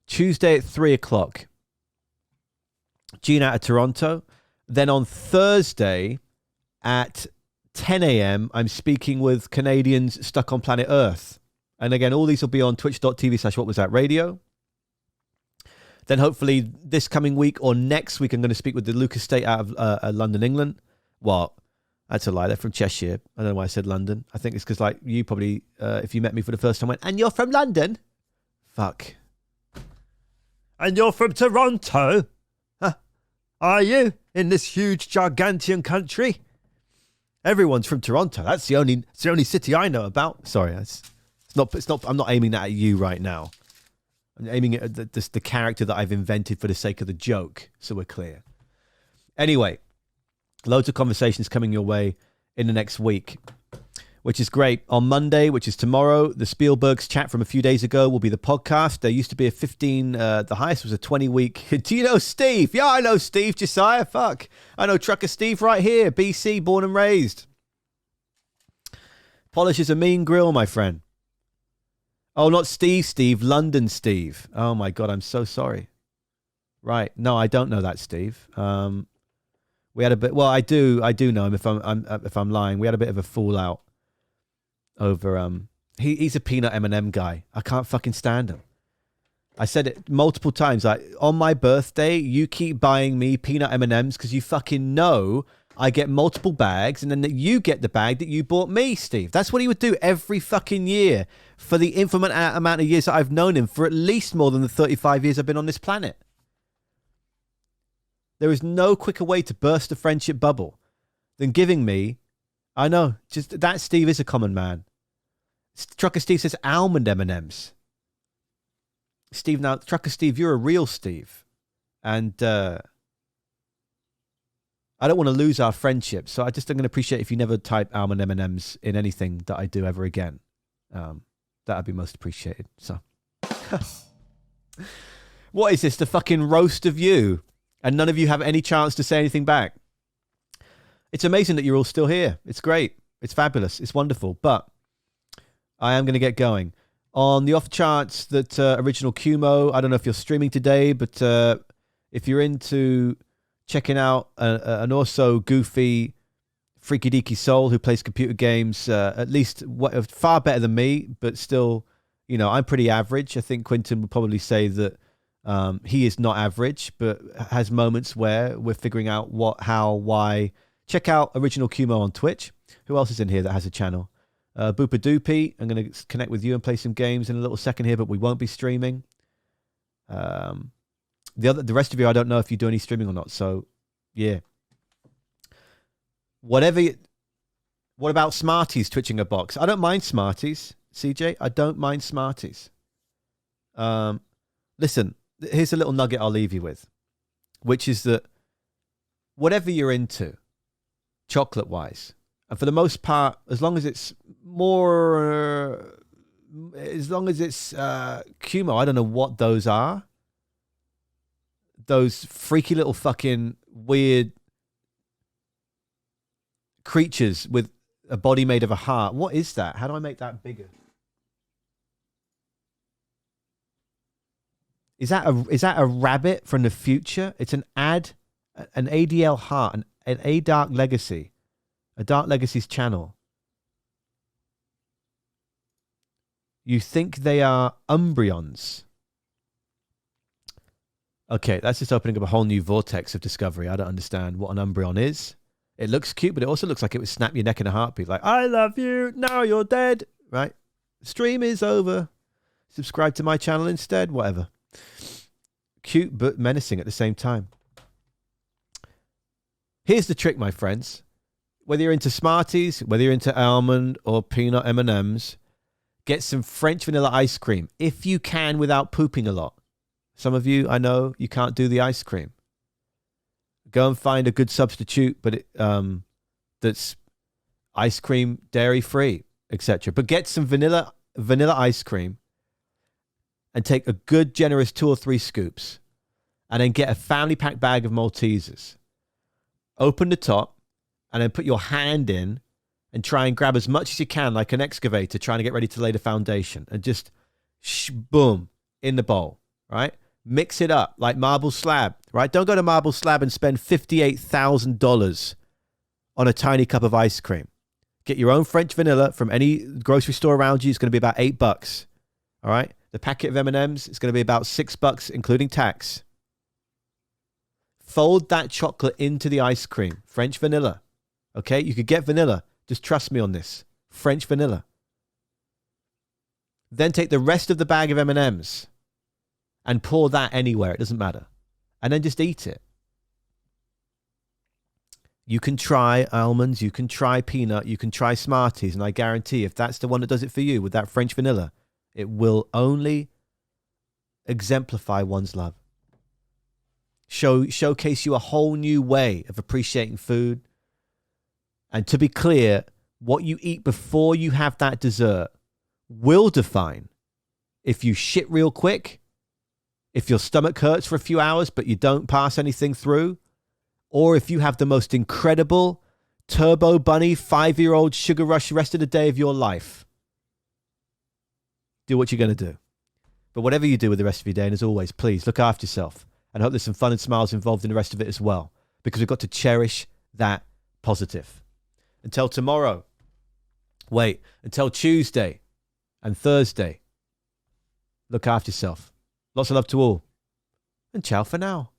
at 3 o'clock. Jean out of Toronto. Then on Thursday at 10 a.m., I'm speaking with Canadians stuck on planet Earth. And again, all these will be on twitch.tv/whatwasthatradio. Then hopefully this coming week or next week, I'm going to speak with the Lucas State out of London, England. Well, that's a lie. They're from Cheshire. I don't know why I said London. I think it's because like you probably, if you met me for the first time, went, and you're from London? Fuck. And you're from Toronto? Huh? Are you? In this huge, gigantian country? Everyone's from Toronto. That's the only city I know about. Sorry, it's not. I'm not aiming that at you right now. I'm aiming at the character that I've invented for the sake of the joke, so we're clear. Anyway, loads of conversations coming your way in the next week, which is great. On Monday, which is tomorrow, the Spielberg's chat from a few days ago will be the podcast. There used to be a 15, the highest was a 20-week. Do you know Steve? Yeah, I know Steve, Josiah. Fuck. I know Trucker Steve right here, BC, born and raised. Polish is a mean grill, my friend. Oh, not Steve, London Steve. Oh my God, I'm so sorry. Right. No, I don't know that Steve. We had a bit, well, I do know him if I'm lying. We had a bit of a fallout over he's a peanut M&M guy. I can't fucking stand him. I said it multiple times, like, on my birthday you keep buying me peanut M&Ms because you fucking know I get multiple bags and then that you get the bag that you bought me, Steve. That's what he would do every fucking year for the infinite amount of years that I've known him, for at least more than the 35 years I've been on this planet. There is no quicker way to burst a friendship bubble than giving me, I know, just that Steve is a common man. Trucker Steve says almond M&Ms. Steve, now, Trucker Steve, you're a real Steve. And I don't want to lose our friendship. So I'm going to appreciate if you never type almond M&Ms in anything that I do ever again. That'd be most appreciated. So what is this? The fucking roast of you? And none of you have any chance to say anything back. It's amazing that you're all still here. It's great. It's fabulous. It's wonderful. But I am going to get going. On the off chance that Original Cumo, I don't know if you're streaming today, but if you're into checking out an also goofy, freaky deaky soul who plays computer games, at least far better than me, but still, you know, I'm pretty average. I think Quentin would probably say that he is not average, but has moments where we're figuring out what, how, why. Check out Original Cumo on Twitch. Who else is in here that has a channel? Boopa Doopy. I'm going to connect with you and play some games in a little second here, but we won't be streaming. The rest of you, I don't know if you do any streaming or not. So, yeah. What about Smarties twitching a box? I don't mind Smarties, CJ. I don't mind Smarties. Listen, here's a little nugget I'll leave you with, which is that whatever you're into, chocolate-wise, and for the most part, as long as it's Cumo, I don't know what those are. Those freaky little fucking weird creatures with a body made of a heart. What is that? How do I make that bigger? Is that a rabbit from the future? It's an ADL heart, an A Dark Legacy. A Dark Legacy's channel. You think they are Umbreons. Okay, that's just opening up a whole new vortex of discovery. I don't understand what an Umbreon is. It looks cute, but it also looks like it would snap your neck in a heartbeat. Like, I love you, now you're dead. Right? Stream is over. Subscribe to my channel instead. Whatever. Cute, but menacing at the same time. Here's the trick, my friends. Whether you're into Smarties, whether you're into almond or peanut M&Ms, get some French vanilla ice cream, if you can, without pooping a lot. Some of you, I know, you can't do the ice cream. Go and find a good substitute, but that's ice cream, dairy-free, etc. But get some vanilla ice cream and take a good, generous 2 or 3 scoops, and then get a family pack bag of Maltesers. Open the top, and then put your hand in and try and grab as much as you can, like an excavator, trying to get ready to lay the foundation. And just, boom, in the bowl, right? Mix it up like marble slab, right? Don't go to marble slab and spend $58,000 on a tiny cup of ice cream. Get your own French vanilla from any grocery store around you. It's going to be about $8, all right? The packet of M&Ms is going to be about $6, including tax. Fold that chocolate into the ice cream, French vanilla. Okay, you could get vanilla. Just trust me on this. French vanilla. Then take the rest of the bag of M&Ms and pour that anywhere. It doesn't matter. And then just eat it. You can try almonds. You can try peanut. You can try Smarties. And I guarantee if that's the one that does it for you with that French vanilla, it will only exemplify one's love. Showcase you a whole new way of appreciating food. And to be clear, what you eat before you have that dessert will define if you shit real quick, if your stomach hurts for a few hours but you don't pass anything through, or if you have the most incredible turbo bunny 5-year-old sugar rush the rest of the day of your life. Do what you're going to do. But whatever you do with the rest of your day, and as always, please look after yourself and hope there's some fun and smiles involved in the rest of it as well, because we've got to cherish that positive. Until tomorrow. Wait, until Tuesday and Thursday. Look after yourself. Lots of love to all. And ciao for now.